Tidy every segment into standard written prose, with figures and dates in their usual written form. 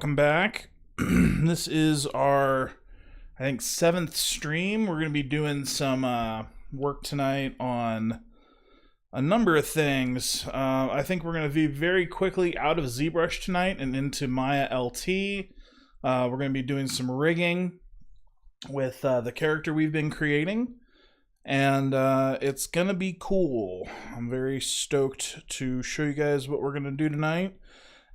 Welcome back. This is our, I think, 7th stream. We're going to be doing some work tonight on a number of things. I think we're going to be very quickly out of ZBrush tonight and into Maya LT. We're going to be doing some rigging with the character we've been creating. And it's going to be cool. I'm very stoked to show you guys what we're going to do tonight.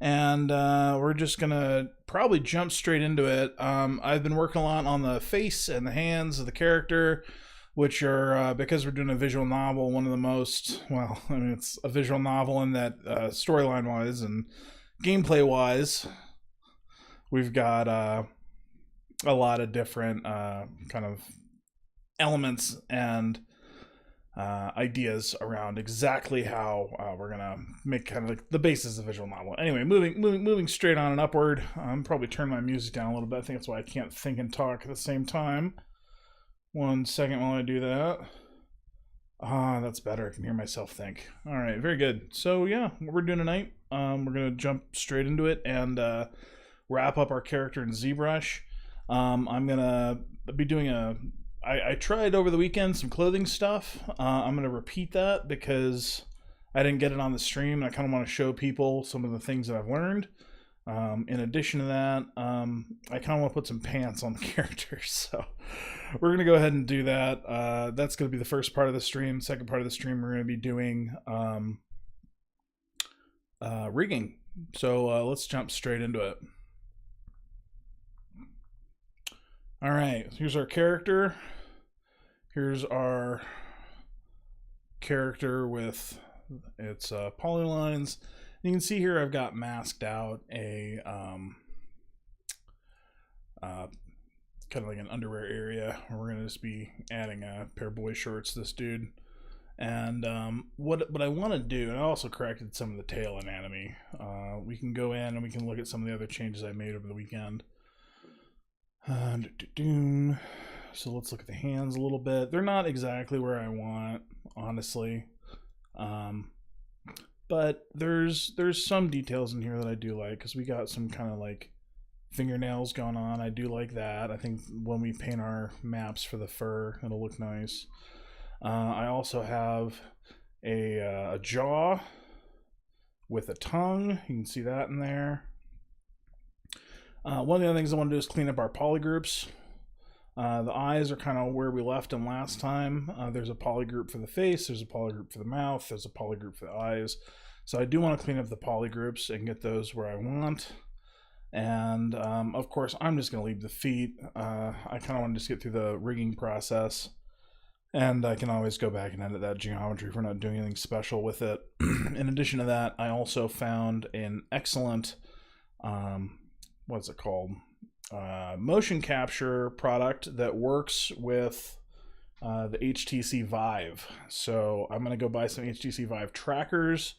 And we're just gonna probably jump straight into it. I've been working a lot on the face and the hands of the character, which are, because we're doing a visual novel, one of the most, well, I mean, it's a visual novel in that storyline wise and gameplay wise, we've got a lot of different kind of elements and ideas around exactly how we're gonna make kind of like the basis of the visual novel. Anyway, moving straight on and upward. I'm probably turn my music down a little bit. I think that's why I can't think and talk at the same time. 1 second while I do that. That's better. I can hear myself think. All right, very good. So yeah, what we're doing tonight, we're gonna jump straight into it and wrap up our character in ZBrush. I'm gonna be doing I tried over the weekend some clothing stuff. I'm going to repeat that because I didn't get it on the stream. And I kind of want to show people some of the things that I've learned. In addition to that, I kind of want to put some pants on the character. So we're going to go ahead and do that. That's going to be the first part of the stream. Second part of the stream, we're going to be doing rigging. So let's jump straight into it. All right, here's our character. Here's our character with its polylines. You can see here I've got masked out a kind of like an underwear area. We're gonna just be adding a pair of boy shorts to this dude. And what I want to do, and I also corrected some of the tail anatomy. We can go in and we can look at some of the other changes I made over the weekend. So let's look at the hands a little bit. They're not exactly where I want, honestly. But there's some details in here that I do like, because we got some kind of like fingernails going on. I do like that. I think when we paint our maps for the fur, it'll look nice. I also have a jaw with a tongue. You can see that in there. One of the other things I want to do is clean up our polygroups. The eyes are kind of where we left them last time. There's a polygroup for the face, there's a polygroup for the mouth, there's a polygroup for the eyes. So I do want to clean up the polygroups and get those where I want. And of course, I'm just going to leave the feet. I kind of want to just get through the rigging process. And I can always go back and edit that geometry if we're not doing anything special with it. In addition to that, I also found an excellent, what's it called? Motion capture product that works with the HTC Vive. So I'm going to go buy some HTC Vive trackers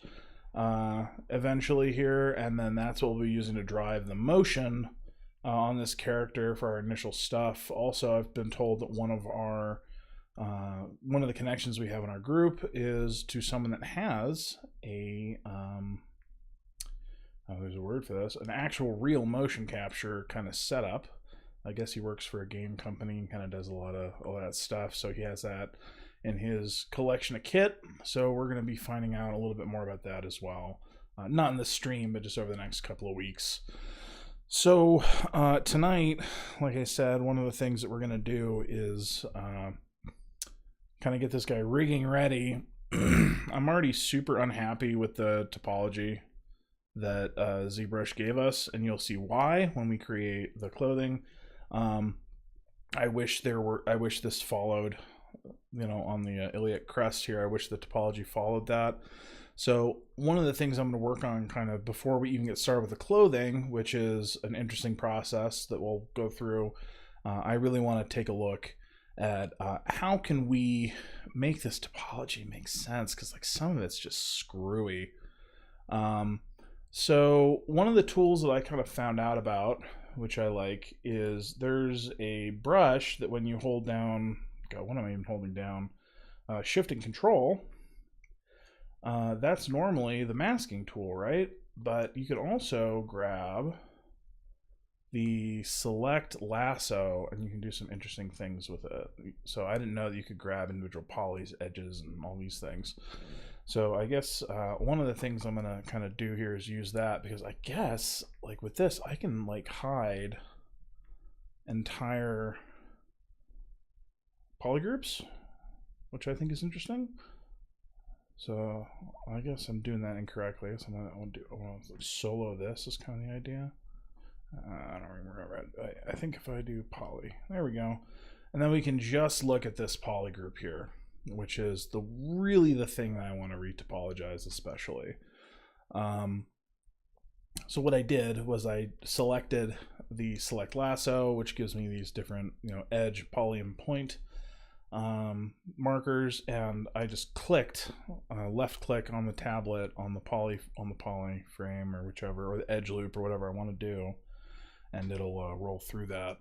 eventually here, and then that's what we'll be using to drive the motion on this character for our initial stuff. Also, I've been told that one of the connections we have in our group is to someone that has a there's a word for this, an actual real motion capture kind of setup. I guess he works for a game company and kind of does a lot of all that stuff. So he has that in his collection of kit. So we're going to be finding out a little bit more about that as well. Not in the stream, but just over the next couple of weeks. So tonight, like I said, one of the things that we're going to do is kind of get this guy rigging ready. I'm already super unhappy with the topology that ZBrush gave us, and you'll see why when we create the clothing. I wish this followed, on the iliac crest here. I wish the topology followed that. So one of the things I'm going to work on kind of before we even get started with the clothing, which is an interesting process that we'll go through, I really want to take a look at how can we make this topology make sense, because like some of it's just screwy. So one of the tools that I kind of found out about, which I like, is there's a brush that when you hold down, God, what am I even holding down? Shift and Control. That's normally the masking tool, right? But you could also grab the select lasso, and you can do some interesting things with it. So I didn't know that you could grab individual polys, edges, and all these things. So I guess one of the things I'm gonna kind of do here is use that, because I guess like with this I can like hide entire polygroups, which I think is interesting. So I guess I'm doing that incorrectly. So I want to solo this is kind of the idea. I don't remember. I think if I do poly, there we go. And then we can just look at this poly group here, which is really the thing that I want to retopologize especially. So what I did was I selected the select lasso, which gives me these different, edge, poly, and point markers, and I just clicked left click on the tablet on the poly frame or whichever, or the edge loop or whatever I want to do, and it'll roll through that.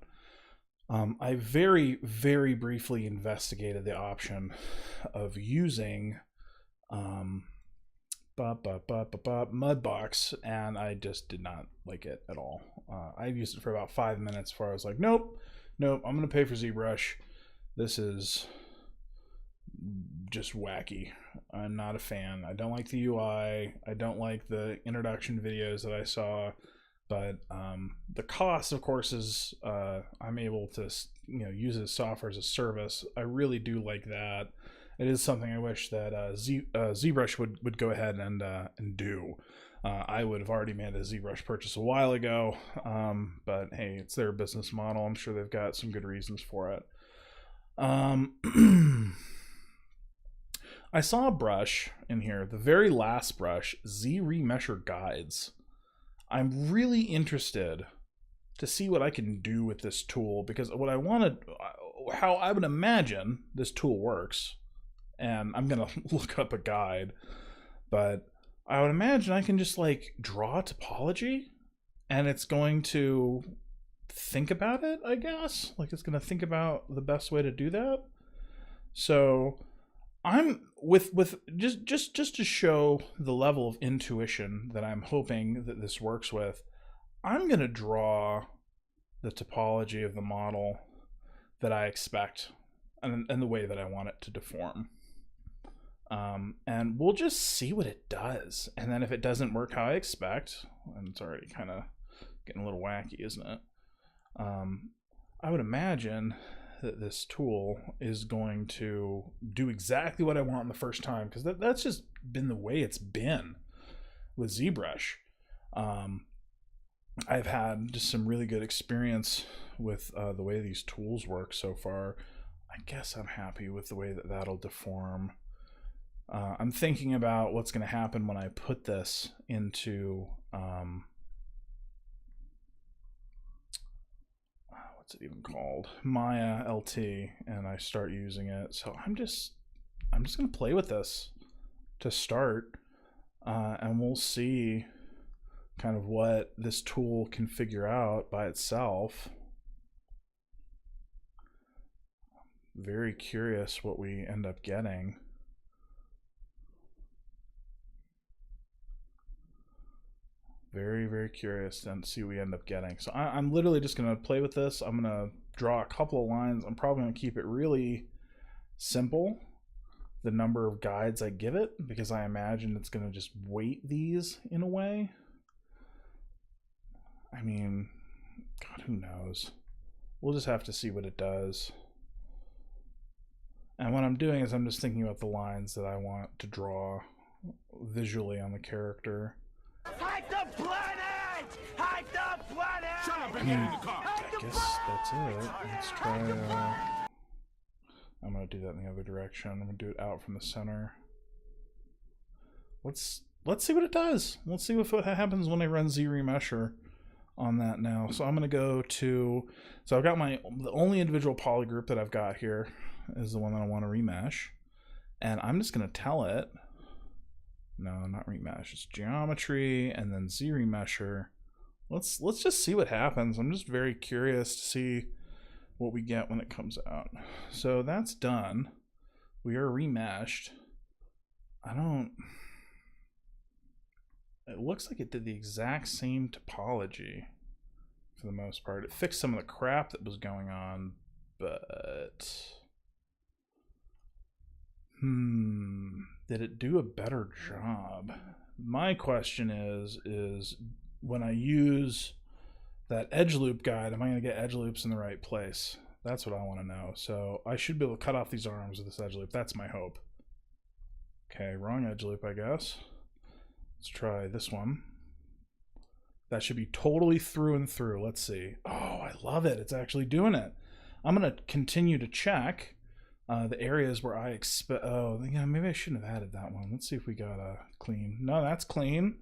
I very, very briefly investigated the option of using Mudbox, and I just did not like it at all. I used it for about 5 minutes before I was like, nope, I'm going to pay for ZBrush. This is just wacky. I'm not a fan. I don't like the UI. I don't like the introduction videos that I saw. But the cost, of course, is I'm able to use this software as a service. I really do like that. It is something I wish that ZBrush would go ahead and do. I would have already made a ZBrush purchase a while ago, but hey, it's their business model. I'm sure they've got some good reasons for it. I saw a brush in here, the very last brush, ZRemesher Guides. I'm really interested to see what I can do with this tool, because what I wanted, how I would imagine this tool works, and I'm gonna look up a guide, but I would imagine I can just like draw a topology and it's going to think about it, I guess. Like it's going to think about the best way to do that. So I'm with just to show the level of intuition that I'm hoping that this works with, I'm going to draw the topology of the model that I expect and the way that I want it to deform. And we'll just see what it does. And then if it doesn't work how I expect, and it's already kind of getting a little wacky, isn't it? I would imagine that this tool is going to do exactly what I want the first time, because that's just been the way it's been with ZBrush. I've had just some really good experience with the way these tools work so far. I guess I'm happy with the way that that'll deform. I'm thinking about what's going to happen when I put this into what's it even called, Maya LT, and I start using it. So I'm just going to play with this to start, and we'll see kind of what this tool can figure out by itself. Very curious what we end up getting. Very, very curious and see what we end up getting. So I'm literally just going to play with this. I'm going to draw a couple of lines. I'm probably going to keep it really simple, the number of guides I give it, because I imagine it's going to just weight these in a way. I mean, God, who knows? We'll just have to see what it does. And what I'm doing is I'm just thinking about the lines that I want to draw visually on the character. Hide the planet! Hide the planet! Shut up and get in the car! I guess that's it. Let's try. I'm gonna do that in the other direction. I'm gonna do it out from the center. Let's see what it does. Let's see what happens when I run ZRemesher on that now. So I'm gonna go to. So I've got the only individual poly group that I've got here is the one that I want to remesh, and I'm just gonna tell it. No, not remesh. It's geometry and then ZRemesher. Let's just see what happens. I'm just very curious to see what we get when it comes out. So that's done. We are remeshed. It looks like it did the exact same topology for the most part. It fixed some of the crap that was going on, but did it do a better job? My question is when I use that edge loop guide, am I going to get edge loops in the right place? That's what I want to know. So I should be able to cut off these arms with this edge loop. That's my hope. Okay, wrong edge loop, I guess. Let's try this one. That should be totally through and through. Let's see. Oh, I love it. It's actually doing it. I'm going to continue to check the areas where I expect. Oh, yeah, maybe I shouldn't have added that one. Let's see if we got a clean. No, that's clean.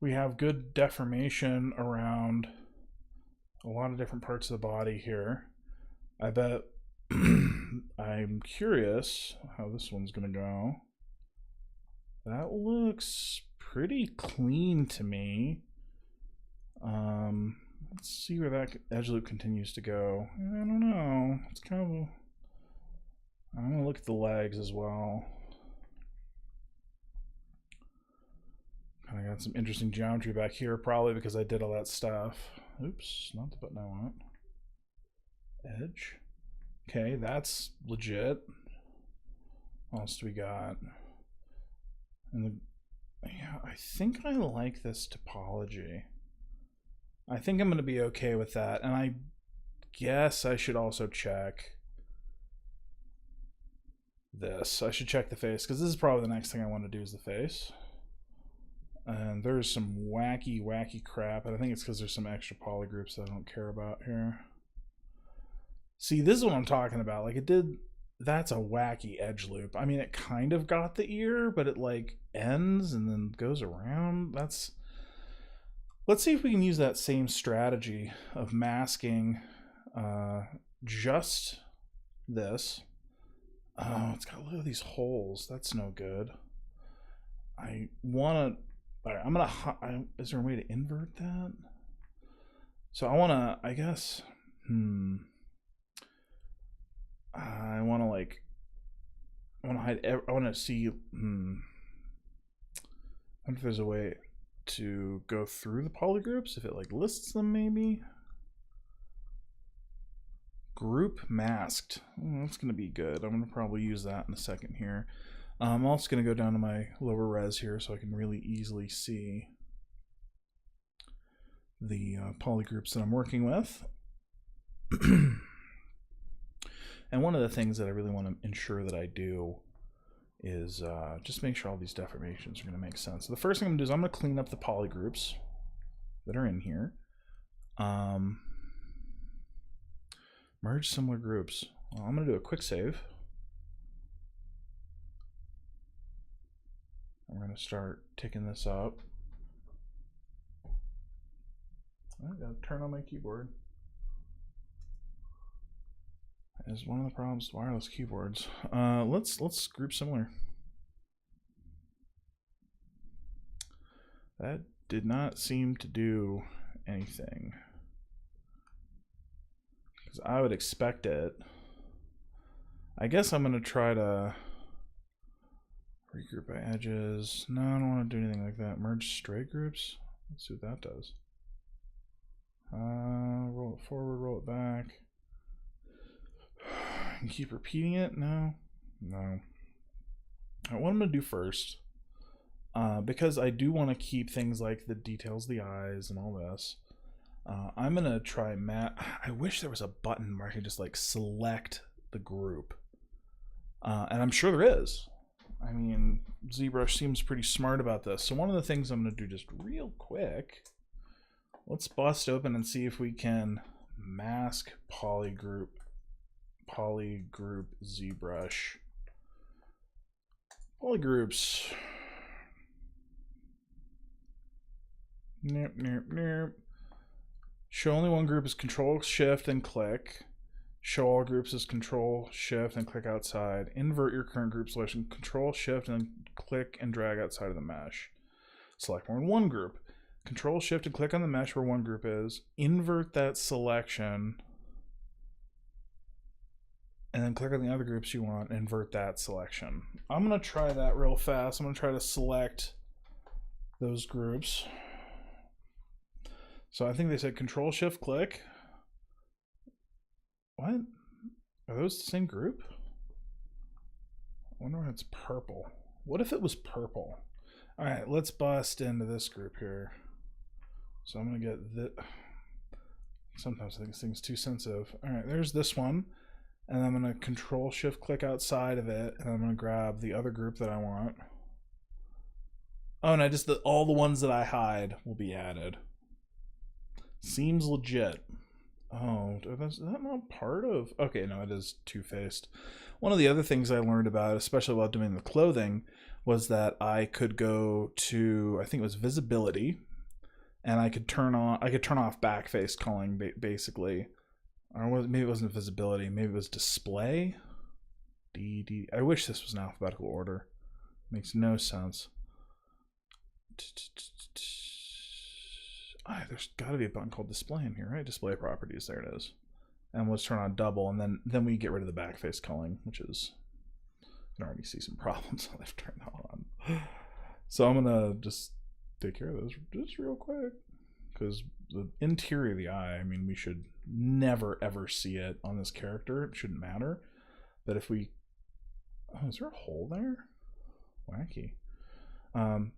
We have good deformation around a lot of different parts of the body here. I bet I'm curious how this one's going to go. That looks pretty clean to me. Let's see where that edge loop continues to go. I don't know. It's kind of a... I'm going to look at the legs as well. I got some interesting geometry back here, probably because I did all that stuff. Oops, not the button I want. Edge. Okay, that's legit. What else do we got? And yeah, I think I like this topology. I think I'm going to be okay with that. And I guess I should also check this. I should check the face, because this is probably the next thing I want to do is the face. And there's some wacky crap, and I think it's because there's some extra polygroups that I don't care about here. See, this is what I'm talking about. Like, it did... That's a wacky edge loop. I mean, it kind of got the ear, but it, like, ends and then goes around. That's... Let's see if we can use that same strategy of masking just this. Oh, it's got, look at these holes. That's no good. I want to... All right, I'm gonna. Is there a way to invert that? So I want to. I guess. I want to like. I want to hide. I want to see. I wonder if there's a way to go through the polygroups. If it like lists them, maybe. Group masked. That's gonna be good. I'm gonna probably use that in a second here. I'm also going to go down to my lower res here so I can really easily see the polygroups that I'm working with. And one of the things that I really want to ensure that I do is just make sure all these deformations are going to make sense. So the first thing I'm going to do is I'm going to clean up the polygroups that are in here. Merge similar groups. Well, I'm going to do a quick save. I'm going to start ticking this up. I got to turn on my keyboard. That is one of the problems with wireless keyboards. Let's group similar. That did not seem to do anything, because I would expect it. I guess I'm going to try to regroup by edges. No, I don't want to do anything like that. Merge straight groups. Let's see what that does. Roll it forward, roll it back. And keep repeating it. No. What I'm going to do first, because I do want to keep things like the details of the eyes and all this, I'm going to try I wish there was a button where I could just like select the group. And I'm sure there is. I mean, ZBrush seems pretty smart about this. So one of the things I'm going to do just real quick, let's bust open and see if we can mask polygroup ZBrush. Polygroups. Nope. Show only one group is Control Shift and click. Show all groups is Control Shift and click outside. Invert your current group selection. Control Shift and then click and drag outside of the mesh. Select more than one group. Control Shift and click on the mesh where one group is. Invert that selection. And then click on the other groups you want. Invert that selection. I'm going to try that real fast. I'm going to try to select those groups. So I think they said Control-Shift-Click. What? Are those the same group? I wonder if it's purple. What if it was purple? All right, let's bust into this group here. So I'm gonna get this. Sometimes I think this thing's too sensitive. All right, there's this one. And I'm gonna Control-Shift-Click outside of it, and I'm gonna grab the other group that I want. Oh, and all the ones that I hide will be added. Seems legit. Oh, is that not part of? Okay, no, it is two-faced. One of the other things I learned about, especially while doing the clothing, was that I could go to, I think it was visibility, and I could turn off backface culling basically. Or maybe it wasn't visibility, maybe it was display. I wish this was in alphabetical order. Makes no sense. There's got to be a button called display in here, right? Display properties, there it is. And let's turn on double, and then we get rid of the backface culling, which is, I can already see some problems. I've turned that on. So I'm gonna just take care of those just real quick, because the interior of the eye, I mean, we should never ever see it on this character. It shouldn't matter. But if we, oh, is there a hole there? Wacky.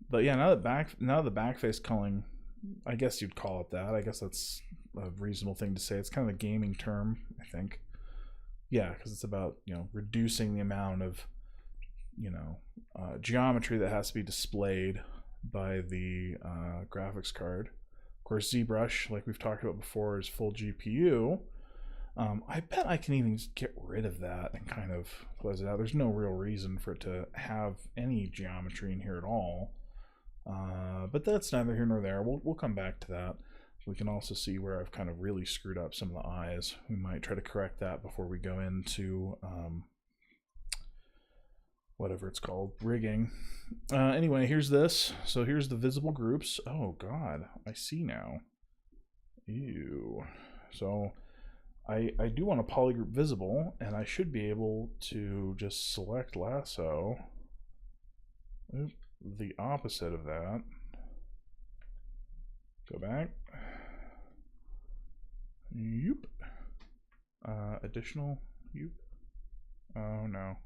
But yeah, now the backface culling, I guess you'd call it that. I guess that's a reasonable thing to say. It's kind of a gaming term, I think. Yeah, because it's about, you know, reducing the amount of, you know, geometry that has to be displayed by the graphics card. Of course, ZBrush, like we've talked about before, is full GPU. I bet I can even get rid of that and kind of close it out. There's no real reason for it to have any geometry in here at all. But that's neither here nor there. We'll come back to that. We can also see where I've kind of really screwed up some of the eyes. We might try to correct that before we go into whatever it's called, rigging. Anyway, here's this. So here's the visible groups. Oh God, I see now. Ew. So I do want a polygroup visible, and I should be able to just select lasso. Oop, the opposite of that. Go back. Yoop. Additional. Yoop. Oh no.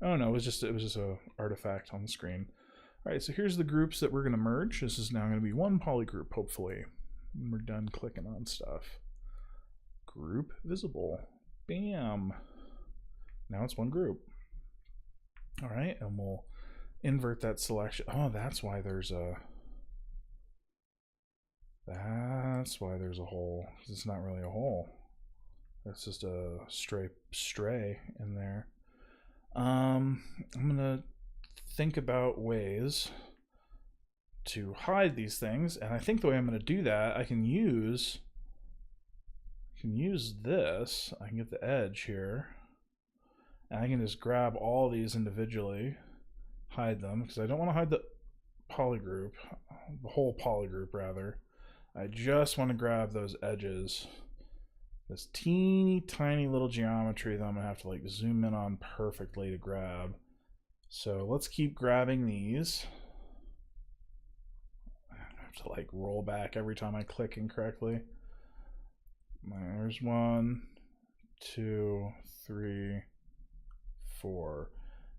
Oh no, it was just a artifact on the screen. All right, so here's the groups that we're going to merge. This is now going to be one polygroup, hopefully, when we're done clicking on stuff. Group visible. Bam. Now it's one group. All right, and we'll invert that selection. Oh, that's why there's a hole. It's not really a hole. That's just a stray in there. I'm gonna think about ways to hide these things, and I think the way I'm gonna do that, I can use this. I can get the edge here, and I can just grab all these individually, hide them, because I don't want to hide the polygroup, the whole polygroup rather. I just want to grab those edges, this teeny tiny little geometry that I'm gonna have to like zoom in on perfectly to grab. So let's keep grabbing these. I have to like roll back every time I click incorrectly. There's 1, 2, 3, 4.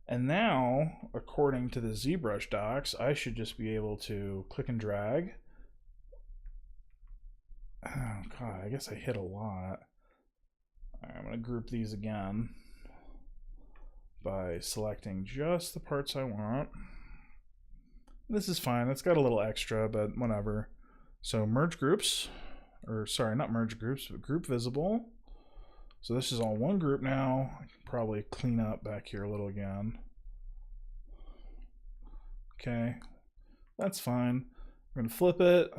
And now, according to the ZBrush docs, I should just be able to click and drag. Oh God, I guess I hit a lot. Right, I'm gonna group these again by selecting just the parts I want. This is fine, it's got a little extra, but whatever. So merge groups, or sorry, not merge groups, but group visible. So this is all one group now. I can probably clean up back here a little again. Okay, that's fine. We're gonna flip it.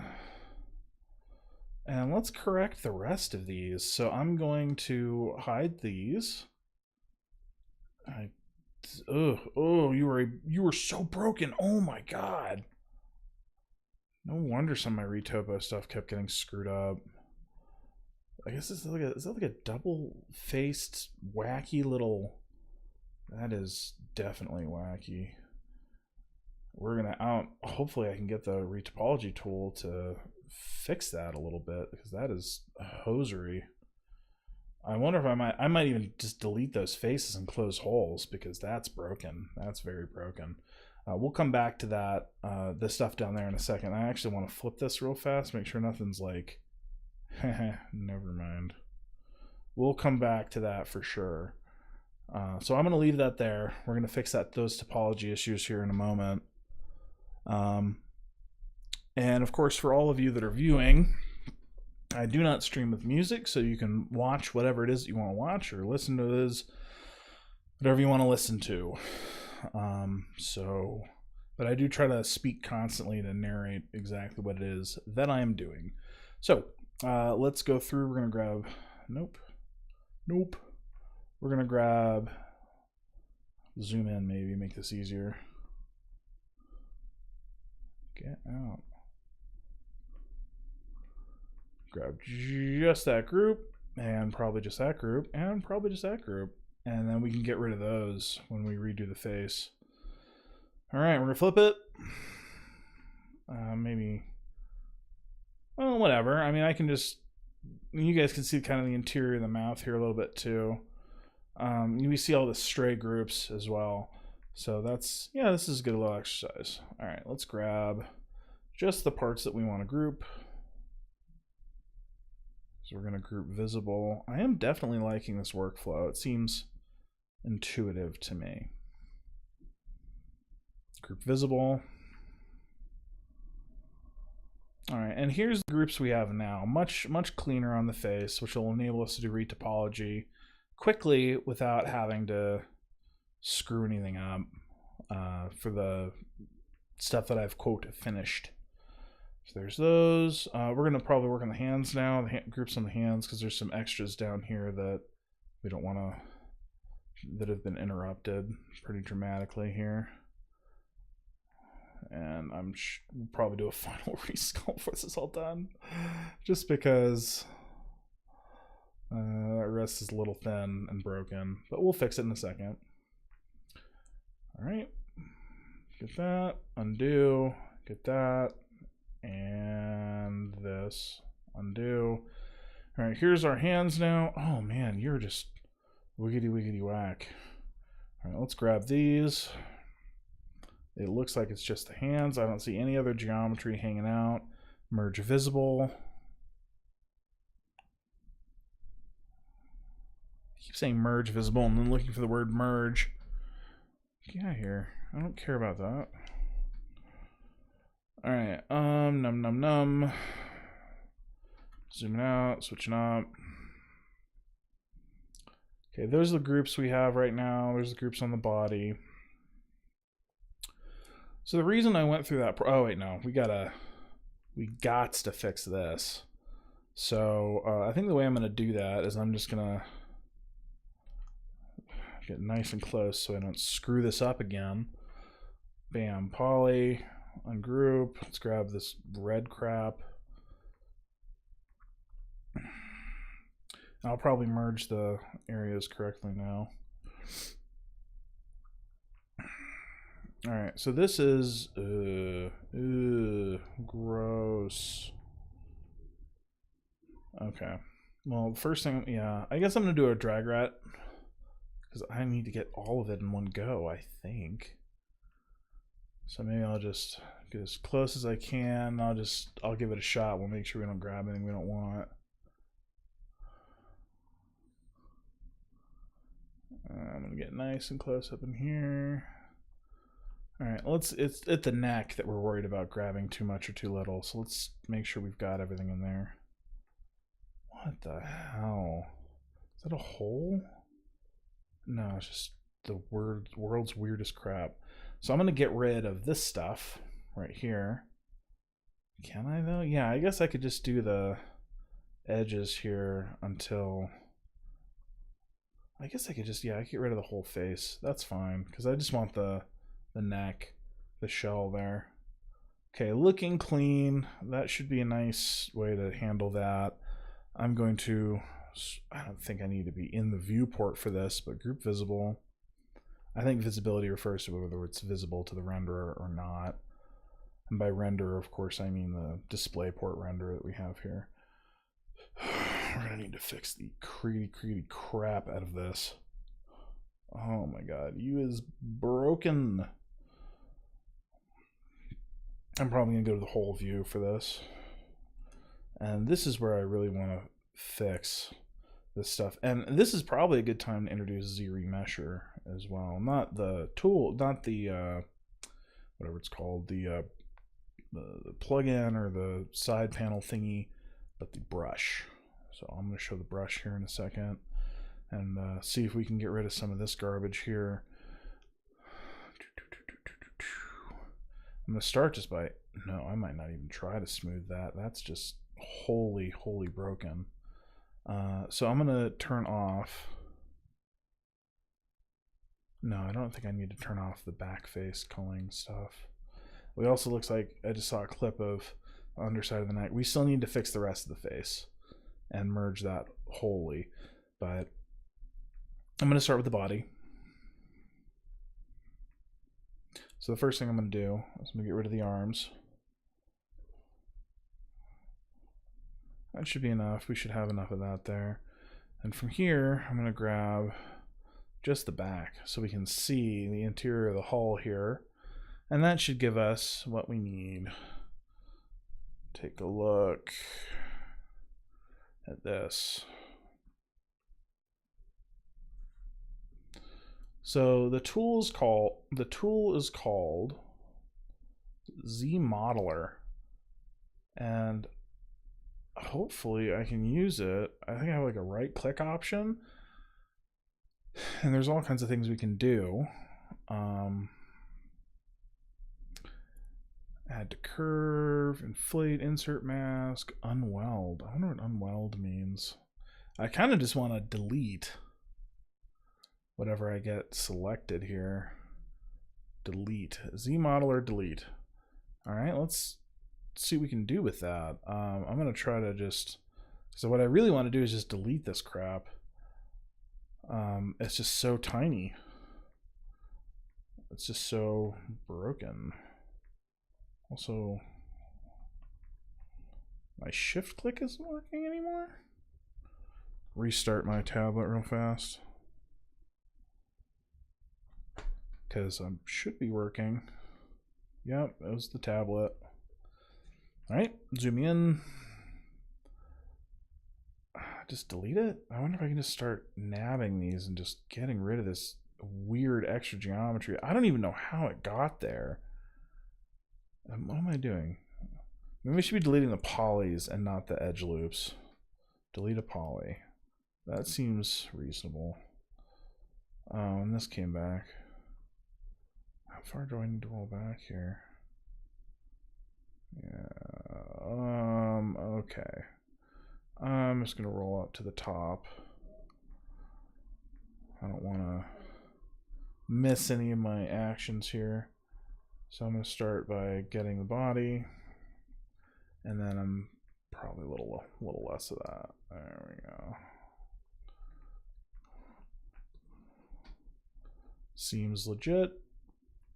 And let's correct the rest of these. So I'm going to hide these. Oh, you were so broken. Oh my God. No wonder some of my retopo stuff kept getting screwed up. I guess is that like a double-faced, wacky little... That is definitely wacky. We're gonna hopefully I can get the retopology tool to fix that a little bit, because that is hosiery. I wonder if I might even just delete those faces and close holes, because that's broken. That's very broken. We'll come back to that, this stuff down there in a second. I actually want to flip this real fast, make sure nothing's like, never mind. We'll come back to that for sure. So I'm going to leave that there. We're going to fix those topology issues here in a moment. And of course, for all of you that are viewing, I do not stream with music, so you can watch whatever it is that you want to watch, or listen to this, whatever you want to listen to. But I do try to speak constantly to narrate exactly what it is that I am doing. So let's go through. We're going to grab, nope. We're going to grab, zoom in maybe, make this easier. Get out. Grab just that group, and probably just that group, and probably just that group. And then we can get rid of those when we redo the face. All right, we're going to flip it. Maybe, well, whatever. I mean, I can just, you guys can see kind of the interior of the mouth here a little bit too. We see all the stray groups as well. So that's, yeah, this is a good little exercise. All right, let's grab just the parts that we want to group. So we're going to group visible. I am definitely liking this workflow. It seems intuitive to me. Group visible. All right, and here's the groups we have now. Much cleaner on the face, which will enable us to do retopology quickly without having to screw anything up for the stuff that I've, quote, finished. So there's those. We're going to probably work on the hands now, the groups on the hands, because there's some extras down here that we don't want to, that have been interrupted pretty dramatically here. And we'll probably do a final resculpt before this is all done, just because that rest is a little thin and broken, but we'll fix it in a second. All right, get that, undo, get that, and this, undo. All right, here's our hands now. Oh man, you're just wiggity whack. All right, let's grab these. It looks like it's just the hands. I don't see any other geometry hanging out. Merge visible. I keep saying merge visible and then looking for the word merge. Get out of here. I don't care about that. All right. Num. Zooming out, switching up. Okay, those are the groups we have right now. There's the groups on the body. So the reason I went through that, oh wait, no, we got to fix this. So I think the way I'm going to do that is I'm just going to get nice and close so I don't screw this up again. Bam, poly, ungroup. Let's grab this red crap. I'll probably merge the areas correctly now. All right, so this is gross. Okay, well, first thing, yeah, I guess I'm gonna do a drag rat because I need to get all of it in one go, I think. So maybe I'll just get as close as I can. I'll give it a shot. We'll make sure we don't grab anything we don't want. I'm gonna get nice and close up in here. All right, it's at the neck that we're worried about grabbing too much or too little. So let's make sure we've got everything in there. What the hell? Is that a hole? No, it's just the world's weirdest crap. So I'm gonna get rid of this stuff right here. Can I though? Yeah, I guess I could just do the edges here until, I guess I could just, yeah, I get rid of the whole face. That's fine, because I just want the neck, the shell there. Okay, looking clean. That should be a nice way to handle that. I'm going to, I don't think I need to be in the viewport for this, but group visible. I think visibility refers to whether it's visible to the renderer or not. And by render, of course, I mean the DisplayPort render that we have here. We're gonna need to fix the creepy crap out of this. Oh my god, you is broken. I'm probably gonna go to the whole view for this. And this is where I really want to fix this stuff. And this is probably a good time to introduce ZRemesher as well. Not the tool, not the whatever it's called, the plugin or the side panel thingy, but the brush. So I'm going to show the brush here in a second and see if we can get rid of some of this garbage here. I'm going to start just by, no, I might not even try to smooth that. That's just holy broken. So I'm going to turn off. No, I don't think I need to turn off the back face culling stuff. It also looks like I just saw a clip of the underside of the neck. We still need to fix the rest of the face and merge that wholly. But I'm going to start with the body. So the first thing I'm going to do is I'm going to get rid of the arms. That should be enough. We should have enough of that there. And from here, I'm going to grab just the back so we can see the interior of the hull here. And that should give us what we need. Take a look at this. So the tool is called ZModeler, and hopefully I can use it. I think I have like a right click option, and there's all kinds of things we can do. Add to curve, inflate, insert mask, unweld. I wonder what unweld means. I kind of just want to delete whatever I get selected here. Delete. ZModeler delete. All right, let's see what we can do with that. I'm going to try to just... So what I really want to do is just delete this crap. It's just so tiny. It's just so broken. Also, my shift click isn't working anymore. Restart my tablet real fast. Because I should be working. Yep, that was the tablet. Alright, zoom in. Just delete it? I wonder if I can just start nabbing these and just getting rid of this weird extra geometry. I don't even know how it got there. What am I doing? Maybe we should be deleting the polys and not the edge loops. Delete a poly. That seems reasonable. And this came back. How far do I need to roll back here? Yeah. Okay. I'm just gonna roll up to the top. I don't want to miss any of my actions here. So I'm going to start by getting the body, and then I'm probably a little less of that. There we go. Seems legit.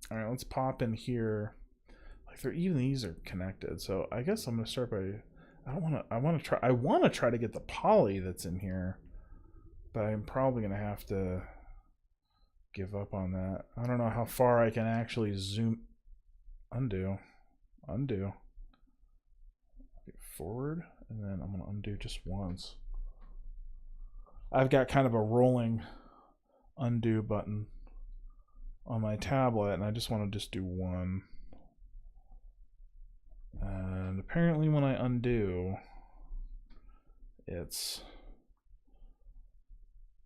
All right, let's pop in here. Like even these are connected, so I guess I'm going to start by. I want to try to get the poly that's in here, but I'm probably going to have to give up on that. I don't know how far I can actually zoom. Undo. Okay, forward, and then I'm going to undo just once. I've got kind of a rolling undo button on my tablet, and I just want to just do one. And apparently when I undo, it's...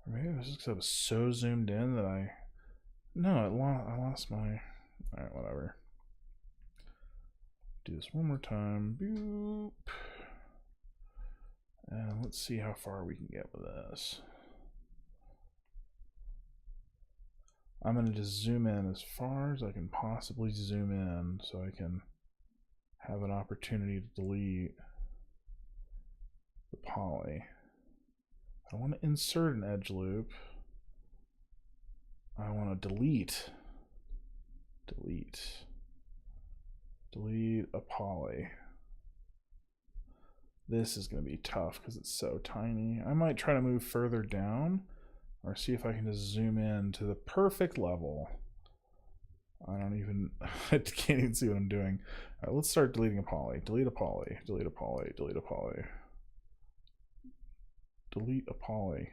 Or maybe it was just because I was so zoomed in that I... No, I lost my... Alright, whatever. Do this one more time. Boop. And let's see how far we can get with this. I'm going to just zoom in as far as I can possibly zoom in so I can have an opportunity to delete the poly. I want to insert an edge loop. I want to delete. delete a poly. This is going to be tough because it's so tiny. I might try to move further down or see if I can just zoom in to the perfect level. I can't even see what I'm doing. All right, let's start deleting a poly. Delete a poly, delete a poly, delete a poly. Delete a poly.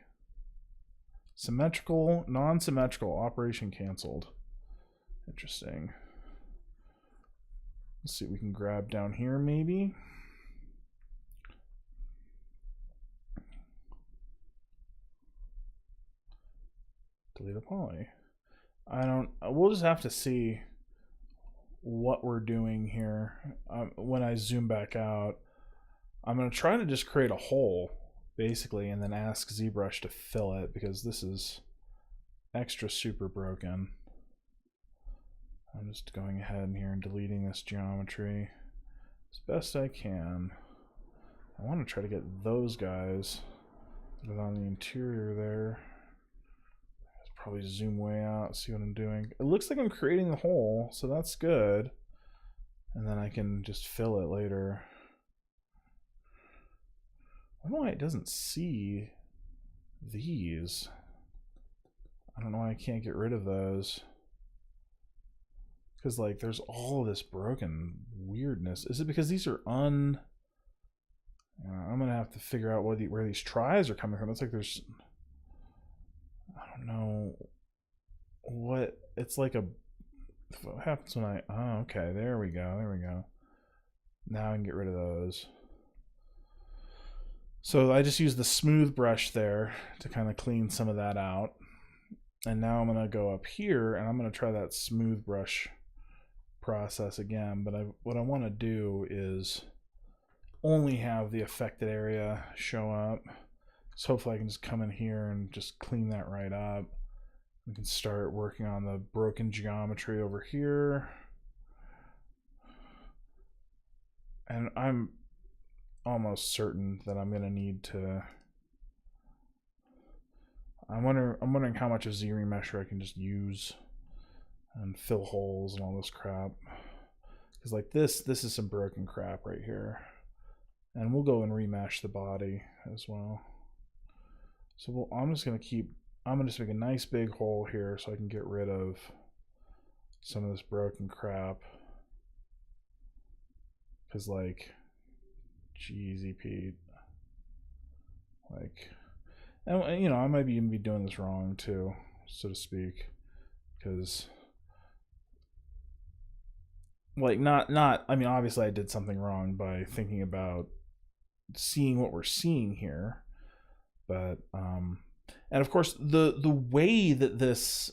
Symmetrical, non-symmetrical, operation canceled. Interesting. Let's see what we can grab down here maybe. Delete a poly. We'll just have to see what we're doing here. When I zoom back out, I'm going to try to just create a hole, basically, and then ask ZBrush to fill it, because this is extra super broken. I'm just going ahead here and deleting this geometry as best I can. I want to try to get those guys that are on the interior there. Probably zoom way out, see what I'm doing. It looks like I'm creating the hole, so that's good. And then I can just fill it later. I don't know why it doesn't see these. I don't know why I can't get rid of those. Because like there's all this broken weirdness. Is it because these are I'm gonna have to figure out where these tries are coming from. It's like there's, I don't know what it's like. What happens when oh, okay, there we go. Now I can get rid of those. So I just use the smooth brush there to kind of clean some of that out. And now I'm gonna go up here and I'm gonna try that smooth brush process again. But what I want to do is only have the affected area show up. So hopefully I can just come in here and just clean that right up. We can start working on the broken geometry over here. And I'm almost certain that I'm gonna need to, I'm wondering how much of ZRemesher I can just use and fill holes and all this crap. Because like this is some broken crap right here. And we'll go and remesh the body as well. So I'm just gonna make a nice big hole here so I can get rid of some of this broken crap. Cause like, Jeezy Pete. Like, and you know, I might even be doing this wrong too, so to speak. Cause like I mean obviously I did something wrong by thinking about seeing what we're seeing here. But and of course the way that this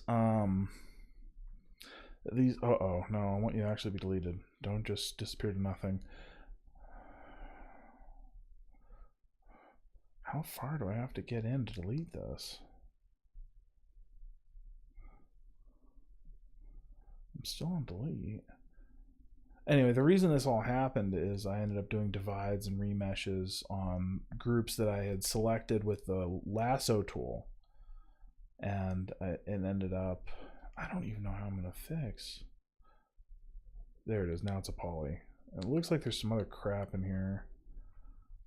these no, I want you to actually be deleted. Don't just disappear to nothing. How far do I have to get in to delete this? I'm still on delete. Anyway, the reason this all happened is I ended up doing divides and remeshes on groups that I had selected with the lasso tool. And it ended up, I don't even know how I'm going to fix. There it is. Now it's a poly. It looks like there's some other crap in here.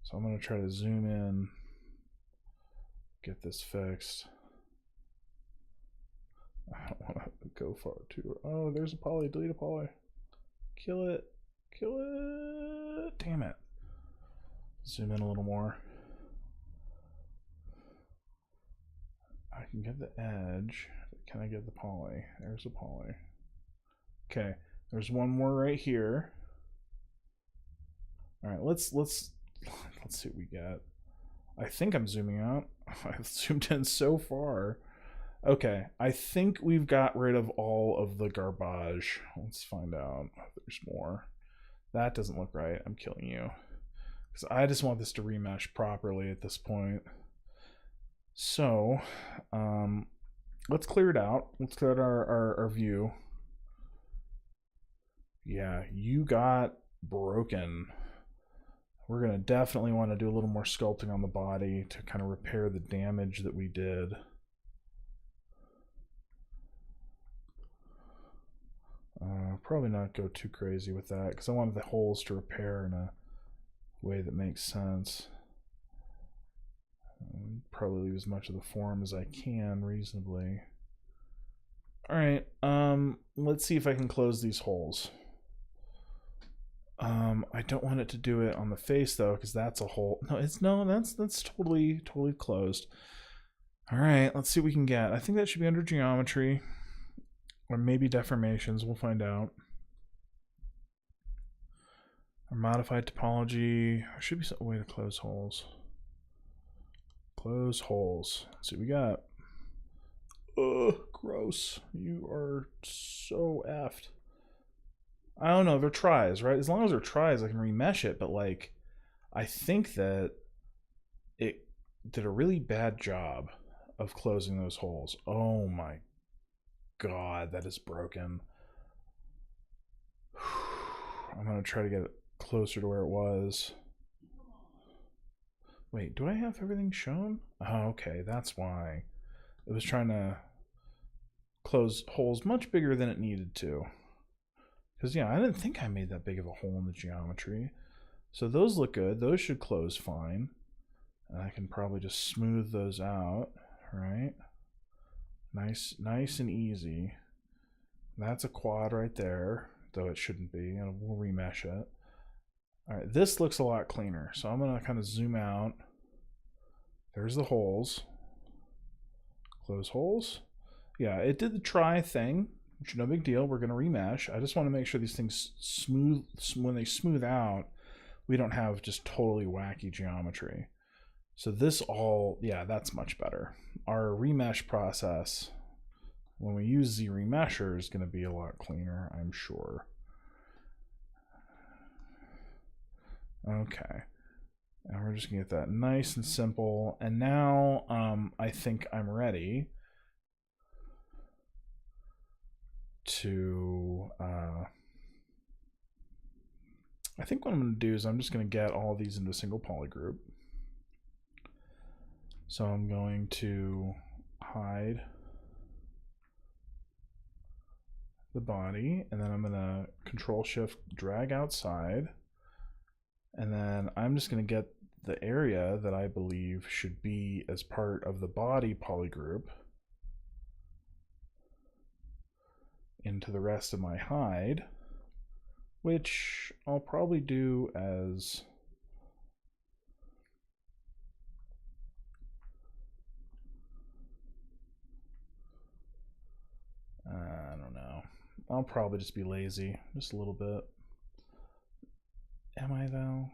So I'm going to try to zoom in, get this fixed. I don't want to go far too. Oh, there's a poly. Delete a poly. Kill it. Kill it. Damn it. Zoom in a little more. I can get the edge. Can I get the poly? There's a poly. Okay. There's one more right here. All right. Let's see what we get. I think I'm zooming out. I've zoomed in so far. Okay, I think we've got rid of all of the garbage. Let's find out if there's more. That doesn't look right. I'm killing you. Because I just want this to remesh properly at this point. So, let's clear it out. Let's clear out our view. Yeah, you got broken. We're going to definitely want to do a little more sculpting on the body to kind of repair the damage that we did. Probably not go too crazy with that because I wanted the holes to repair in a way that makes sense. Probably leave as much of the form as I can reasonably. Alright, let's see if I can close these holes. I don't want it to do it on the face though, because that's a hole. That's totally closed. Alright, let's see what we can get. I think that should be under geometry. Or maybe deformations, we'll find out. Or modified topology. There should be some way to close holes. Close holes. Let's see what we got. Ugh, gross. You are so effed. I don't know, they're tries, right? As long as they're tries, I can remesh it, but like, I think that it did a really bad job of closing those holes. Oh my god, that is broken. I'm gonna try to get it closer to where it was. Wait, do I have everything shown? Oh, okay, that's why. It was trying to close holes much bigger than it needed to. Because, yeah, I didn't think I made that big of a hole in the geometry. So those look good. Those should close fine. And I can probably just smooth those out, right? Nice and easy. That's a quad right there, though it shouldn't be. And we'll remesh it. All right, this looks a lot cleaner. So I'm going to kind of zoom out. There's the holes. Close holes. Yeah, it did the try thing, which is no big deal. We're going to remesh. I just want to make sure these things smooth. When they smooth out, we don't have just totally wacky geometry. So this all, yeah, that's much better. Our remesh process, when we use ZRemesher, is going to be a lot cleaner, I'm sure. Okay. And we're just going to get that nice and simple. And now I think I'm ready to... I think what I'm going to do is I'm just going to get all these into a single polygroup. So I'm going to hide the body, and then I'm going to Control-Shift drag outside. And then I'm just going to get the area that I believe should be as part of the body polygroup into the rest of my hide, which I'll probably do as I don't know. I'll probably just be lazy, just a little bit. Am I though?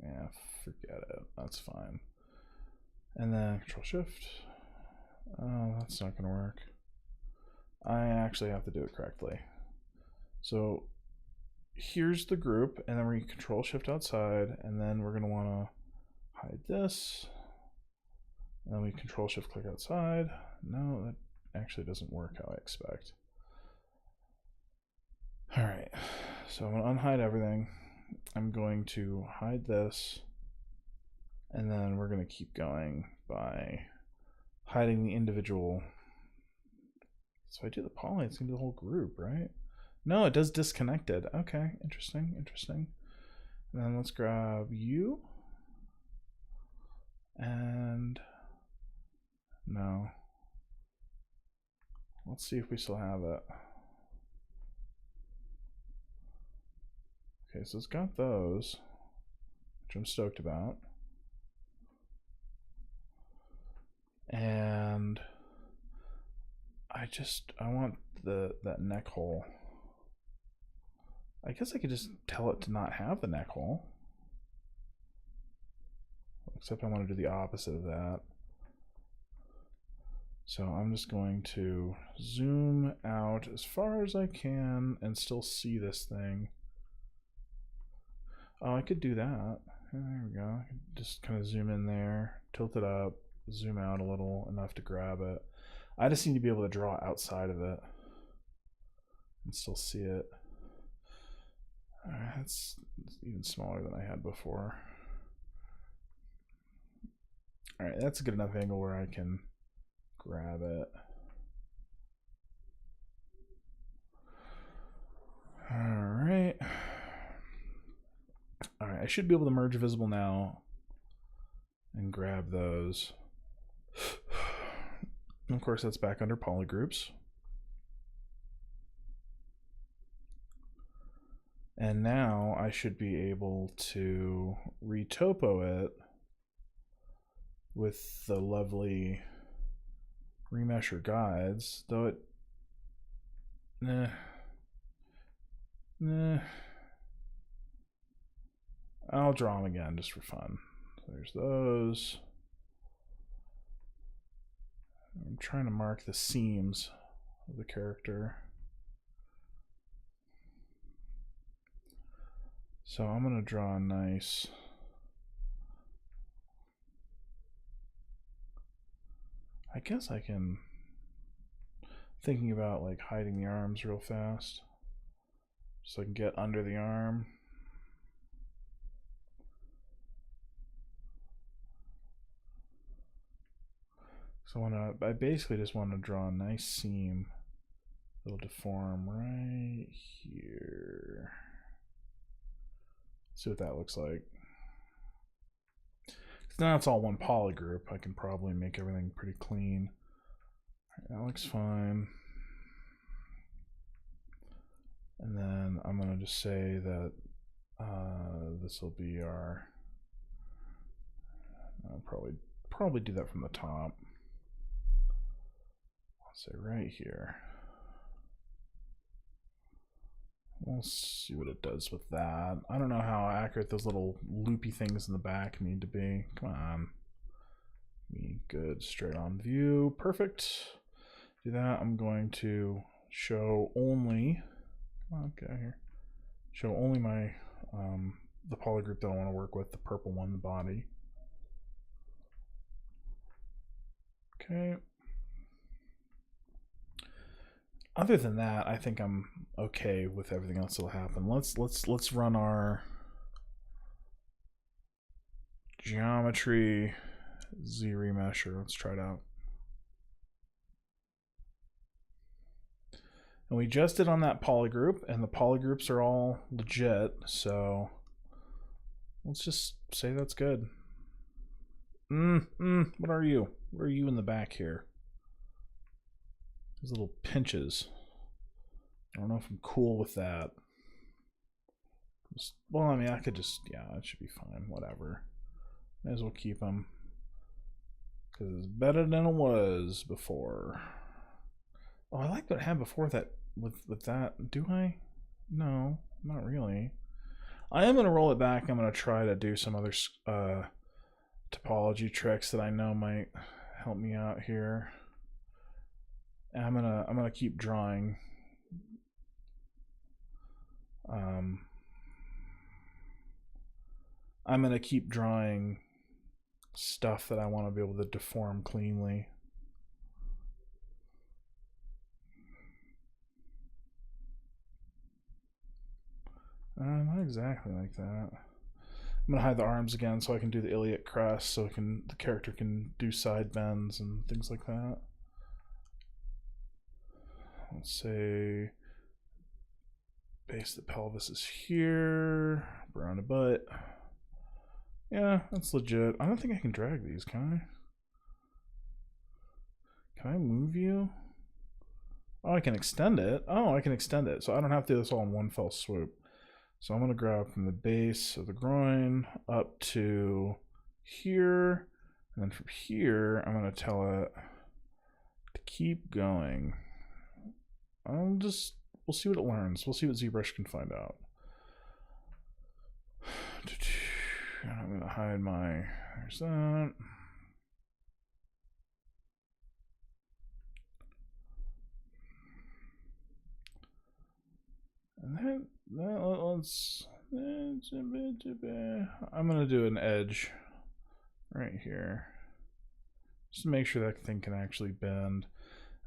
Yeah, forget it. That's fine. And then Control Shift. Oh, that's not gonna work. I actually have to do it correctly. So here's the group, and then we Control Shift outside, and then we're gonna wanna hide this. And then we Control Shift click outside. No, that actually doesn't work how I expect. All right, so I'm gonna unhide everything. I'm going to hide this, and then we're going to keep going by hiding the individual. So I do the poly, it's going to be the whole group, right? No, it does disconnected. Okay, interesting. And then let's grab you. And no. Let's see if we still have it. Okay, so it's got those, which I'm stoked about. And I want that neck hole. I guess I could just tell it to not have the neck hole. Except I want to do the opposite of that. So I'm just going to zoom out as far as I can and still see this thing. Oh, I could do that. There we go. I could just kind of zoom in there, tilt it up, zoom out a little, enough to grab it. I just need to be able to draw outside of it and still see it. That's even smaller than I had before. All right, that's a good enough angle where I can grab it. I should be able to merge visible now and grab those. And of course, that's back under polygroups. And now I should be able to retopo it with the lovely remesher guides, though it, I'll draw them again just for fun. So there's those. I'm trying to mark the seams of the character. So I'm going to draw a nice I guess I can, thinking about like hiding the arms real fast so I can get under the arm. So I basically just want to draw a nice seam that'll deform right here. See what that looks like. Now it's all one poly group. I can probably make everything pretty clean. All right, that looks fine. And then I'm gonna just say that this will be our. I'll probably do that from the top. I'll say right here. We'll see what it does with that. I don't know how accurate those little loopy things in the back need to be. Come on. Good. Straight on view. Perfect. Do that. I'm going to show only. Come on, get out here. Show only my the poly group that I want to work with, the purple one, the body. Okay. Other than that, I think I'm okay with everything else that'll happen. Let's run our geometry ZRemesher. Let's try it out. And we just did on that poly group, and the poly groups are all legit, so let's just say that's good. What are you? Where are you in the back here? These little pinches. I don't know if I'm cool with that. Well, I mean, I could just, yeah, it should be fine. Whatever. May as well keep them. Because it's better than it was before. Oh, I like what I had before that with that. Do I? No, not really. I am going to roll it back. I'm going to try to do some other topology tricks that I know might help me out here. And I'm gonna keep drawing. I'm gonna keep drawing stuff that I want to be able to deform cleanly. Not exactly like that. I'm gonna hide the arms again so I can do the iliac crest, so the character can do side bends and things like that. Let's say base the pelvis is here, brown to butt. Yeah, that's legit. I don't think I can drag these, can I? Can I move you? Oh, I can extend it. Oh, I can extend it. So I don't have to do this all in one fell swoop. So I'm going to grab from the base of the groin up to here. And then from here, I'm going to tell it to keep going. We'll see what it learns. We'll see what ZBrush can find out. I'm going to hide my, there's that. And then let's, I'm going to do an edge right here. Just to make sure that thing can actually bend.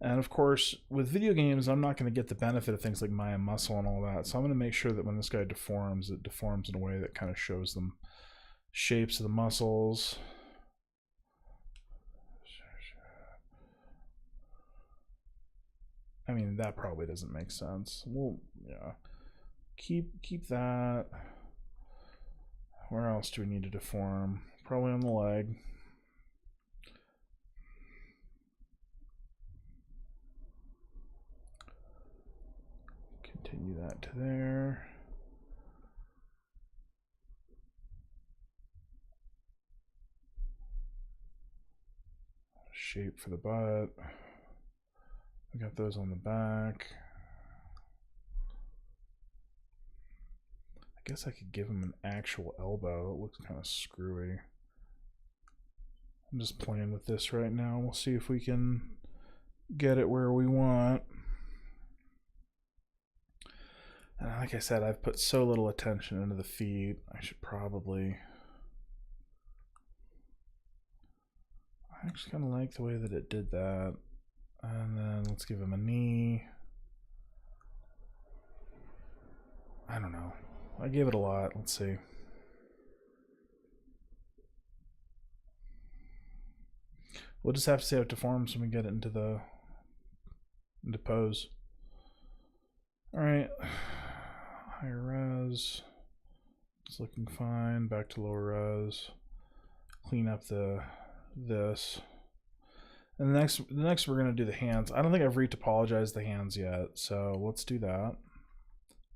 And of course, with video games, I'm not going to get the benefit of things like Maya muscle and all that. So I'm going to make sure that when this guy deforms, it deforms in a way that kind of shows them shapes of the muscles. I mean, that probably doesn't make sense. Well, yeah. Keep that. Where else do we need to deform? Probably on the leg. Continue that to there. Shape for the butt. We got those on the back. I guess I could give him an actual elbow. It looks kind of screwy. I'm just playing with this right now. We'll see if we can get it where we want. And like I said, I've put so little attention into the feet. I should probably... I actually kind of like the way that it did that. And then let's give him a knee. I don't know. I gave it a lot. Let's see. We'll just have to see how it deforms when we get it into pose. All right. Higher res. It's looking fine. Back to lower res. Clean up this. And the next we're gonna do the hands. I don't think I've retopologized the hands yet, so let's do that.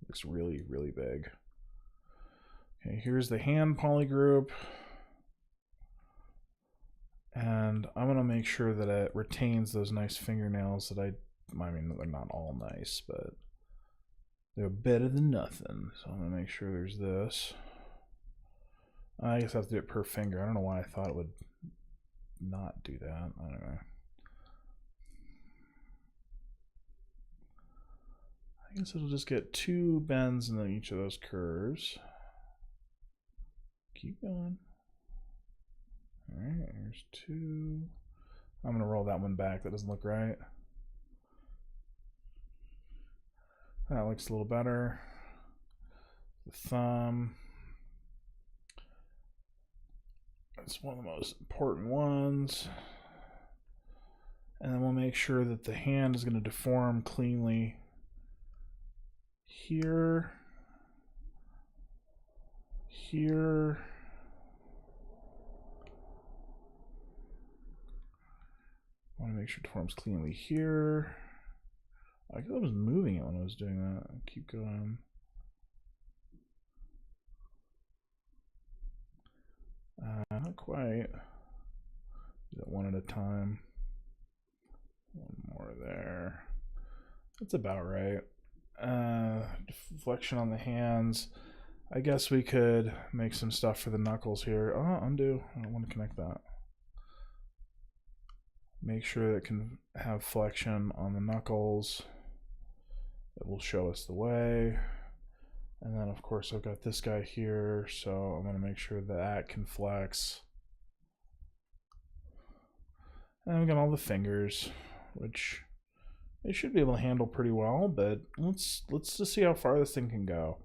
Looks really, really big. Okay, here's the hand poly group. And I'm gonna make sure that it retains those nice fingernails that I mean, they're not all nice, but they're better than nothing. So I'm gonna make sure there's this. I guess I have to do it per finger. I don't know why I thought it would not do that. I don't know. I guess it'll just get 2 bends in each of those curves. Keep going. All right, here's 2. I'm gonna roll that one back. That doesn't look right. That looks a little better. The thumb. That's one of the most important ones. And then we'll make sure that the hand is going to deform cleanly here, here, I want to make sure it deforms cleanly here. I guess I was moving it when I was doing that. I'll keep going. Not quite. Do that one at a time. One more there. That's about right. Deflection on the hands. I guess we could make some stuff for the knuckles here. Oh, undo. I don't want to connect that. Make sure it can have flexion on the knuckles. It will show us the way. And then of course I've got this guy here, so I'm going to make sure that can flex. And we've got all the fingers, which they should be able to handle pretty well, but let's just see how far this thing can go.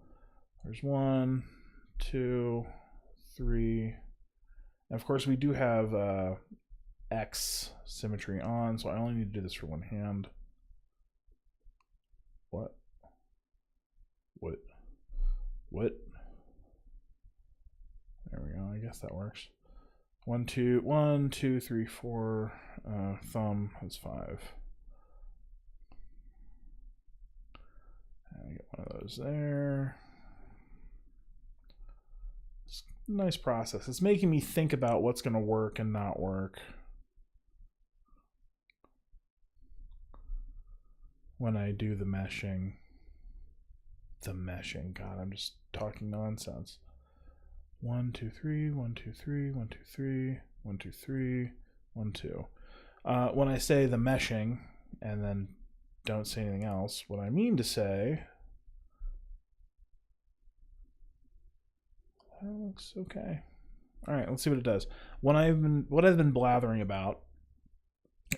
There's 1, 2, 3. And of course we do have X symmetry on, so I only need to do this for one hand. What? There we go. I guess that works. 1, 2, 3, 4. Thumb is 5. And I get one of those there. It's a nice process. It's making me think about what's going to work and not work when I do the meshing. God, I'm just talking nonsense. 1, 2, 3, 1, 2, 3, 1, 2, 3, 1, 2, 3, 1, 2. When I say the meshing and then don't say anything else, what I mean to say, that looks okay. All right, let's see what it does. What I've been blathering about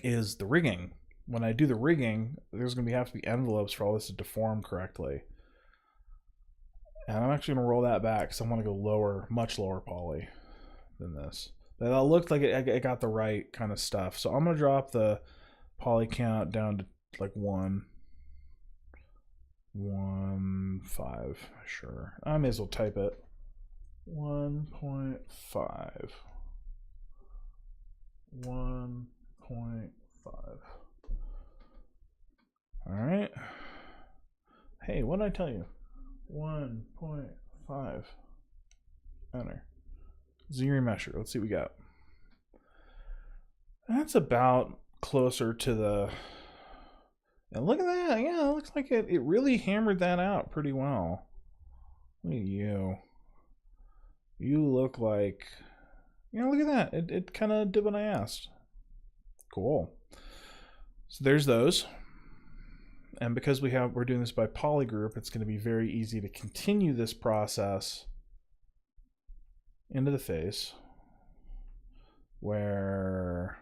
is the rigging. When I do the rigging, there's going to have to be envelopes for all this to deform correctly. And I'm actually going to roll that back because I want to go lower, much lower poly than this. But that looked like it got the right kind of stuff. So I'm going to drop the poly count down to like 1, 5. Sure. I may as well type it. 1.5. 1.5. All right. Hey, what did I tell you? 1.5. Enter. ZBrush. Let's see what we got. That's about closer to the... And look at that. Yeah, it looks like it really hammered that out pretty well. Look at you. You look like... Yeah, look at that. It kind of did what I asked. Cool. So there's those. And because we're doing this by polygroup, it's going to be very easy to continue this process into the face, where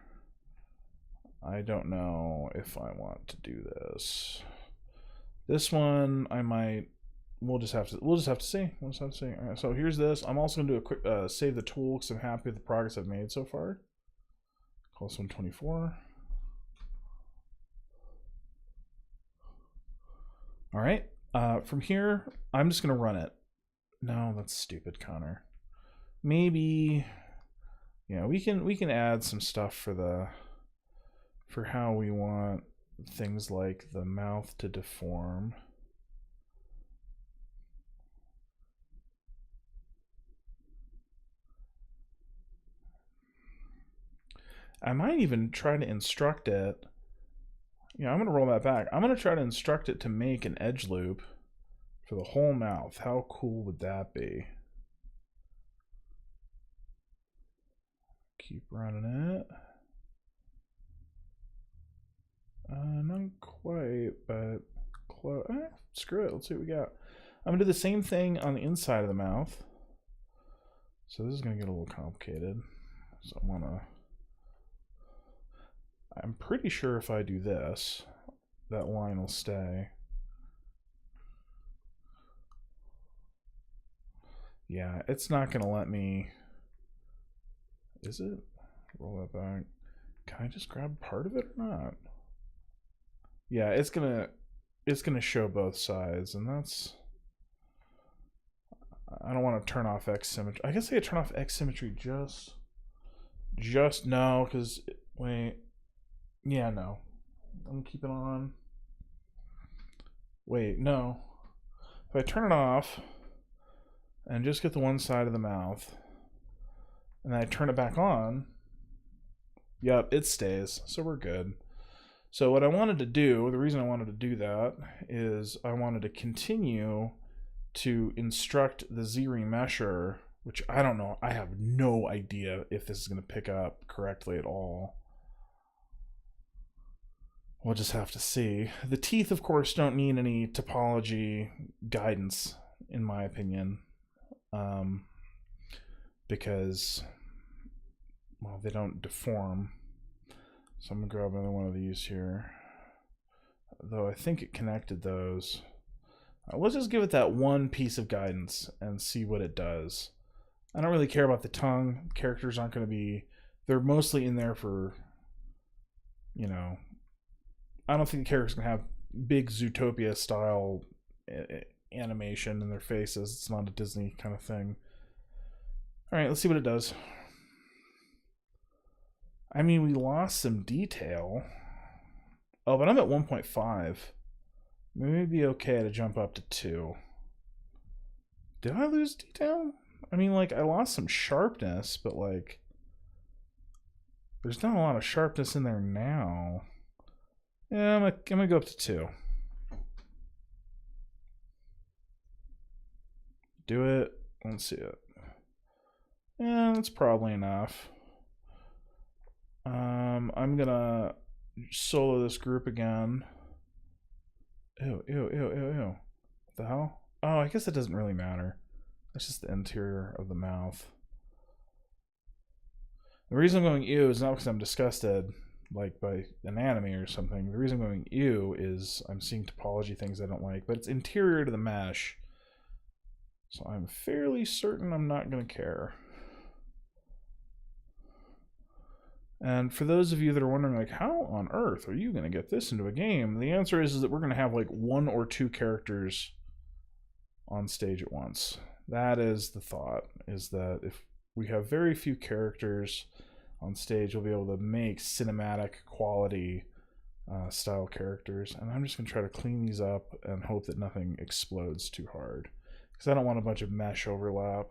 I don't know if I want to do this. This one I might. We'll just have to see. We'll just have to see. All right, so here's this. I'm also going to do a quick save the tool because I'm happy with the progress I've made so far. Call this one 24. All right. From here, I'm just going to run it. No, that's stupid, Connor. Maybe, yeah, we can add some stuff for how we want things like the mouth to deform. I might even try to instruct it. Yeah, I'm going to roll that back. I'm going to try to instruct it to make an edge loop for the whole mouth. How cool would that be? Keep running it. Not quite, but close. Screw it. Let's see what we got. I'm going to do the same thing on the inside of the mouth. So this is going to get a little complicated. So I'm pretty sure if I do this, that line will stay. Yeah, it's not going to let me... Is it? Roll that back. Can I just grab part of it or not? Yeah, it's gonna show both sides, and that's... I don't want to turn off X symmetry. I guess I could turn off X symmetry just no, because wait, yeah, no, I'm keeping on. Wait, no. If I turn it off and just get the one side of the mouth, and then I turn it back on, yep, it stays, so we're good. So what I wanted to do, the reason I wanted to do that is I wanted to continue to instruct the ZBrush, which I don't know, I have no idea if this is going to pick up correctly at all. We'll just have to see. The teeth, of course, don't need any topology guidance, in my opinion, because, well, they don't deform. So I'm going to grab another one of these here. Though I think it connected those. Let's just give it that one piece of guidance and see what it does. I don't really care about the tongue. Characters aren't going to be... They're mostly in there for, you know... I don't think the characters can have big Zootopia style animation in their faces. It's not a Disney kind of thing. Alright, let's see what it does. I mean, we lost some detail. Oh, but I'm at 1.5. Maybe it'd be okay to jump up to 2. Did I lose detail? I mean, like, I lost some sharpness, but, like, there's not a lot of sharpness in there now. Yeah, I'm gonna go up to 2. Do it. Let's see it. Yeah, that's probably enough. I'm gonna solo this group again. Ew. What the hell? Oh, I guess it doesn't really matter. That's just the interior of the mouth. The reason I'm going ew is not because I'm disgusted, like by anatomy or something. The reason I'm going ew is I'm seeing topology things I don't like, but it's interior to the mesh. So I'm fairly certain I'm not going to care. And for those of you that are wondering, like, how on earth are you going to get this into a game? The answer is that we're going to have like 1 or 2 characters on stage at once. That is the thought, is that if we have very few characters on stage, we'll be able to make cinematic quality style characters. And I'm just going to try to clean these up and hope that nothing explodes too hard, because I don't want a bunch of mesh overlap.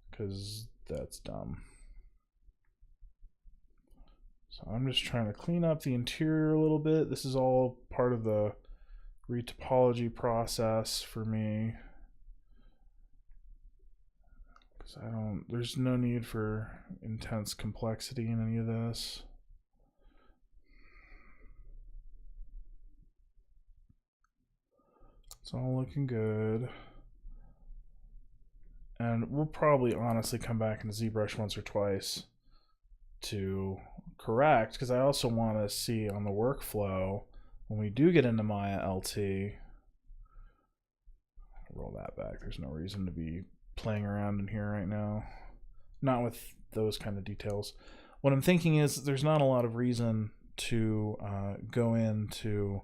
Because that's dumb. So I'm just trying to clean up the interior a little bit. This is all part of the retopology process for me. Because there's no need for intense complexity in any of this. It's all looking good. And we'll probably honestly come back into ZBrush once or twice to correct, because I also want to see on the workflow when we do get into Maya LT. Roll that back. There's no reason to be playing around in here right now. Not with those kind of details. What I'm thinking is there's not a lot of reason to go into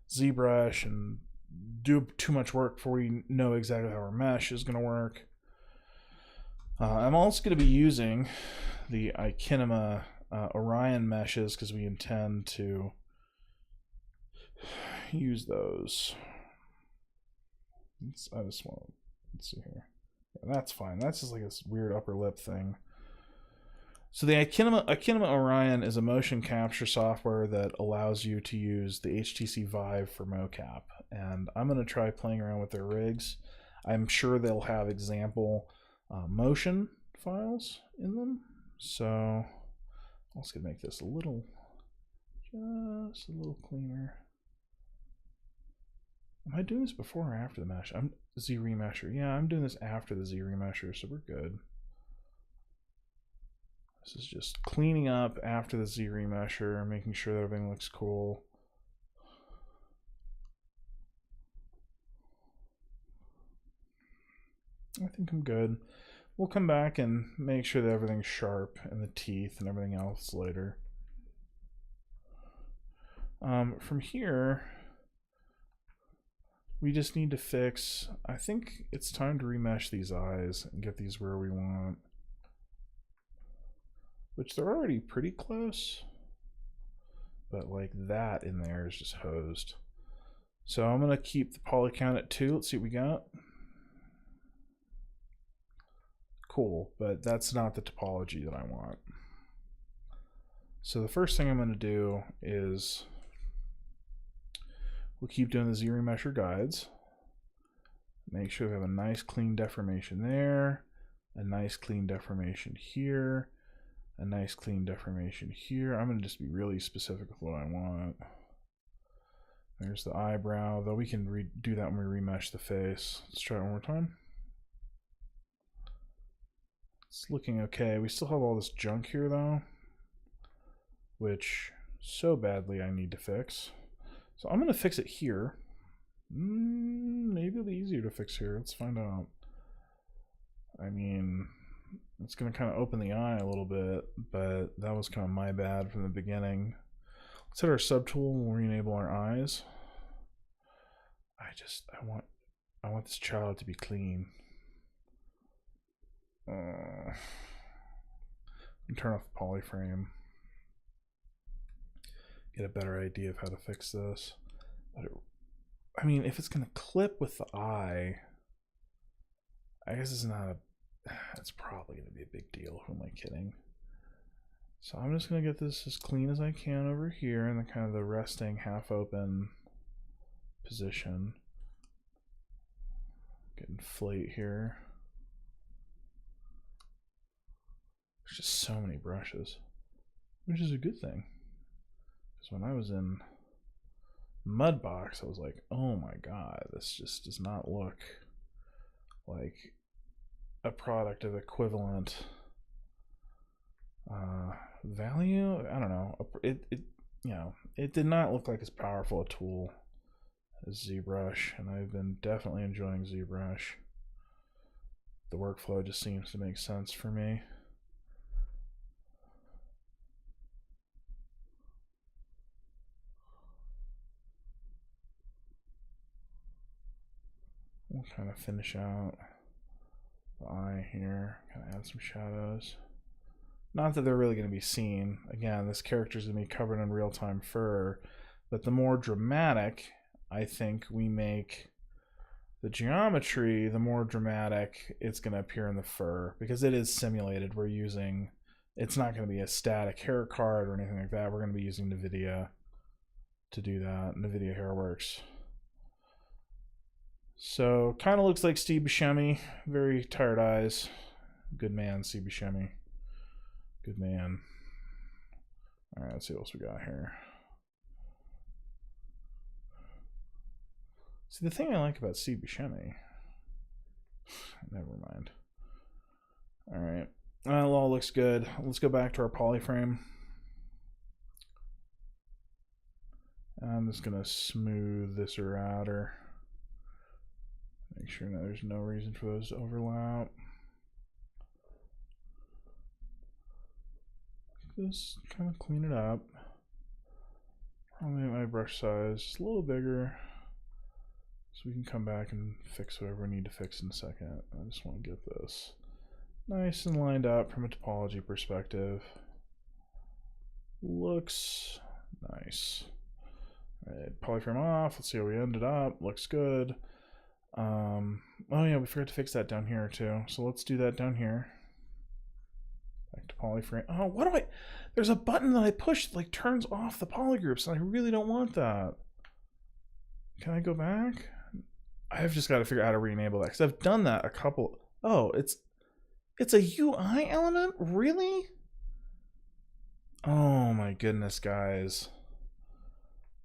ZBrush and do too much work before we know exactly how our mesh is going to work. I'm also going to be using the Ikinema Orion meshes because we intend to use those. I just want, let's see here. Yeah, that's fine. That's just like this weird upper lip thing. So the Ikinema Orion is a motion capture software that allows you to use the HTC Vive for mocap. And I'm going to try playing around with their rigs. I'm sure they'll have example motion files in them. So I'm just going to make this just a little cleaner. Am I doing this before or after the mesh? I'm Z-remesher. Yeah, I'm doing this after the Z-remesher, so we're good. This is just cleaning up after the Z-remesher, making sure that everything looks cool. I think I'm good. We'll come back and make sure that everything's sharp and the teeth and everything else later. From here, we just need to fix, I think it's time to remesh these eyes and get these where we want. Which they're already pretty close. But like that in there is just hosed. So I'm going to keep the poly count at 2. Let's see what we got. Cool, but that's not the topology that I want. So the first thing I'm going to do is we'll keep doing the Z-remesher guides. Make sure we have a nice clean deformation there, a nice clean deformation here, a nice clean deformation here. I'm going to just be really specific with what I want. There's the eyebrow, though we can do that when we remesh the face. Let's try it one more time. It's looking okay. We still have all this junk here though, which so badly I need to fix. So I'm going to fix it here. Maybe it'll be easier to fix here. Let's find out. I mean, it's going to kind of open the eye a little bit, but that was kind of my bad from the beginning. Let's hit our subtool and we'll re-enable our eyes. I want this child to be clean. And turn off the polyframe. Get a better idea of how to fix this. But I mean, if it's going to clip with the eye, I guess it's probably going to be a big deal. Who am I kidding? So I'm just going to get this as clean as I can over here in the kind of the resting half open position. Get inflate here. There's just so many brushes, which is a good thing. Because when I was in Mudbox, I was like, oh my god, this just does not look like a product of equivalent value. I don't know. It did not look like as powerful a tool as ZBrush, and I've been definitely enjoying ZBrush. The workflow just seems to make sense for me. kind of finish out the eye here. Kind of add some shadows. Not that they're really going to be seen. Again, this character is going to be covered in real-time fur, but the more dramatic I think we make the geometry, the more dramatic it's going to appear in the fur, because it is simulated. We're using, it's not going to be a static hair card or anything like that. We're going to be using NVIDIA to do that, NVIDIA HairWorks. So kind of looks like Steve Buscemi, very tired eyes. Good man, Steve Buscemi. Good man. All right, let's see what else we got here. See, the thing I like about Steve Buscemi, never mind. All right, well, it all looks good. Let's go back to our polyframe. I'm just gonna smooth this outer. Make sure that there's no reason for those to overlap. Just kind of clean it up. Probably make my brush size just a little bigger, so we can come back and fix whatever we need to fix in a second. I just want to get this nice and lined up from a topology perspective. Looks nice. All right, polyframe off. Let's see how we ended up. Looks good. Oh yeah, we forgot to fix that down here too. So let's do that down here. Back to polyframe. Oh, what do I? There's a button that I push that like turns off the polygroups, and I really don't want that. Can I go back? I've just got to figure out how to re-enable that, because I've done that a couple. Oh, it's a UI element? Really? Oh my goodness, guys.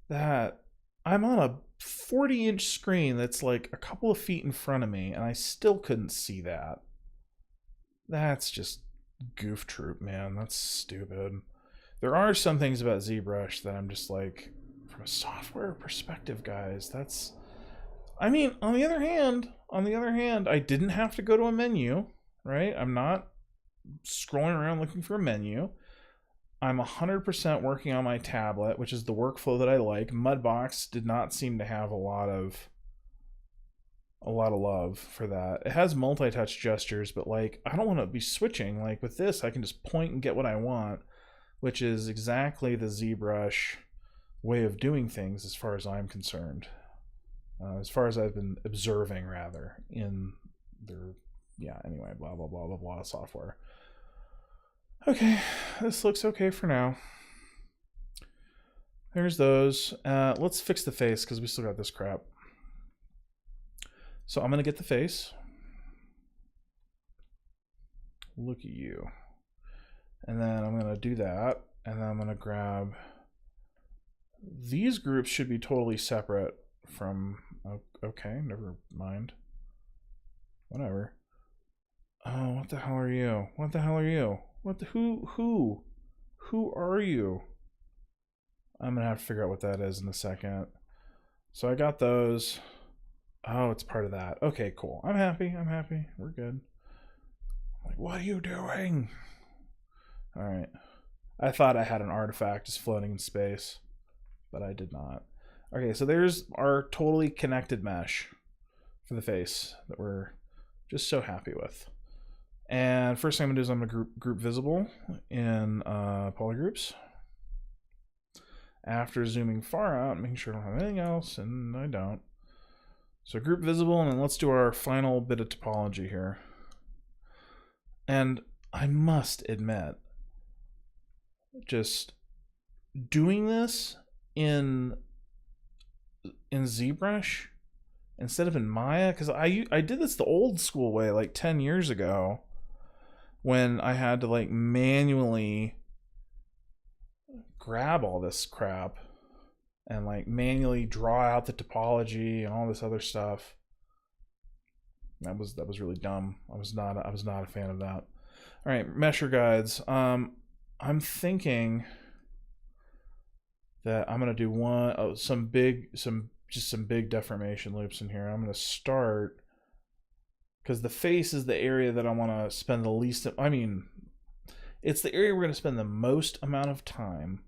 That, I'm on a 40-inch screen that's like a couple of feet in front of me, and I still couldn't see that. That's just goof troop, man. That's stupid. There are some things about ZBrush that I'm just like, from a software perspective, guys, that's, I mean, on the other hand, I didn't have to go to a menu, right? I'm not scrolling around looking for a menu. I'm 100% working on my tablet, which is the workflow that I like. Mudbox did not seem to have a lot of love for that. It has multi-touch gestures, but like, I don't want to be switching. Like with this, I can just point and get what I want, which is exactly the ZBrush way of doing things as far as I'm concerned. As far as I've been observing, rather, in their, yeah, anyway, blah, blah, blah, blah, blah, software. Okay, this looks okay for now. There's those. Let's fix the face, because we still got this crap. So I'm going to get the face. Look at you. And then I'm going to do that. And then I'm going to grab... These groups should be totally separate from... Okay, never mind. Whatever. Oh, what the hell are you? What the hell are you? What the... Who are you? I'm going to have to figure out what that is in a second. So I got those... Oh, it's part of that. Okay, cool. I'm happy. We're good. Like, what are you doing? All right. I thought I had an artifact just floating in space, but I did not. Okay, so there's our totally connected mesh for the face that we're just so happy with. And first thing I'm gonna do is I'm gonna group visible in polygroups. After zooming far out, making sure I don't have anything else, and I don't. So group visible, and then let's do our final bit of topology here. And I must admit, just doing this in ZBrush instead of in Maya, because I did this the old school way like 10 years ago when I had to like manually grab all this crap and like manually draw out the topology and all this other stuff. That was really dumb. I was not a fan of that. All right, mesher guides. I'm thinking that I'm gonna do some big deformation loops in here. I'm gonna start because the face is the area that I want to spend the least. I mean, it's the area we're gonna spend the most amount of time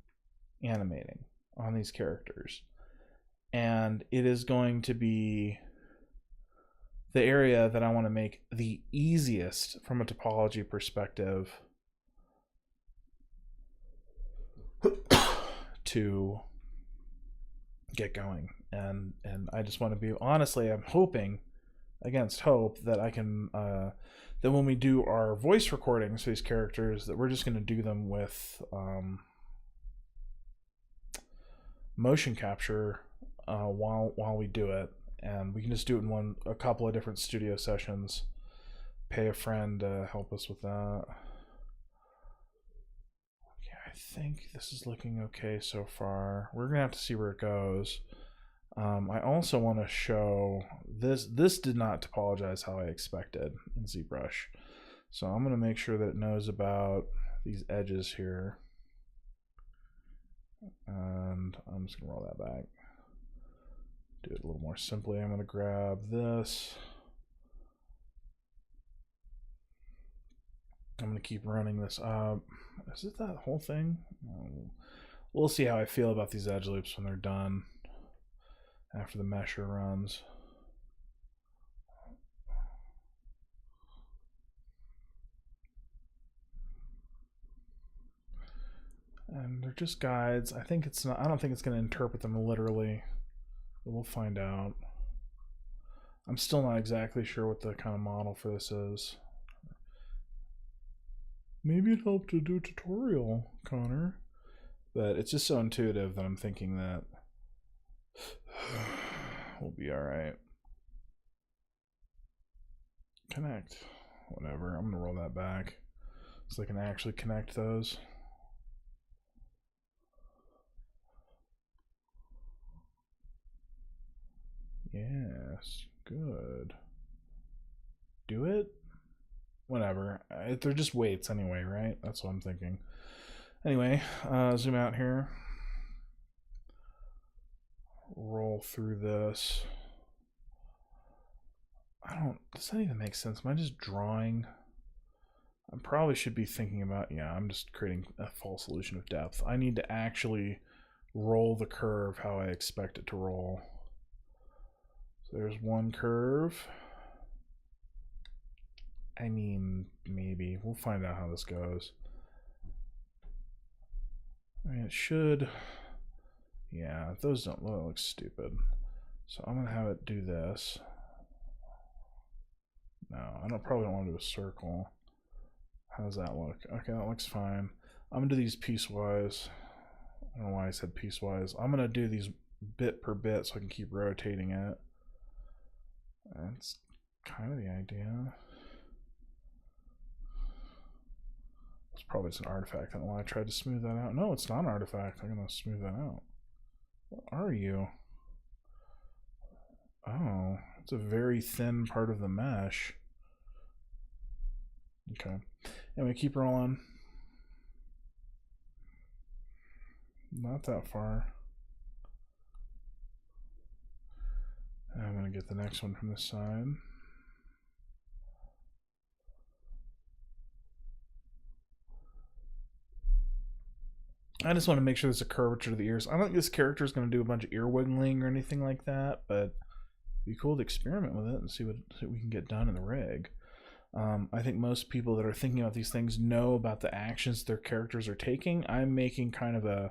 animating on these characters, and it is going to be the area that I want to make the easiest from a topology perspective to get going. And I just want to be, honestly, I'm hoping against hope that I can that when we do our voice recordings for these characters, that we're just going to do them with motion capture while we do it, and we can just do it in a couple of different studio sessions. Pay a friend to help us with that. Okay, I think this is looking okay so far. We're gonna have to see where it goes. I also want to show this. This did not topologize how I expected in ZBrush, so I'm going to make sure that it knows about these edges here, and I'm just going to roll that back. Do it a little more simply. I'm going to grab this. I'm going to keep running this up. Is it that whole thing? We'll see how I feel about these edge loops when they're done, after the mesher runs. And they're just guides. I think it's not, I don't think it's going to interpret them literally, but we'll find out. I'm still not exactly sure what the kind of model for this is. Maybe it helped to do a tutorial, Connor. But it's just so intuitive that I'm thinking that we'll be alright. Connect. Whatever. I'm going to roll that back so I can actually connect those. Yes. Good. Do it? Whatever. They're just weights anyway, right? That's what I'm thinking. Anyway, zoom out here. Roll through this. Does that even make sense? Am I just drawing? I probably should be thinking about, yeah, I'm just creating a false illusion of depth. I need to actually roll the curve how I expect it to roll. So there's one curve. I mean, maybe. We'll find out how this goes. I mean, it should. Yeah, those don't look stupid. So I'm going to have it do this. No, probably don't want to do a circle. How does that look? Okay, that looks fine. I'm going to do these piecewise. I don't know why I said piecewise. I'm going to do these bit per bit so I can keep rotating it. That's kind of the idea. It's probably just an artifact. I don't know why I tried to smooth that out. No, it's not an artifact. I'm going to smooth that out. What are you? Oh, it's a very thin part of the mesh. Okay. And we keep rolling. Not that far. I'm going to get the next one from this side. I just want to make sure there's a curvature to the ears. I don't think this character is going to do a bunch of ear wiggling or anything like that, but it'd be cool to experiment with it and see what we can get done in the rig. I think most people that are thinking about these things know about the actions their characters are taking. I'm making kind of a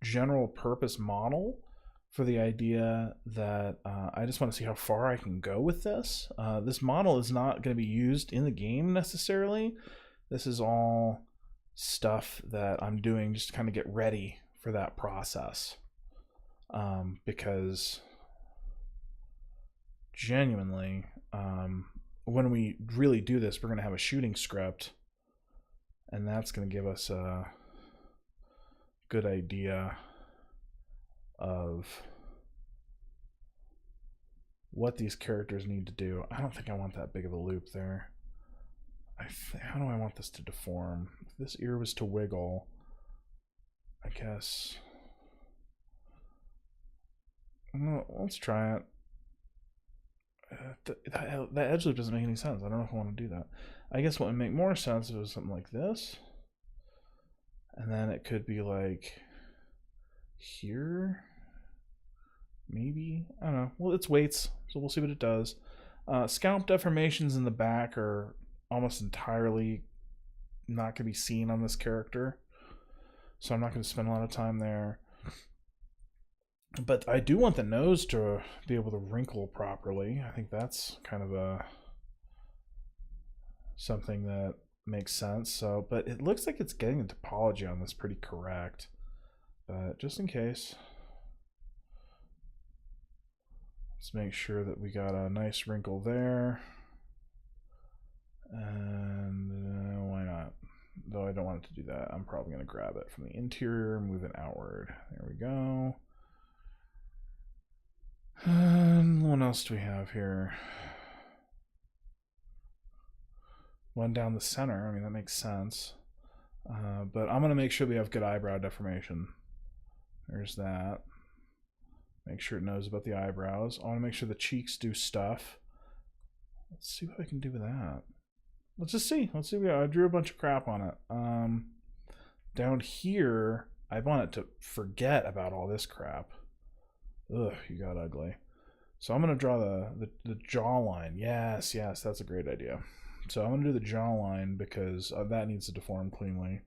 general purpose model for the idea that I just want to see how far I can go with this. This model is not going to be used in the game necessarily. This is all stuff that I'm doing just to kind of get ready for that process. Because genuinely, when we really do this, we're going to have a shooting script, and that's going to give us a good idea of what these characters need to do. I don't think I want that big of a loop there. How do I want this to deform? If this ear was to wiggle, I guess. Well, let's try it. That edge loop doesn't make any sense. I don't know if I want to do that. I guess what would make more sense if it was something like this. And then it could be like here. Maybe. I don't know. Well, it's weights, so we'll see what it does. Scalp deformations in the back are almost entirely not going to be seen on this character, so I'm not going to spend a lot of time there. But I do want the nose to be able to wrinkle properly. I think that's kind of something that makes sense. So, but it looks like it's getting the topology on this pretty correct. But just in case, let's make sure that we got a nice wrinkle there. And why not? Though I don't want it to do that, I'm probably going to grab it from the interior and move it outward. There we go. And what else do we have here? One down the center. I mean, that makes sense. But I'm going to make sure we have good eyebrow deformation. There's that. Make sure it knows about the eyebrows. I want to make sure the cheeks do stuff. Let's see what I can do with that. Let's just see. Let's see. I drew a bunch of crap on it. Down here, I want it to forget about all this crap. Ugh, you got ugly. So I'm going to draw the jawline. Yes, that's a great idea. So I'm going to do the jawline because that needs to deform cleanly.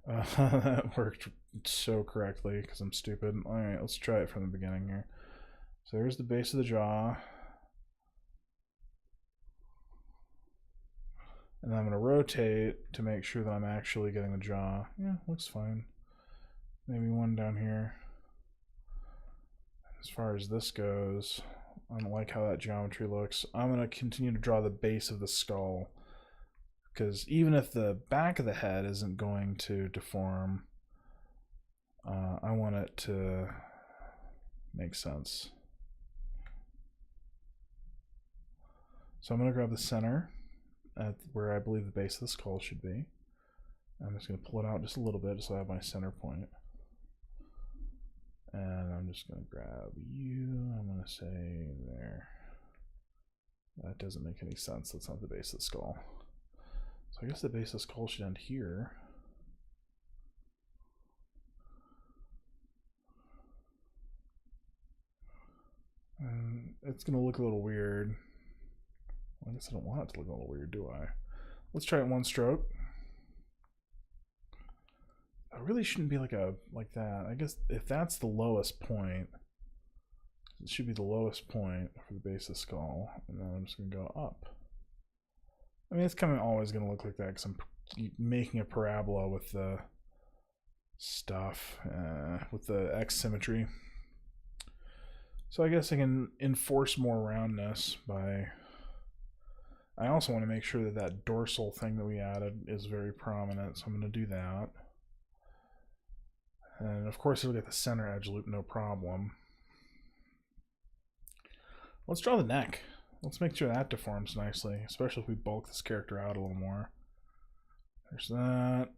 That worked so correctly because I'm stupid. Alright, let's try it from the beginning here. So there's the base of the jaw. And then I'm going to rotate to make sure that I'm actually getting the jaw. Yeah, looks fine. Maybe one down here. As far as this goes, I don't like how that geometry looks. I'm going to continue to draw the base of the skull, because even if the back of the head isn't going to deform, I want it to make sense. So I'm going to grab the center at where I believe the base of the skull should be. I'm just going to pull it out just a little bit so I have my center point. And I'm just going to grab you. I'm going to say there. That doesn't make any sense. That's not the base of the skull. So I guess the base of the skull should end here. And it's going to look a little weird. Well, I guess I don't want it to look a little weird, do I? Let's try it one stroke. I really shouldn't be like that. I guess if that's the lowest point, it should be the lowest point for the base of the skull, and then I'm just going to go up. I mean, it's kind of always going to look like that because I'm making a parabola with the stuff, with the X symmetry. So I guess I can enforce more roundness by... I also want to make sure that that dorsal thing that we added is very prominent, so I'm going to do that. And of course it'll get the center edge loop, no problem. Let's draw the neck. Let's make sure that deforms nicely, especially if we bulk this character out a little more. There's that.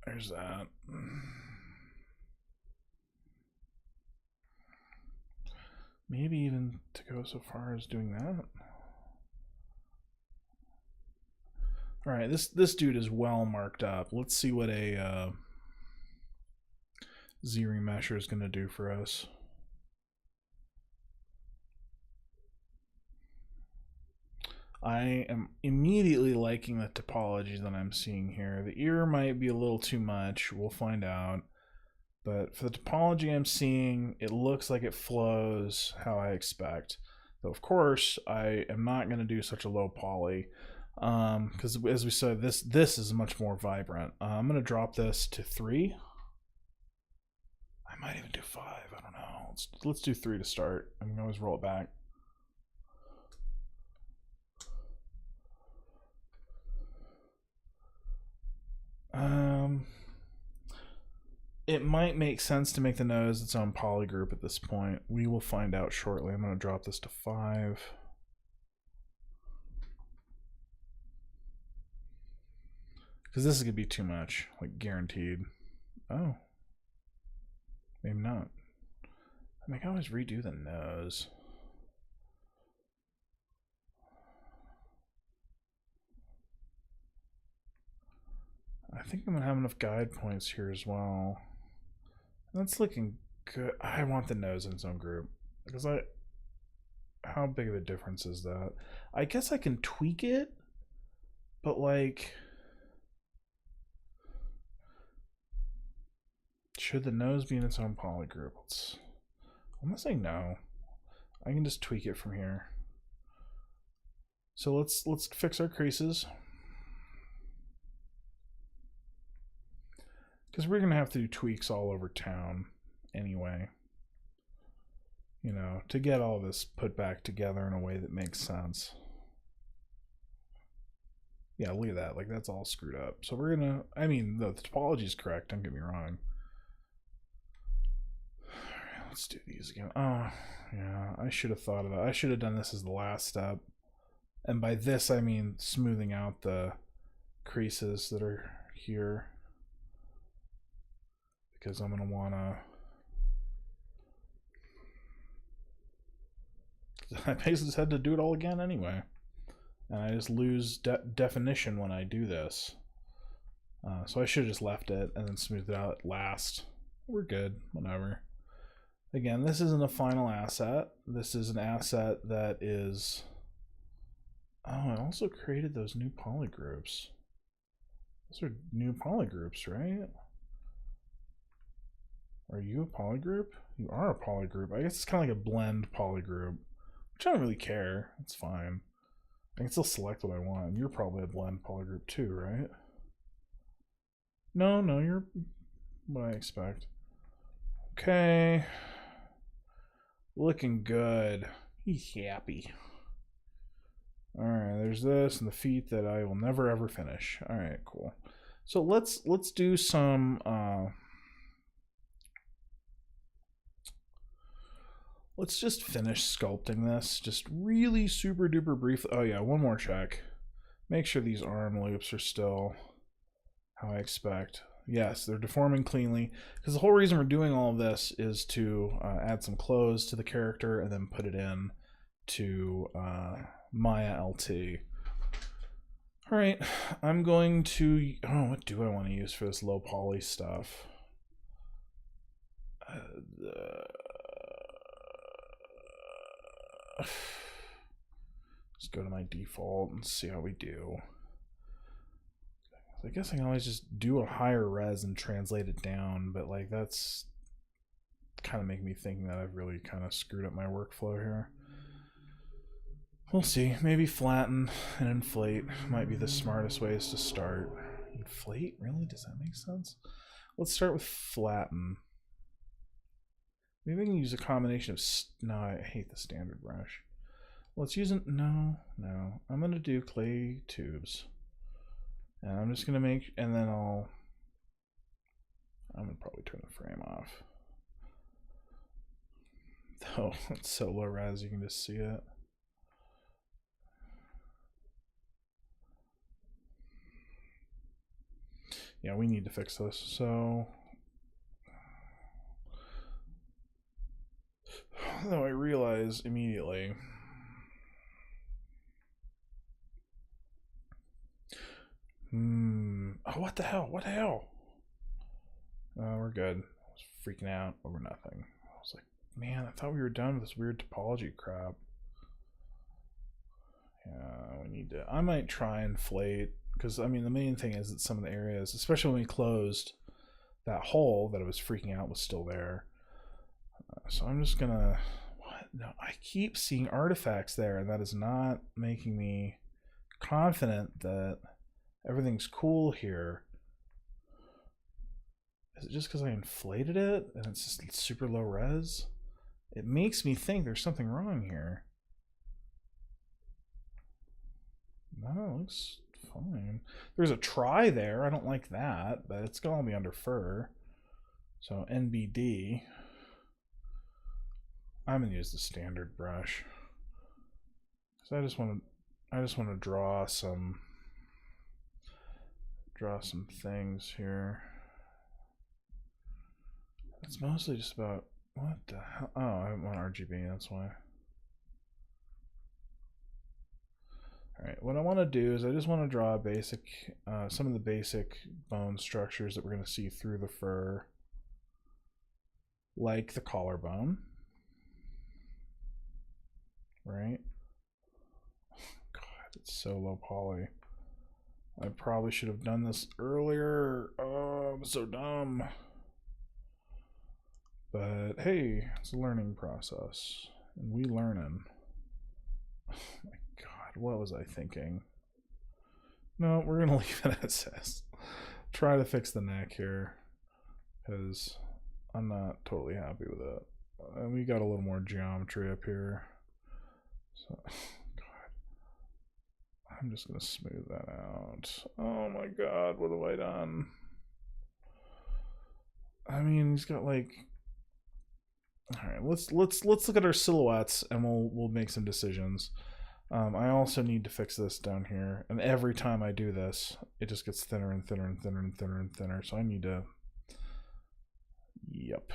There's that. Maybe even to go so far as doing that. Alright, this dude is well marked up. Let's see what a Z-remesher is going to do for us. I am immediately liking the topology that I'm seeing here. The ear might be a little too much. We'll find out. But for the topology I'm seeing, it looks like it flows how I expect. Though, of course, I am not going to do such a low poly. Because as we said, this is much more vibrant. I'm going to drop this to 3. I might even do 5. I don't know. Let's do 3 to start. I can always roll it back. It might make sense to make the nose its own poly group at this point. We will find out shortly. I'm going to drop this to 5. Because this is going to be too much, like guaranteed. Oh. Maybe not. I mean, I can always redo the nose. I think I'm going to have enough guide points here as well. That's looking good. I want the nose in its own group because how big of a difference is that? I guess I can tweak it, but like, should the nose be in its own polygroup? I'm gonna say no. I can just tweak it from here. So let's fix our creases, because we're gonna have to do tweaks all over town anyway, you know, to get all this put back together in a way that makes sense. Yeah, look at that, like that's all screwed up. So we're gonna, I mean, the topology is correct, don't get me wrong. All right, let's do these again. Oh yeah, I should have thought of that. I should have done this as the last step, and by this I mean smoothing out the creases that are here, because I'm gonna wanna, I basically just had to do it all again anyway, and I just lose definition when I do this. So I should have just left it and then smoothed it out last. We're good, whatever. Again, this isn't a final asset. This is an asset that is, oh, I also created those new polygroups. Those are new polygroups, right? Are you a polygroup? You are a polygroup. I guess it's kind of like a blend polygroup, which I don't really care. It's fine. I can still select what I want. You're probably a blend polygroup too, right? No, you're what I expect. Okay. Looking good. He's happy. Alright, there's this and the feet that I will never ever finish. Alright, cool. So let's do some let's just finish sculpting this. Just really super duper brief. Oh yeah, one more check. Make sure these arm loops are still how I expect. Yes, they're deforming cleanly, because the whole reason we're doing all of this is to add some clothes to the character and then put it in to Maya LT. All right, I'm going to, oh, what do I want to use for this low poly stuff? Let's go to my default and see how we do. I guess I can always just do a higher res and translate it down, but like that's kind of making me think that I've really kind of screwed up my workflow here. We'll see. Maybe flatten and inflate might be the smartest ways to start. Inflate? Really? Does that make sense? Let's start with flatten. Maybe I can use a combination of... No, I hate the standard brush. Let's use it... No. I'm going to do clay tubes. And I'm just going to make... And then I'm going to probably turn the frame off. Though, it's so low res, you can just see it. Yeah, we need to fix this. So... Though I realize immediately... Oh, what the hell? What the hell? We're good. I was freaking out over nothing. I was like, man, I thought we were done with this weird topology crap. Yeah, we need to... I might try and inflate, because, I mean, the main thing is that some of the areas, especially when we closed that hole that I was freaking out was still there. So I'm just gonna... What? No, I keep seeing artifacts there, and that is not making me confident that everything's cool here. Is it just because I inflated it and it's just super low res? It makes me think there's something wrong here. No, it looks fine. There's a try there. I don't like that, but it's gonna be under fur. So NBD. I'm gonna use the standard brush. So I just want to draw some things here. It's mostly just about, what the hell? Oh, I want RGB, that's why. Alright, what I want to do is I just want to draw a basic, some of the basic bone structures that we're going to see through the fur. like the collarbone, right? God, it's so low poly. I probably should have done this earlier. Oh, I'm so dumb. But hey, it's a learning process, and we learning. Oh my God, what was I thinking? No, we're gonna leave it as this. Try to fix the neck here, because I'm not totally happy with it. And we got a little more geometry up here. So, God, I'm just gonna smooth that out. Oh my God, what have I done? I mean, he's got like. All right, let's look at our silhouettes, and we'll make some decisions. I also need to fix this down here, and every time I do this, it just gets thinner and thinner and thinner and thinner and thinner. So I need to. Yep.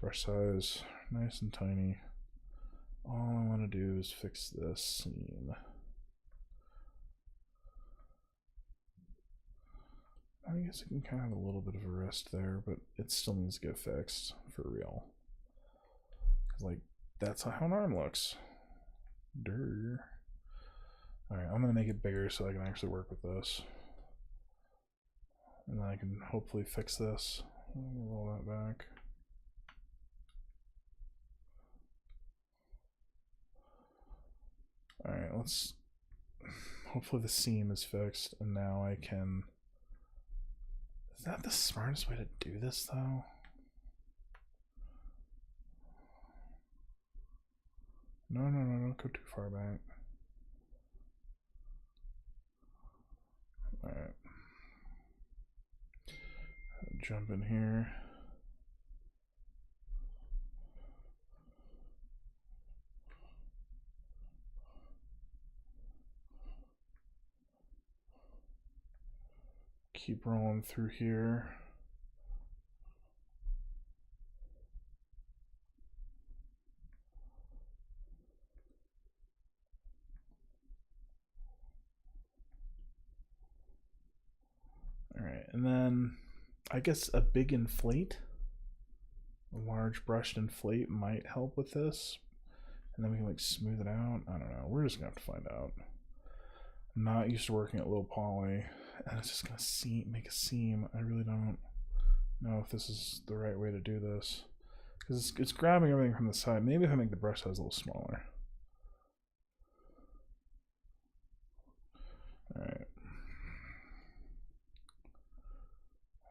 Brush size, nice and tiny. All I want to do is fix this seam. I guess it can kind of have a little bit of a rest there, but it still needs to get fixed for real. Like, that's how an arm looks. Durr. Alright, I'm going to make it bigger so I can actually work with this. And then I can hopefully fix this. Roll that back. Alright, let's... Hopefully the seam is fixed, and now I can... Is that the smartest way to do this, though? No, don't go too far back. Alright. Jump in here. Keep rolling through here. All right, and then I guess a big inflate, a large brushed inflate might help with this. And then we can like smooth it out. I don't know. We're just gonna have to find out. I'm not used to working at low poly, and it's just gonna make a seam. I really don't know if this is the right way to do this, because it's grabbing everything from the side. Maybe if I make the brush size a little smaller. All right.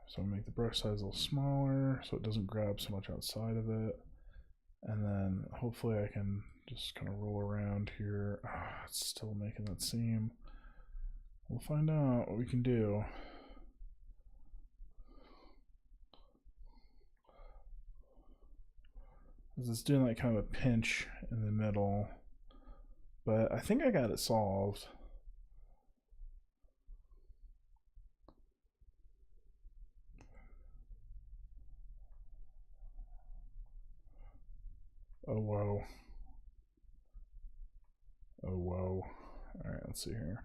So make the brush size a little smaller so it doesn't grab so much outside of it. And then hopefully I can just kind of roll around here. Oh, it's still making that seam. We'll find out what we can do. It's doing like kind of a pinch in the middle, but I think I got it solved. Oh, whoa. Oh, whoa. All right, let's see here.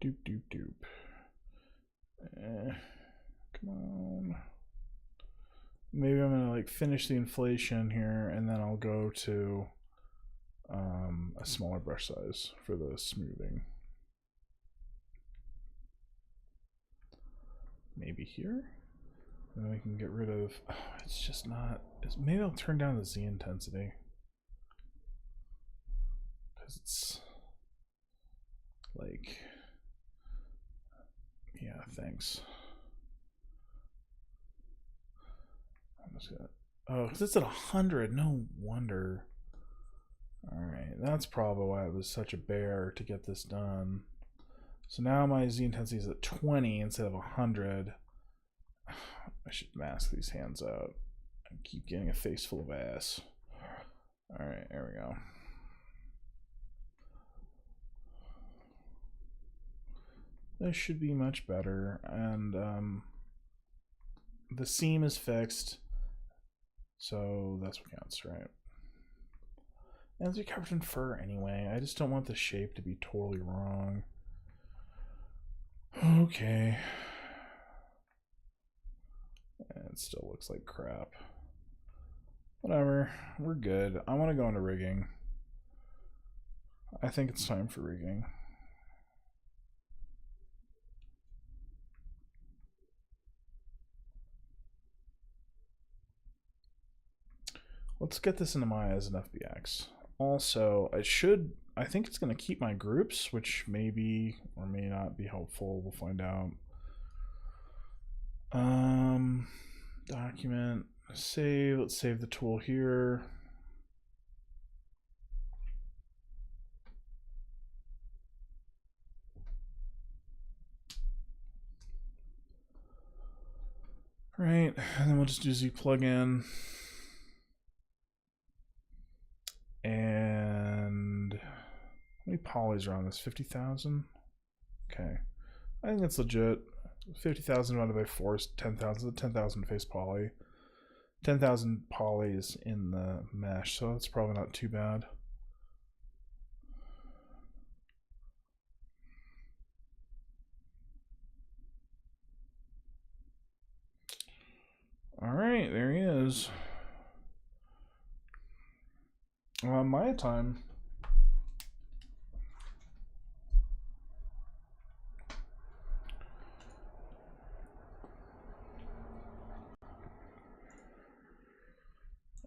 Doop, doop, doop. Come on. Maybe I'm gonna like finish the inflation here, and then I'll go to a smaller brush size for the smoothing. Maybe here, and then we can get rid of. Oh, it's just not. Maybe I'll turn down the Z intensity, because it's like, yeah, thanks. I'm just gonna. Oh, because it's at 100. No wonder. All right, that's probably why it was such a bear to get this done. So now my Z intensity is at 20 instead of 100. I should mask these hands out. I keep getting a face full of ass. All right, there we go. This should be much better, and the seam is fixed, so that's what counts, right? And it's covered in fur anyway. I just don't want the shape to be totally wrong. Okay. It still looks like crap. Whatever, we're good. I want to go into rigging. I think it's time for rigging. Let's get this into Maya as an FBX. Also, I think it's going to keep my groups, which may be or may not be helpful. We'll find out. Document, save. Let's save the tool here. All right, and then we'll just do Z plugin. And how many polys are on this? 50,000? Okay. I think that's legit. 50,000 divided by 4 is 10,000. 10,000 face poly. 10,000 polys in the mesh, so that's probably not too bad. All right, there he is. My time.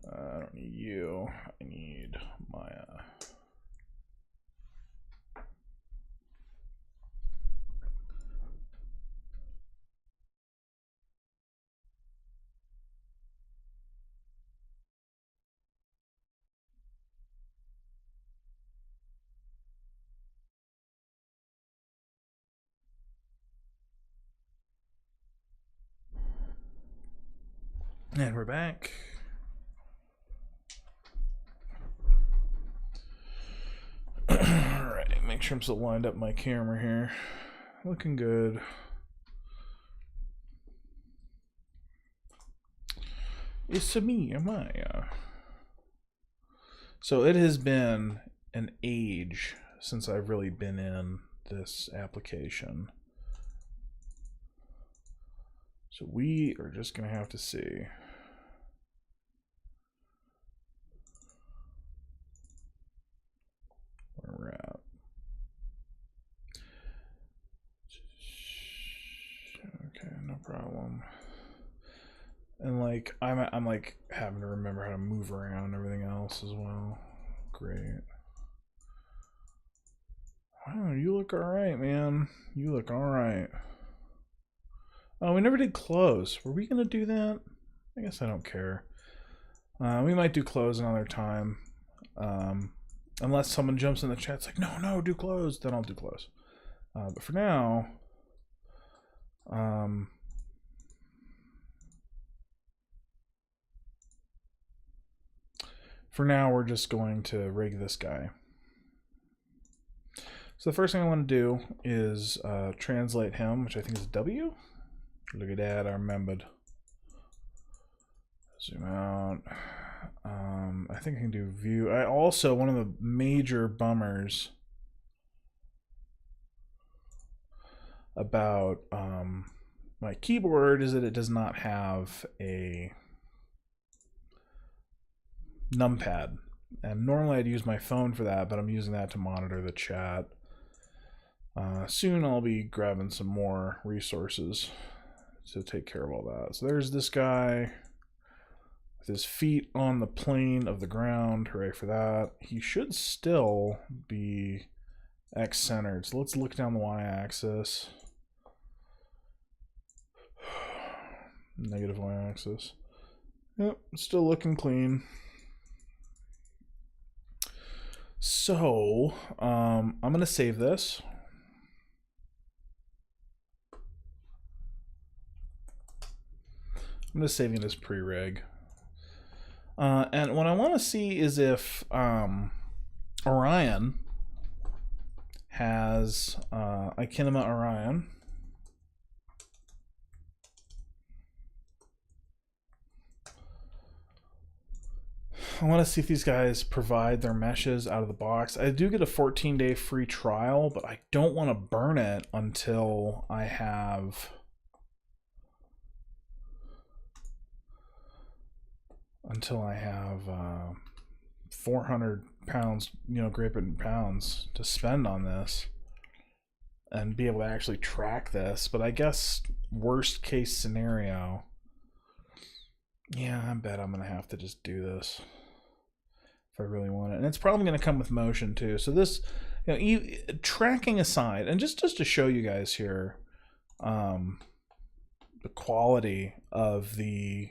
I don't need you. I need Maya. And we're back. Alright, make sure I'm still lined up my camera here. Looking good. It's me, Maya. So it has been an age since I've really been in this application. So we are just going to have to see. Where we're at. Okay, no problem. And like I'm like having to remember how to move around and everything else as well. Great. Wow, you look alright, man. You look alright. Oh, we never did close. Were we gonna do that? I guess I don't care. We might do close another time. Unless someone jumps in the chat, it's like, no, do close. Then I'll do close. But for now, we're just going to rig this guy. So the first thing I want to do is translate him, which I think is W. Look at that, I remembered. Zoom out. I think I can do view. I also, one of the major bummers about my keyboard is that it does not have a numpad. And normally I'd use my phone for that, but I'm using that to monitor the chat. Soon I'll be grabbing some more resources to take care of all that. So there's this guy with his feet on the plane of the ground. Hooray for that. He should still be X-centered. So let's look down the Y-axis. Negative Y-axis. Yep, still looking clean. So, I'm going to save this. I'm just saving this pre-rig. And what I want to see is if Orion has Ikinema Orion. I want to see if these guys provide their meshes out of the box. I do get a 14-day free trial, but I don't want to burn it until I have 400 pounds, Great Britain pounds to spend on this and be able to actually track this. But I guess worst case scenario, yeah, I bet I'm gonna have to just do this if I really want it. And it's probably gonna come with motion too. So this, tracking aside, and just to show you guys here, the quality of the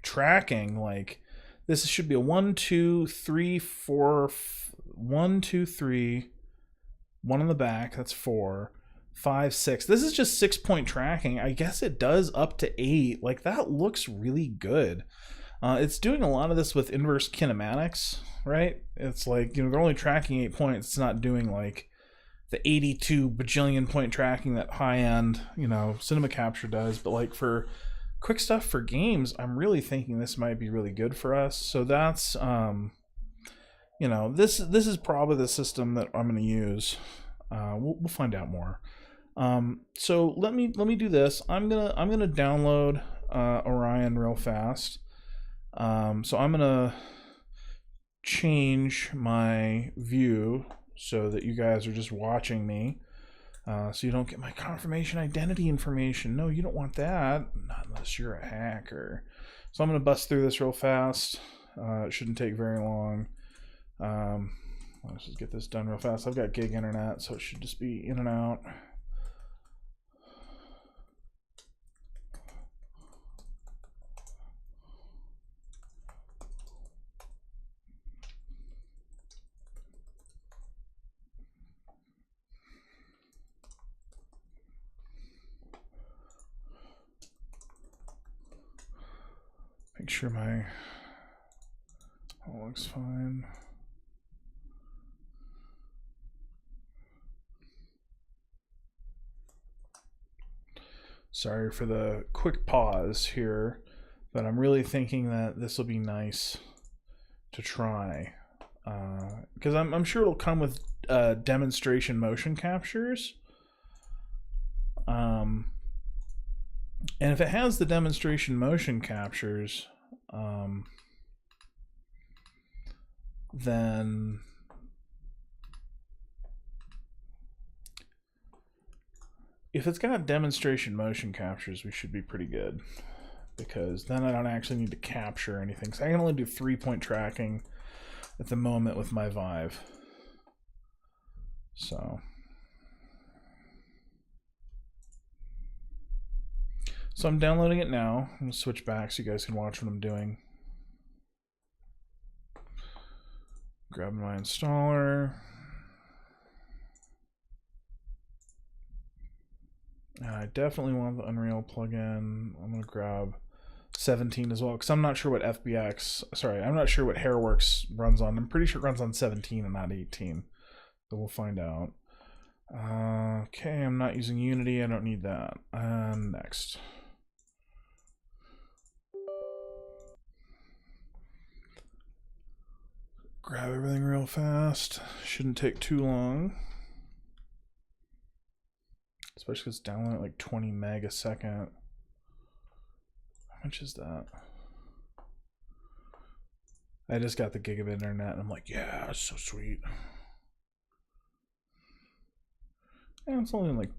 tracking, like this should be a 1 2 3 4 1 2 3, 1 on the back, that's 4 5 6. This is just 6-point tracking. I guess it does up to 8. Like, that looks really good. It's doing a lot of this with inverse kinematics, right? It's like, they're only tracking 8 points. It's not doing like the 82 bajillion point tracking that high-end, cinema capture does. But like for quick stuff for games, I'm really thinking this might be really good for us. So that's this is probably the system that I'm going to use. We'll find out more. So let me do this. I'm gonna download Orion real fast. So I'm gonna change my view so that you guys are just watching me, so you don't get my confirmation identity information. No, you don't want that, not unless you're a hacker. So I'm gonna bust through this real fast. It shouldn't take very long. Let's just get this done real fast. I've got gig internet, so it should just be in and out. Make sure my all looks fine. Sorry for the quick pause here, but I'm really thinking that this will be nice to try, because I'm sure it'll come with demonstration motion captures. And if it has the demonstration motion captures, then if it's got demonstration motion captures, we should be pretty good, because then I don't actually need to capture anything. So I can only do 3-point tracking at the moment with my Vive. So I'm downloading it now. I'm going to switch back so you guys can watch what I'm doing. Grabbing my installer. And I definitely want the Unreal plugin. I'm going to grab 17 as well, because I'm not sure what I'm not sure what HairWorks runs on. I'm pretty sure it runs on 17 and not 18. So we'll find out. Okay, I'm not using Unity. I don't need that. Next. Grab everything real fast. Shouldn't take too long. Especially because it's downloading at like 20 meg a second. How much is that? I just got the gigabit internet and I'm like, yeah, it's so sweet. And it's only like,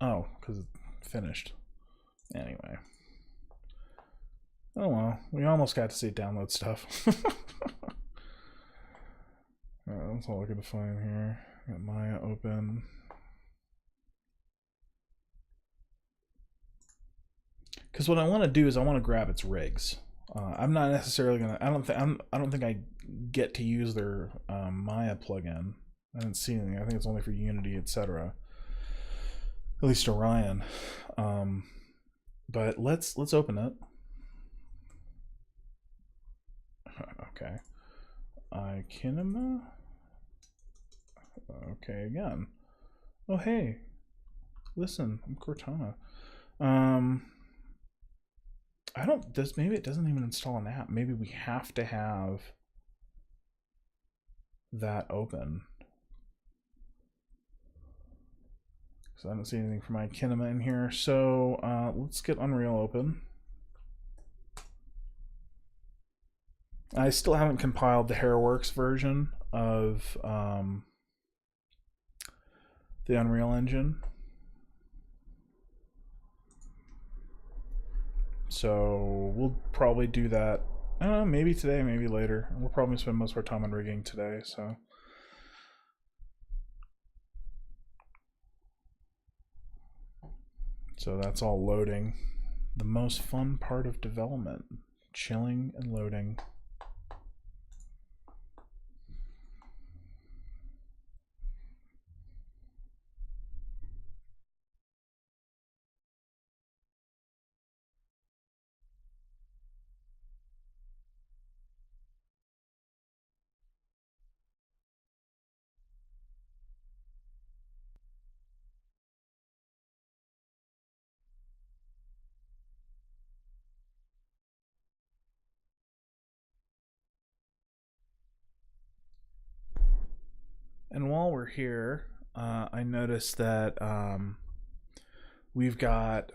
oh, because it's finished. Anyway. Oh well, we almost got to see download stuff. That's all I can find here. Got Maya open. Because what I want to do is I want to grab its rigs. I'm not necessarily gonna. I don't think I get to use their Maya plugin. I didn't see anything. I think it's only for Unity, etc. At least Orion. But let's open it. Okay. Kinema. Okay, again. Oh hey. Listen, I'm Cortana. I don't, this, maybe it doesn't even install an app. Maybe we have to have that open. So I don't see anything for my kinema in here. So let's get Unreal open. I still haven't compiled the HairWorks version of the Unreal Engine. So we'll probably do that, I don't know, maybe today, maybe later. We'll probably spend most of our time on rigging today, so. So that's all loading. The most fun part of development, chilling and loading. And while we're here, I noticed that we've got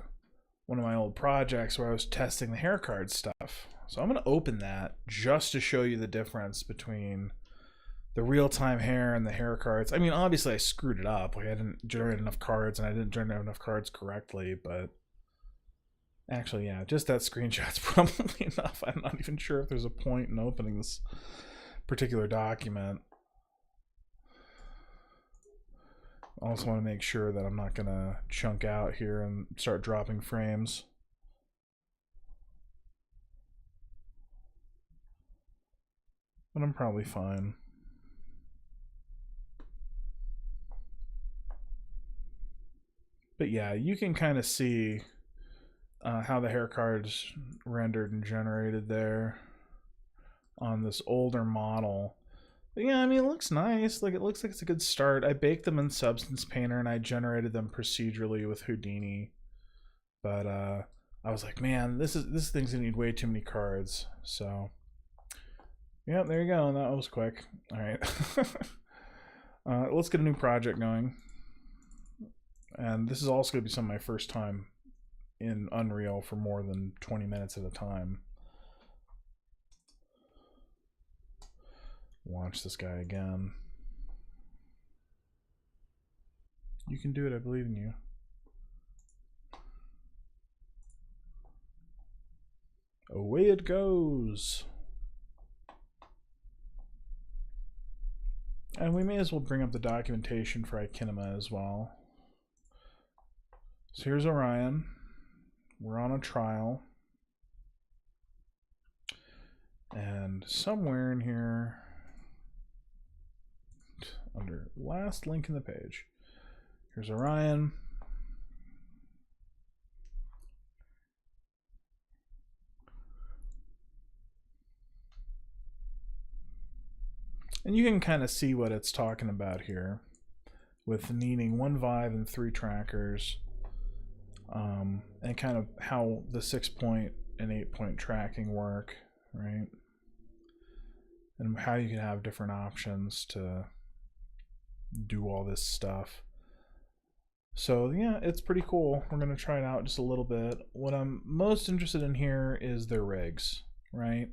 one of my old projects where I was testing the hair card stuff. So I'm going to open that just to show you the difference between the real-time hair and the hair cards. I mean, obviously I screwed it up. Like I didn't generate enough cards and I didn't generate enough cards correctly, but actually, yeah, just that screenshot's probably enough. I'm not even sure if there's a point in opening this particular document. I also want to make sure that I'm not going to chunk out here and start dropping frames. But I'm probably fine. But yeah, you can kind of see how the hair card's rendered and generated there on this older model. But yeah, I mean, it looks nice. Like, it looks like it's a good start. I baked them in Substance Painter and I generated them procedurally with Houdini. But I was like, man, this thing's gonna need way too many cards. So yeah, there you go. That was quick. All right. Let's get a new project going. And this is also going to be some of my first time in Unreal for more than 20 minutes at a time. Launch this guy again. You can do it, I believe in you. Away it goes. And we may as well bring up the documentation for iKinema as well. So here's Orion. We're on a trial. And somewhere in here, under last link in the page, here's Orion. And you can kind of see what it's talking about here with needing 1 vibe and 3 trackers, and kind of how the 6-point and 8-point tracking work, right? And how you can have different options to do all this stuff. So yeah, it's pretty cool. We're going to try it out just a little bit. What I'm most interested in here is their rigs, right?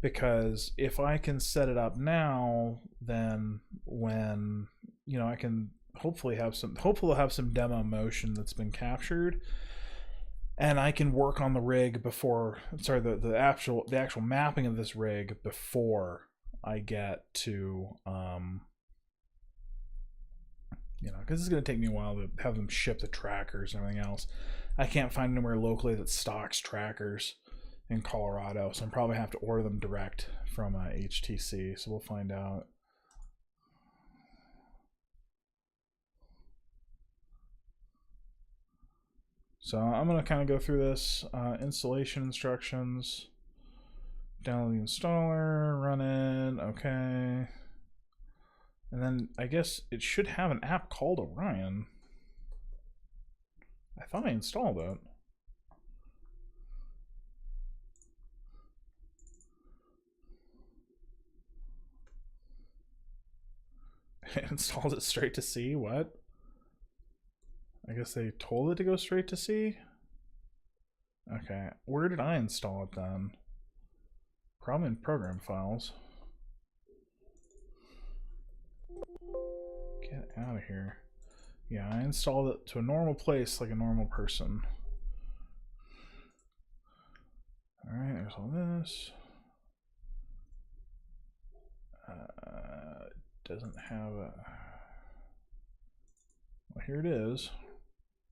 Because if I can set it up now, then when, you know, I can hopefully have some demo motion that's been captured, and I can work on the rig before, sorry, the actual mapping of this rig before I get to, you know, because it's going to take me a while to have them ship the trackers and everything else. I can't find anywhere locally that stocks trackers in Colorado, so I'm probably have to order them direct from HTC, so we'll find out. So I'm going to kind of go through this installation instructions, download the installer, run it, okay. And then I guess it should have an app called Orion. I thought I installed it. Installed it straight to C? What? I guess they told it to go straight to C? Okay, where did I install it then? Probably in program files. Get out of here. Yeah, I installed it to a normal place like a normal person. Alright, there's all this. Doesn't have a... Well, here it is.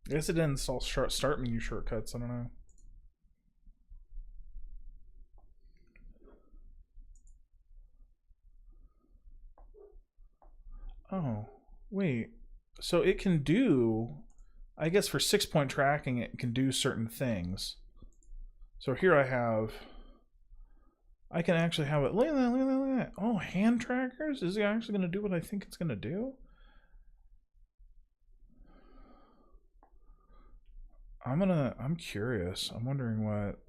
I guess it didn't install start menu shortcuts, I don't know. Oh, wait. So it can do, I guess for 6-point tracking, it can do certain things. So here I can actually have it, look at that, look at that, look at that. Oh, hand trackers? Is it actually going to do what I think it's going to do? I'm curious. I'm wondering what,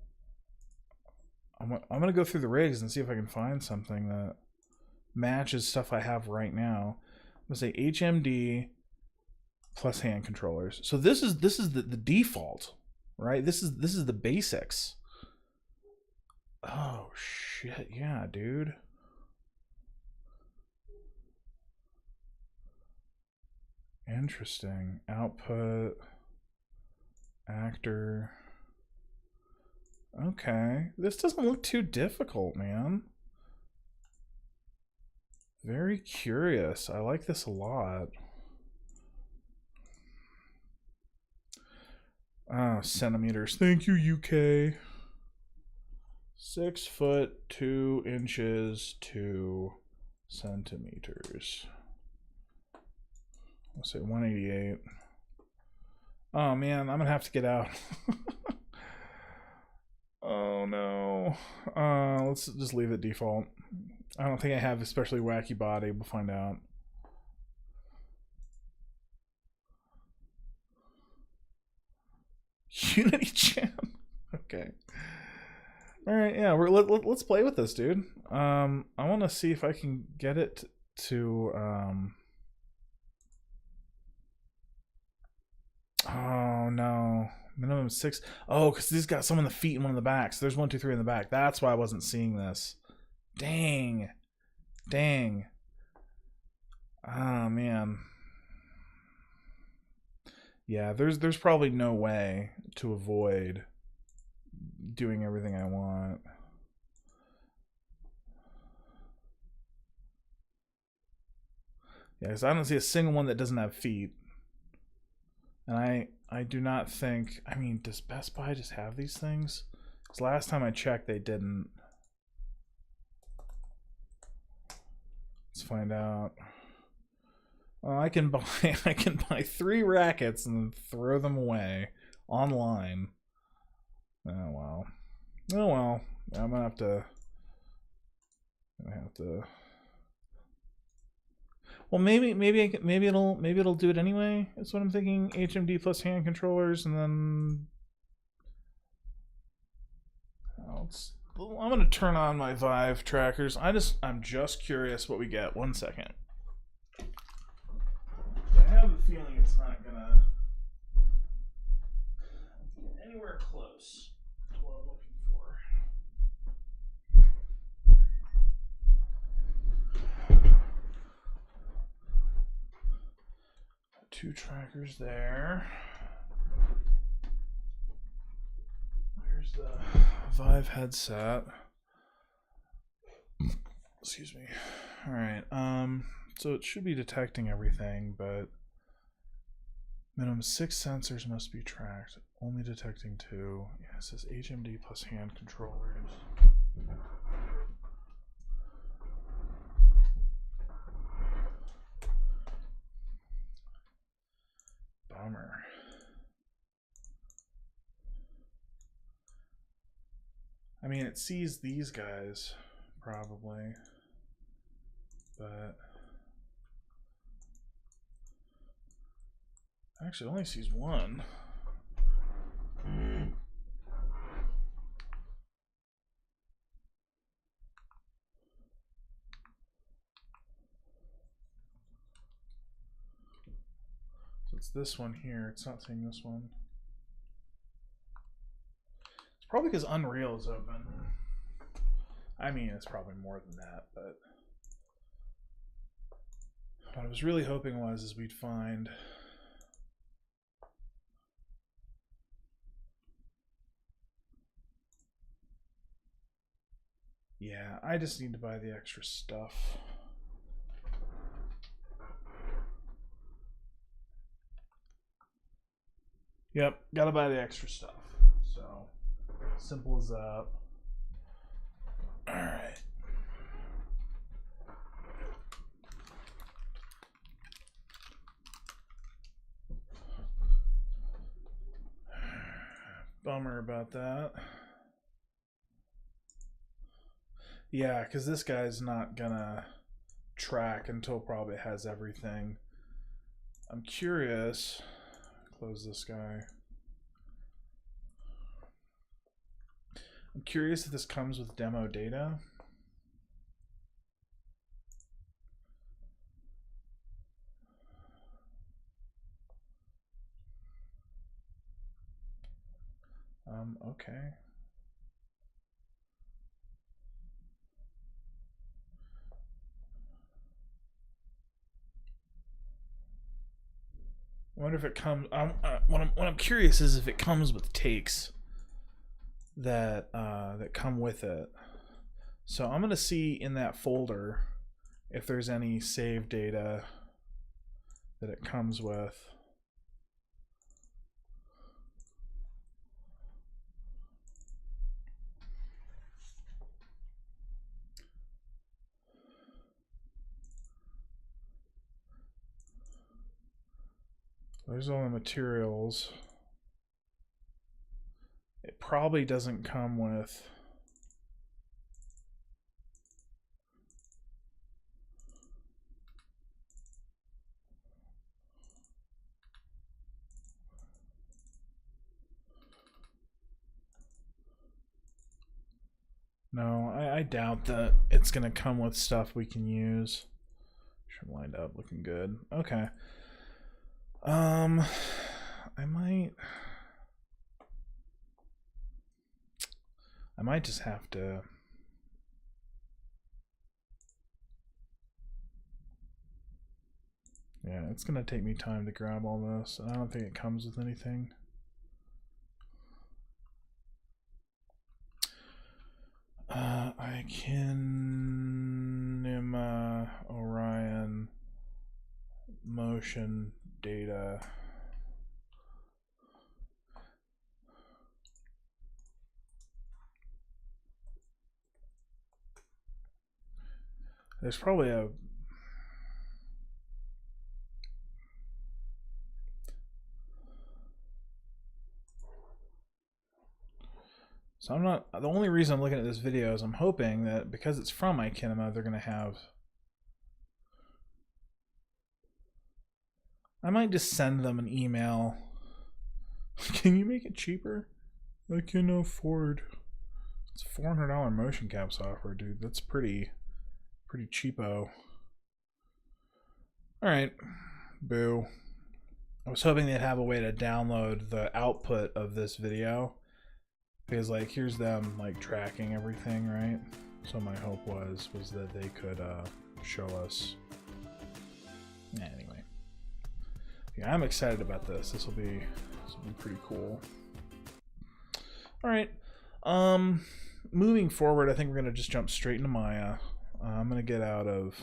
I'm going to go through the rigs and see if I can find something that matches stuff I have right now. I'm going to say HMD plus hand controllers. So this is the default, right? This is the basics. Oh shit, yeah, dude. Interesting. Output, actor. Okay, this doesn't look too difficult, man. Very curious. I like this a lot. Centimeters. Thank you, UK. 6 foot 2 inches 2 centimeters. Let's say 188. Oh man, I'm gonna have to get out. Oh no. Let's just leave it default. I don't think I have especially wacky body. We'll find out. Unity Chan. Okay. All right. Yeah. Let's play with this, dude. I want to see if I can get it to. Oh no. Minimum 6. Oh, because these got some in the feet and one in the back. So there's 1, 2, 3 in the back. That's why I wasn't seeing this. Dang. Dang. Oh man. Yeah, there's probably no way to avoid doing everything I want. Yeah, because I don't see a single one that doesn't have feet. And I do not think, I mean, does Best Buy just have these things? Because last time I checked, they didn't. Let's find out. Well, I can buy 3 rackets and throw them away online. Oh well. Oh well. I'm gonna have to. Well, maybe it'll do it anyway. That's what I'm thinking. HMD plus hand controllers, and then I'm gonna turn on my Vive trackers. I'm just curious what we get. 1 second. I have a feeling it's not gonna get anywhere close to what I'm looking for. 2 trackers there. There's the Vive headset. Excuse me. All right. So it should be detecting everything, but minimum 6 sensors must be tracked. Only detecting 2. Yeah, it says HMD plus hand controllers. Bummer. I mean, it sees these guys, probably, but actually it only sees one. It's this one here. It's not saying this one. It's probably because Unreal is open. I mean, it's probably more than that, but what I was really hoping is we'd find yeah, I just need to buy the extra stuff. Yep, gotta buy the extra stuff. So, simple as that. Alright. Bummer about that. Yeah, because this guy's not gonna track until probably it has everything. I'm curious. Close this guy. I'm curious if this comes with demo data. Okay. I wonder if it comes. What I'm curious is if it comes with takes that that come with it. So I'm gonna see in that folder if there's any save data that it comes with. There's all the materials. It probably doesn't come with no, I doubt that it's gonna come with stuff we can use. Should lined up, looking good. Okay. I might just have to. Yeah, it's gonna take me time to grab all this, and I don't think it comes with anything. I can Orion motion data. There's probably a so I'm not, the only reason I'm looking at this video is I'm hoping that because it's from iKinema, they're gonna have, I might just send them an email. Can you make it cheaper? I can afford. It's $400 motion cap software, dude. That's pretty cheapo. All right, boo. I was hoping they'd have a way to download the output of this video, because like here's them like tracking everything, right? So my hope was that they could show us. Anyway, yeah, I'm excited about this. This will be pretty cool. All right, moving forward, I think we're gonna just jump straight into Maya. I'm gonna get out of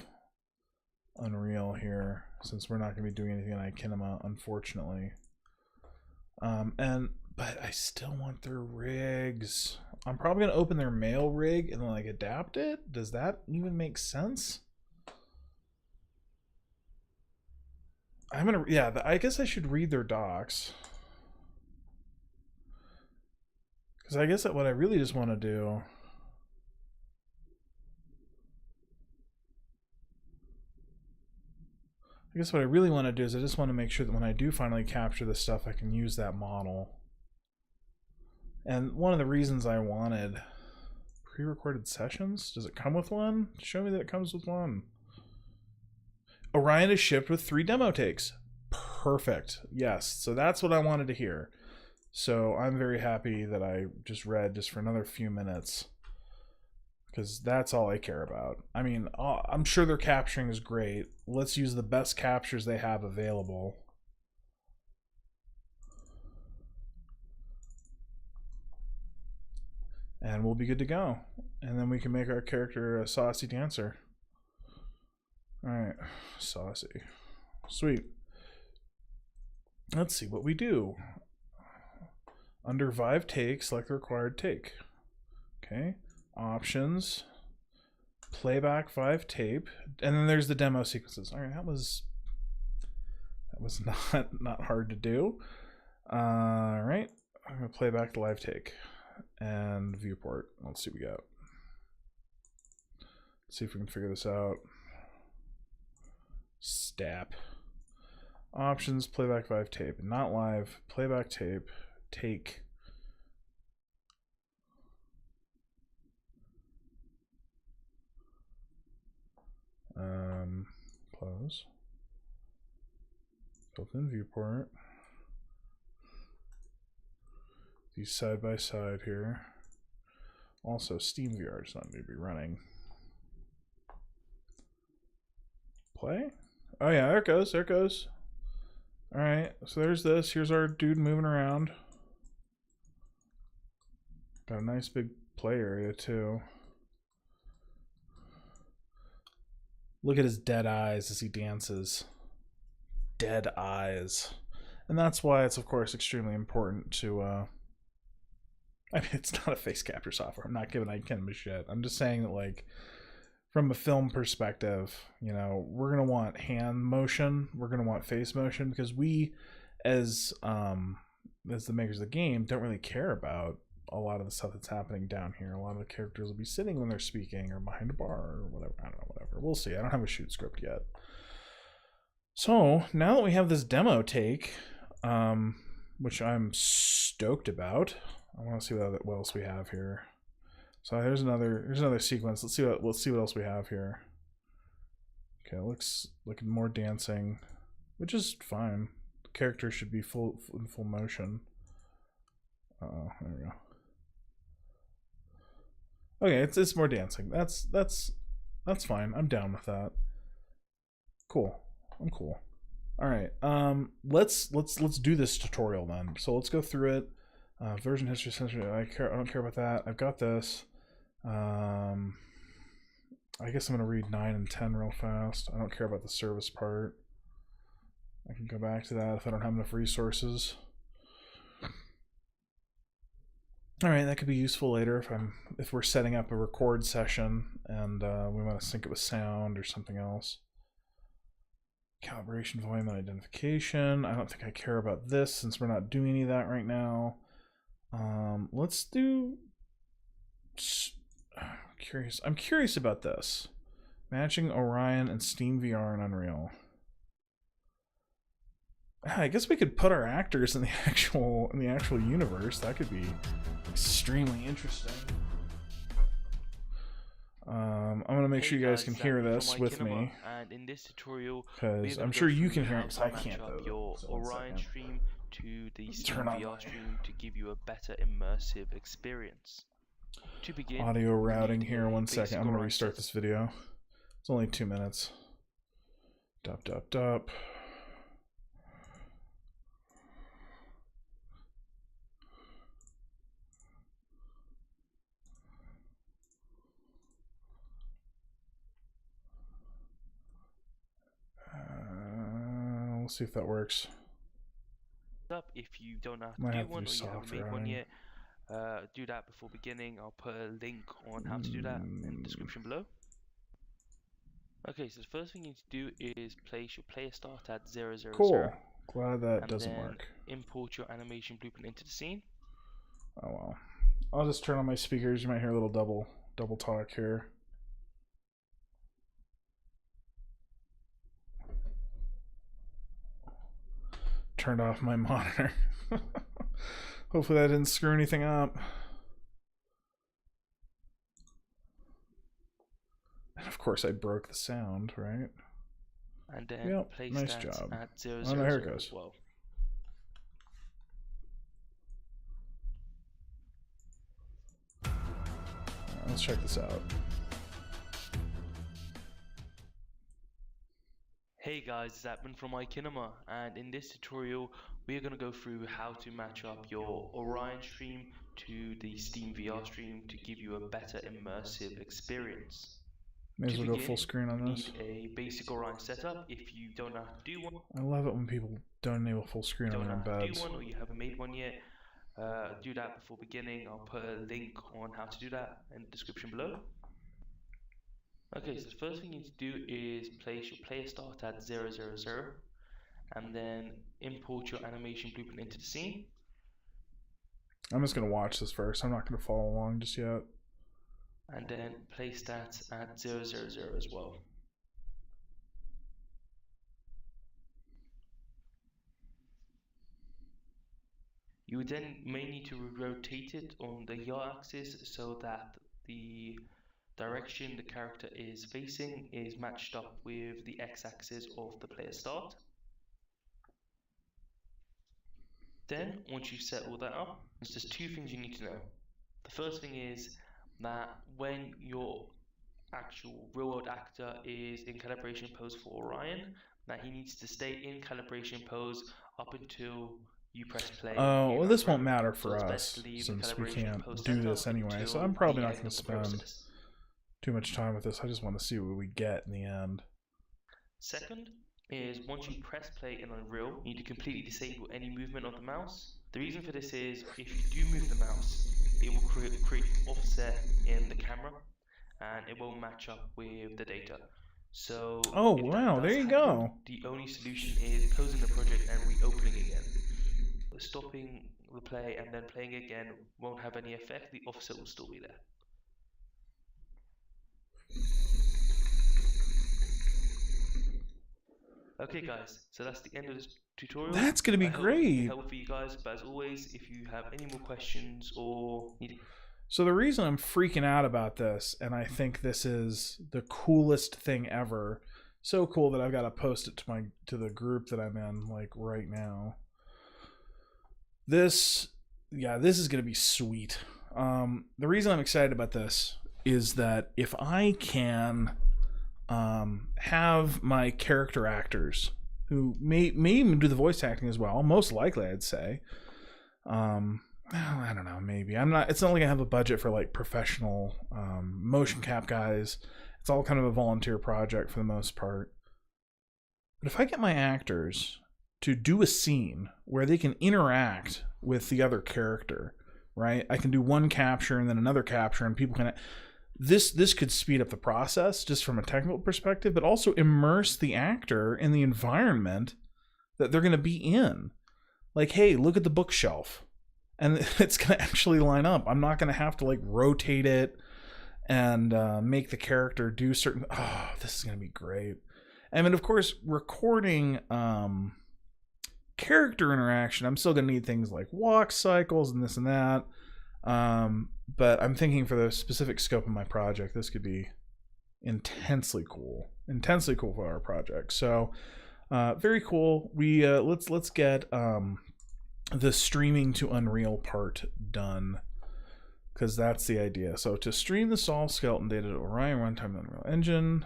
Unreal here since we're not gonna be doing anything in iKinema, unfortunately. But I still want their rigs. I'm probably gonna open their mail rig and like adapt it. Does that even make sense? I'm gonna, yeah, I guess I should read their docs. Because I guess that what I really just want to do. I guess what I really want to do is I just want to make sure that when I do finally capture this stuff, I can use that model. And one of the reasons I wanted pre-recorded sessions, does it come with one? Show me that it comes with one. Orion is shipped with 3 demo takes. Perfect. Yes. So that's what I wanted to hear. So I'm very happy that I just read just for another few minutes, because that's all I care about. I mean, I'm sure their capturing is great. Let's use the best captures they have available. And we'll be good to go. And then we can make our character a saucy dancer. Alright, saucy. Sweet. Let's see what we do. Under Vive Take, select the required take. Okay. Options. Playback Vive Tape. And then there's the demo sequences. Alright, that was not hard to do. Alright. I'm gonna play back the live take. And viewport. Let's see what we got. Let's see if we can figure this out. Stap. Options, playback Vive tape. Not live. Playback tape. Take. Close. Built-in viewport. These side by side here. Also, SteamVR does not need to be running. Play? Oh yeah, there it goes, there it goes. Alright, so there's this. Here's our dude moving around. Got a nice big play area too. Look at his dead eyes as he dances. Dead eyes. And that's why it's, of course, extremely important to, I mean, it's not a face capture software. I'm not giving Iken a shit. I'm just saying that, like, from a film perspective, you know, we're going to want hand motion. We're going to want face motion, because we, as the makers of the game, don't really care about a lot of the stuff that's happening down here. A lot of the characters will be sitting when they're speaking or behind a bar or whatever. I don't know, whatever. We'll see. I don't have a shoot script yet. So now that we have this demo take, which I'm stoked about, I want to see what else we have here. So here's another sequence. Let's see what else we have here. Okay, looking more dancing, which is fine. The character should be in full motion. Oh, there we go. Okay, it's more dancing. That's fine. I'm down with that. Cool. I'm cool. All right. Let's do this tutorial then. So let's go through it. Version history sensor. I don't care about that. I've got this. I guess I'm gonna read 9 and 10 real fast. I don't care about the service part. I can go back to that if I don't have enough resources. All right, that could be useful later if we're setting up a record session and we want to sync it with sound or something else. Calibration, volume, and identification. I don't think I care about this since we're not doing any of that right now. Let's do. I'm curious about this. Matching Orion and SteamVR and Unreal. I guess we could put our actors in the actual universe. That could be extremely interesting. I'm gonna make sure you guys can hear this with me, and in this tutorial, because I'm sure you can hear it. Because I can't though. Your Orion stream to the SteamVR stream to give you a better immersive experience. To begin, audio routing here. 1 second. I'm gonna restart this video. It's only 2 minutes. Dup. We'll see if that works. If you don't know how to do one or you haven't made one yet, do that before beginning. I'll put a link on how to do that in the description below. Okay, so the first thing you need to do is place your player start at 000. Cool. Glad that doesn't work. Import your animation blueprint into the scene. Oh well. I'll just turn on my speakers. You might hear a little double talk here. Turned off my monitor. Hopefully that didn't screw anything up. And of course I broke the sound, right? and then place nice that job. at 0, Oh, 0, here it 0 goes. as well. Let's check this out. Hey guys, it's Zapman from iKinema, and in this tutorial we're going to go through how to match up your Orion stream to the Steam VR stream to give you a better immersive experience. May as well go full screen on this. You need a basic Orion setup. If you don't know how to do one, I love it when people don't enable full screen on their beds. or you haven't made one yet, do that before beginning. I'll put a link on how to do that in the description below. Okay, so the first thing you need to do is place your player start at 0, 0, 0, and then import your animation blueprint into the scene. I'm just going to watch this first. I'm not going to follow along just yet. And then place that at 0, 0, 0 as well. You would then may need to rotate it on the y-axis so that the direction the character is facing is matched up with the x-axis of the player start. Then, once you've set all that up, there's just two things you need to know. The first thing is that when your actual real-world actor is in calibration pose for Orion, that he needs to stay in calibration pose up until you press play. Oh, well, this won't matter for us since we can't do this anyway, so I'm probably not going to spend too much time with this. I just want to see what we get in the end. Second is once you press play in Unreal, you need to completely disable any movement of the mouse. The reason for this is if you do move the mouse, it will create offset in the camera and it won't match up with the data. So oh wow, there you go. The only solution is closing the project and reopening again. Stopping the play and then playing again won't have any effect. The offset will still be there. Okay guys, so that's the end of this tutorial. That's going to be great. Helpful for you guys, but as always, if you have any more questions or need... So the reason I'm freaking out about this, and I think this is the coolest thing ever, so cool that I've got to post it to the group that I'm in like right now. This is going to be sweet. The reason I'm excited about this is that if I can have my character actors who may even do the voice acting as well, most likely I'd say. I don't know, maybe. It's not like I have a budget for like professional motion cap guys. It's all kind of a volunteer project for the most part. But if I get my actors to do a scene where they can interact with the other character, right? I can do one capture and then another capture and people can... This could speed up the process just from a technical perspective, but also immerse the actor in the environment that they're going to be in. Like, hey, look at the bookshelf. And it's going to actually line up. I'm not going to have to like rotate it and make the character do certain... Oh, this is going to be great. I mean, of course, recording character interaction, I'm still going to need things like walk cycles and this and that. But I'm thinking for the specific scope of my project, this could be intensely cool for our project. So, very cool. We let's get the streaming to Unreal part done, because that's the idea. So to stream the Solve Skeleton data to Orion runtime Unreal Engine.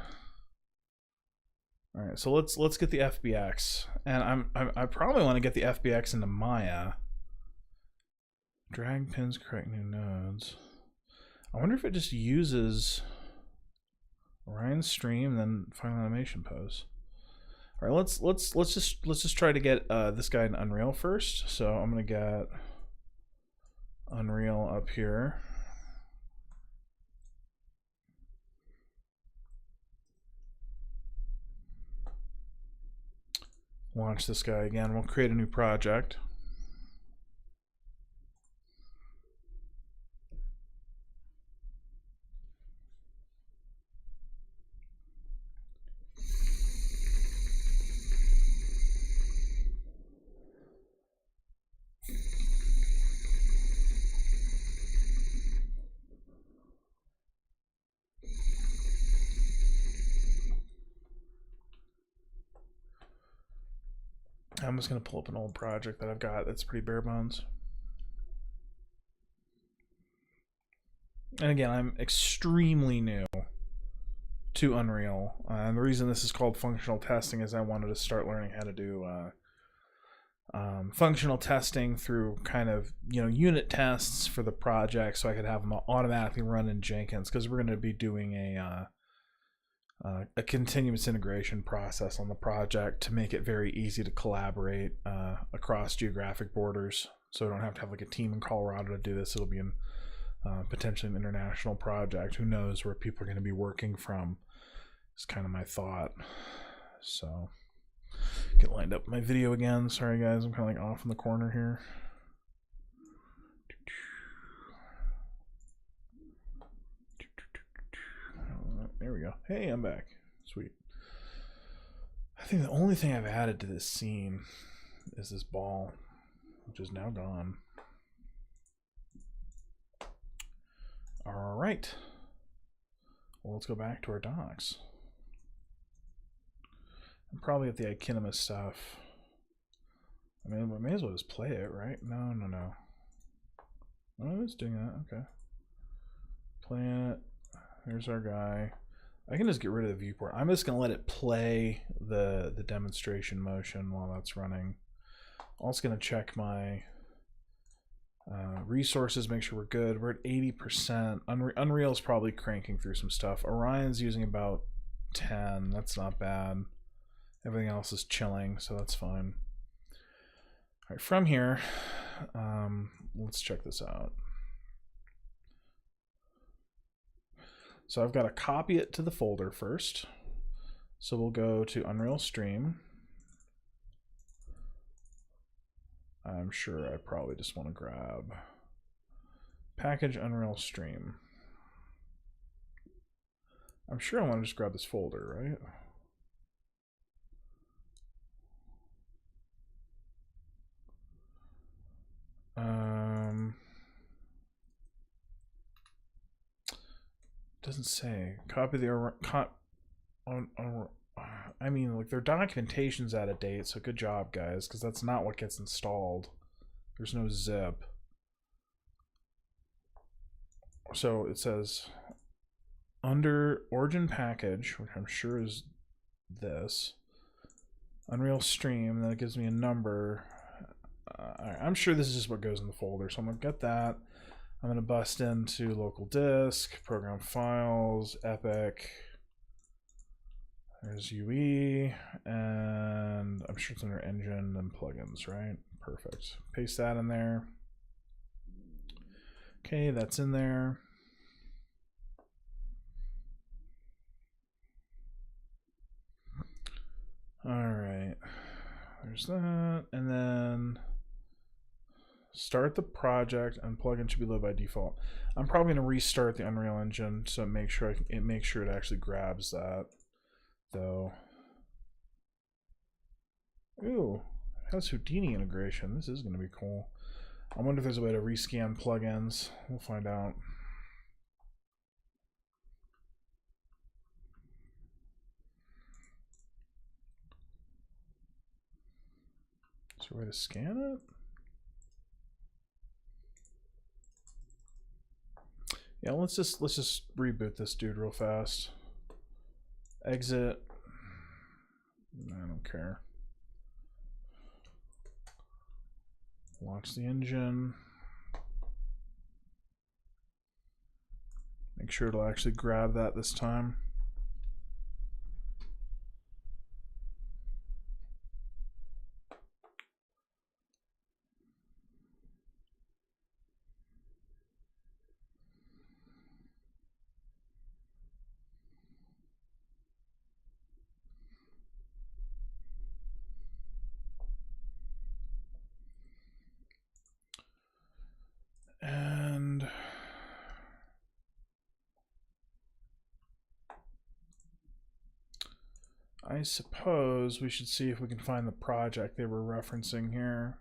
All right, so let's get the FBX, and I probably want to get the FBX into Maya. Drag pins, correct new nodes. I wonder if it just uses Orion stream, then final animation pose. All right, let's just try to get this guy in Unreal first. So I'm gonna get Unreal up here. Launch this guy again. We'll create a new project. I'm just going to pull up an old project that I've got that's pretty bare bones. And again, I'm extremely new to Unreal. And the reason this is called functional testing is I wanted to start learning how to do functional testing through kind of, unit tests for the project, so I could have them automatically run in Jenkins, because we're going to be doing a continuous integration process on the project to make it very easy to collaborate across geographic borders. So I don't have to have like a team in Colorado to do this. It'll be in potentially an international project. Who knows where people are going to be working from? It's kind of my thought. So get lined up my video again. Sorry guys, I'm kind of like off in the corner here. There we go. Hey, I'm back. Sweet. I think the only thing I've added to this scene is this ball, which is now gone. All right. Well, let's go back to our docs. I'm probably at the Echinima stuff. I mean, we may as well just play it, right? No. Oh, it's doing that. Okay. Playing it. Here's our guy. I can just get rid of the viewport. I'm just going to let it play the demonstration motion while that's running. Also going to check my resources, make sure we're good. We're at 80%. Unreal's probably cranking through some stuff. Orion's using about 10. That's not bad. Everything else is chilling, so that's fine. All right, from here, let's check this out. So I've got to copy it to the folder first. So we'll go to Unreal Stream. I'm sure I probably just want to grab package Unreal Stream. I'm sure I want to just grab this folder, right? Doesn't say. Copy the I mean, like, their documentation's out of date, so good job, guys, because that's not what gets installed. There's no zip. So it says under origin package, which I'm sure is this, Unreal Stream, and then it gives me a number. I'm sure this is just what goes in the folder, so I'm going to get that. I'm going to bust into local disk, program files, Epic. There's UE, and I'm sure it's under engine and plugins, right? Perfect. Paste that in there. Okay, that's in there. All right, there's that, and then start the project, and plugin should be low by default. I'm probably going to restart the Unreal Engine so make sure it actually grabs that, though. Ooh, it has Houdini integration. This is going to be cool. I wonder if there's a way to rescan plugins. We'll find out. Is there a way to scan it? Yeah, let's just reboot this dude real fast. Exit. I don't care. Launch the engine. Make sure it'll actually grab that this time. And I suppose we should see if we can find the project they were referencing here.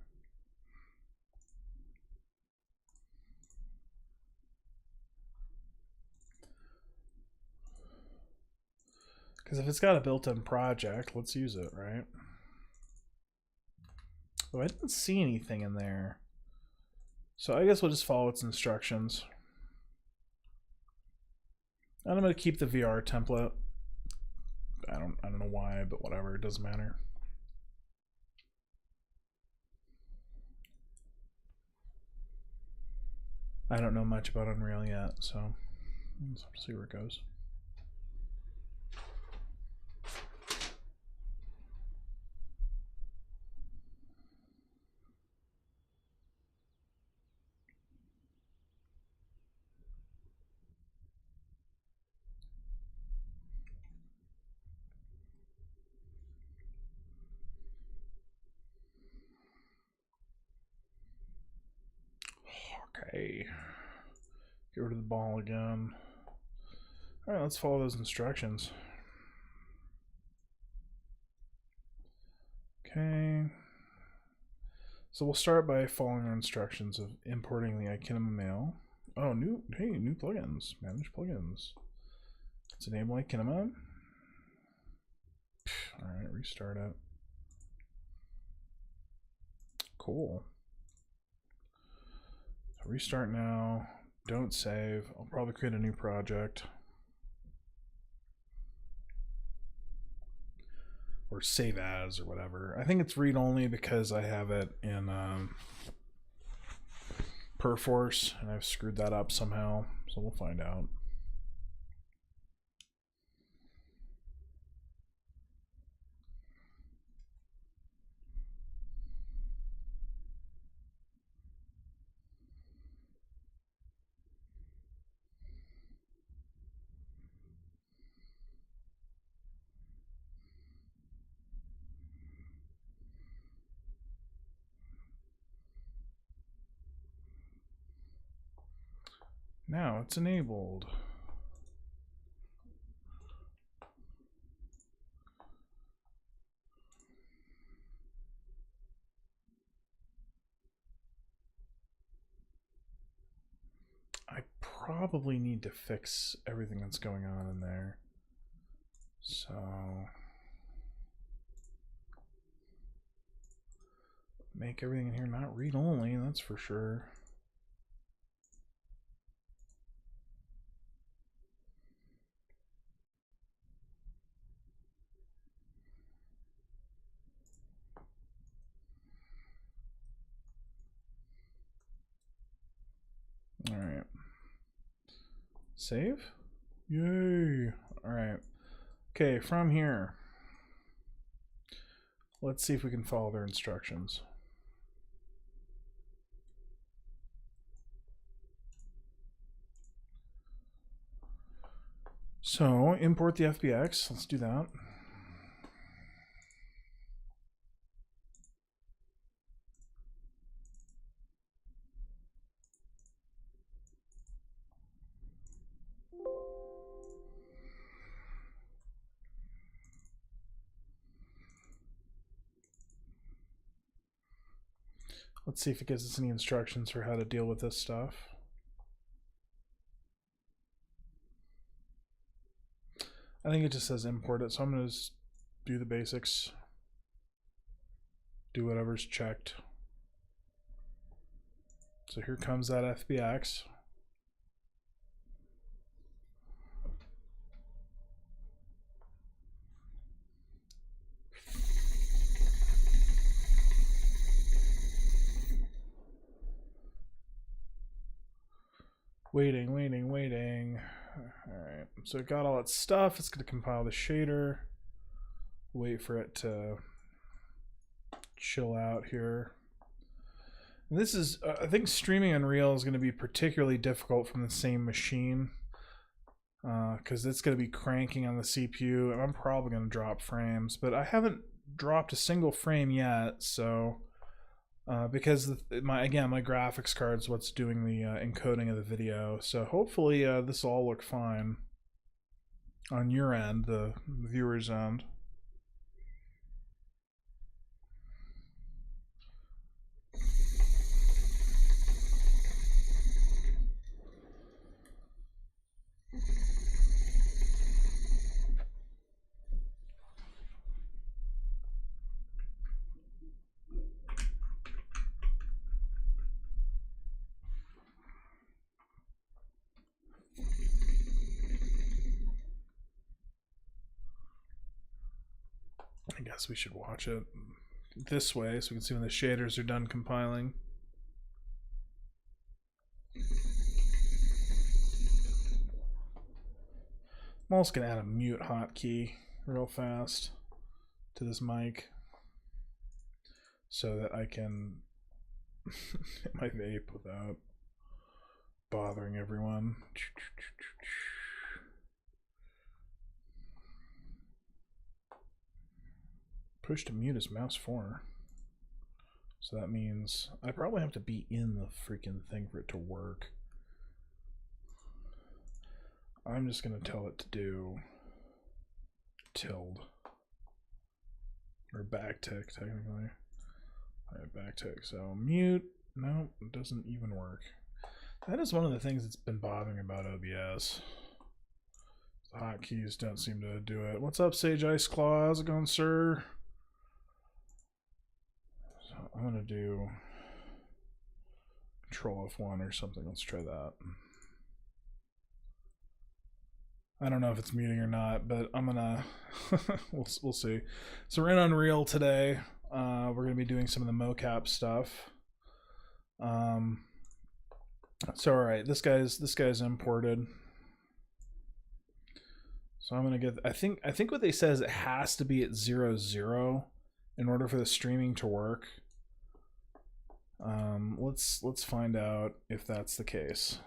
Because if it's got a built-in project, let's use it, right? Oh, I didn't see anything in there. So I guess we'll just follow its instructions. And I'm going to keep the VR template. I don't know why, but whatever, it doesn't matter. I don't know much about Unreal yet, so let's see where it goes. Okay. Get rid of the ball again. Alright, let's follow those instructions. Okay. So we'll start by following our instructions of importing the iKinema mail. Oh, new plugins. Manage plugins. Let's enable iKinema. Alright, restart it. Cool. So restart now. Don't save. I'll probably create a new project. Or save as or whatever. I think it's read only because I have it in Perforce and I've screwed that up somehow. So we'll find out. Now it's enabled. I probably need to fix everything that's going on in there. So make everything in here not read only, that's for sure. All right. Save? Yay. All right. Okay, from here, let's see if we can follow their instructions. So, import the FBX. Let's do that. Let's see if it gives us any instructions for how to deal with this stuff. I think it just says import it, so I'm going to just do the basics. Do whatever's checked. So here comes that FBX. Waiting. Alright, so it got all its stuff. It's going to compile the shader. Wait for it to chill out here. And this is, I think streaming Unreal is going to be particularly difficult from the same machine. Because it's going to be cranking on the CPU, and I'm probably going to drop frames. But I haven't dropped a single frame yet, so... because my graphics card is what's doing the encoding of the video. So hopefully this will all look fine on your end, the viewer's end. guess we should watch it this way so we can see when the shaders are done compiling. I'm also going to add a mute hotkey real fast to this mic so that I can hit my vape without bothering everyone. Push to mute is mouse 4. So that means I probably have to be in the freaking thing for it to work. I'm just going to tell it to do tilde. Or backtick, technically. Backtick. So mute. No, it doesn't even work. That is one of the things that's been bothering about OBS. The hotkeys don't seem to do it. What's up, Sage Ice Claw? How's it going, sir? So I'm going to do Control F1 or something. Let's try that. I don't know if it's muting or not, but I'm gonna we'll see. So we're in Unreal today. We're gonna be doing some of the mocap stuff. So all right, this guy's imported. So I'm gonna get. I think what they said is it has to be at 0, in order for the streaming to work. Let's find out if that's the case.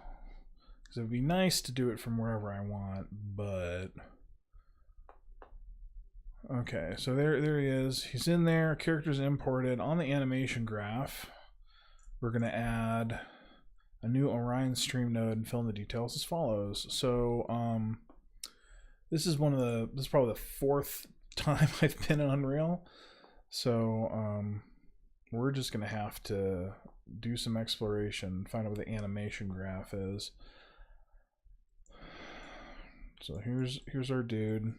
It would be nice to do it from wherever I want, but okay, so there he is. He's in there. Character's imported. On the animation graph, we're going to add a new Orion stream node and fill in the details as follows. So this is probably the 4th time I've been in Unreal. So we're just going to have to do some exploration, find out what the animation graph is. So here's our dude.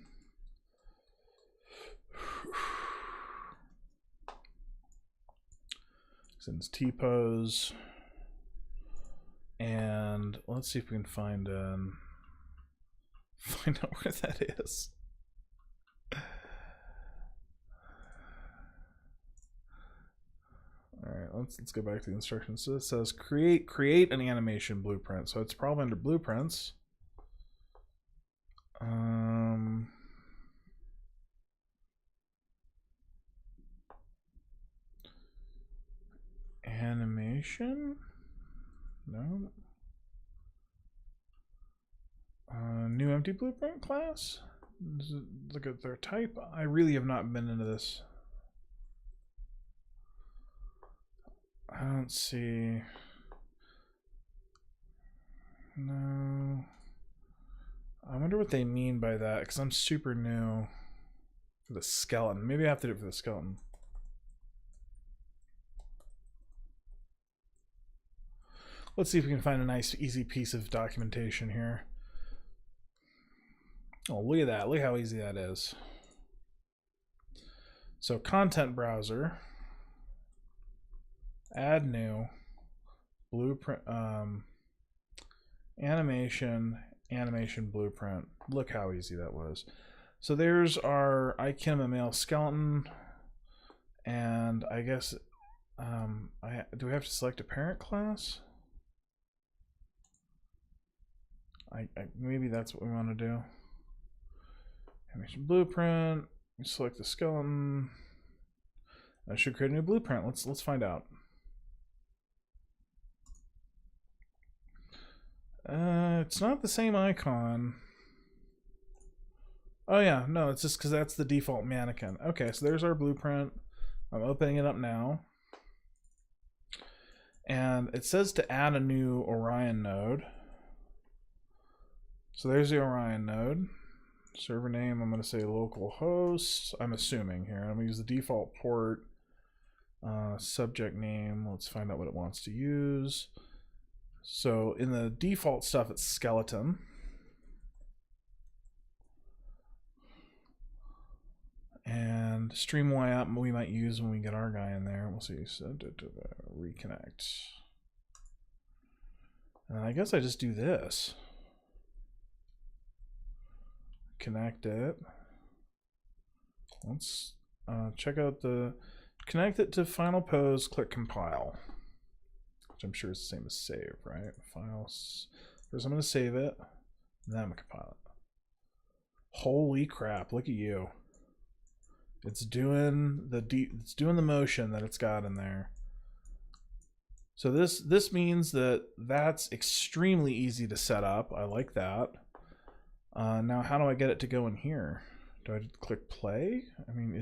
He's in his T-pose. And let's see if we can find out where that is. Alright, let's go back to the instructions. So it says create an animation blueprint. So it's probably under blueprints. Animation? No. New empty blueprint class? Look at their type. I really have not been into this. I don't see. No. I wonder what they mean by that, because I'm super new for the skeleton. Maybe I have to do it for the skeleton. Let's see if we can find a nice, easy piece of documentation here. Oh, look at that. Look how easy that is. So, content browser. Add new. Blueprint. Animation blueprint. Look how easy that was. So there's our iKinema male skeleton, and I guess do we have to select a parent class? Maybe that's what we want to do. Animation blueprint. We select the skeleton. I should create a new blueprint. Let's find out. It's not the same icon. Oh yeah, no, it's just because that's the default mannequin. Okay, so there's our blueprint. I'm opening it up now. And it says to add a new Orion node. So there's the Orion node. Server name, I'm going to say localhost. I'm assuming here. I'm going to use the default port. Subject name, let's find out what it wants to use. So in the default stuff, it's skeleton. And stream Y app we might use when we get our guy in there. We'll see. So, reconnect. And I guess I just do this. Connect it. Let's check out the, connect it to final pose, click compile, which I'm sure is the same as save, right? Files. First I'm going to save it, and then I'm going to compile it. Holy crap, look at you. It's doing the motion that it's got in there. So this means that that's extremely easy to set up. I like that. Now how do I get it to go in here? Do I click play? I mean,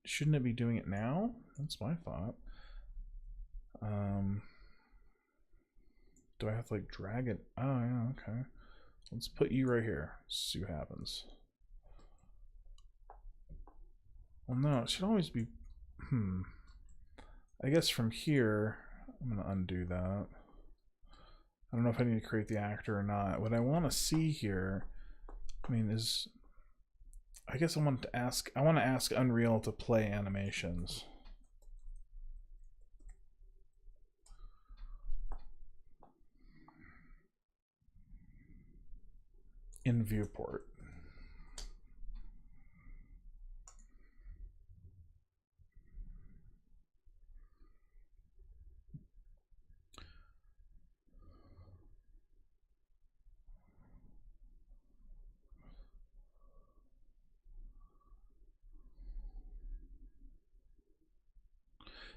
shouldn't it be doing it now? That's my thought. Do I have to like drag it? Oh yeah, okay. Let's put you right here. See what happens. Well, no, it should always be, I guess from here, I'm gonna undo that. I don't know if I need to create the actor or not. What I want to see here, I mean, is, I guess I want to ask Unreal to play animations. In viewport.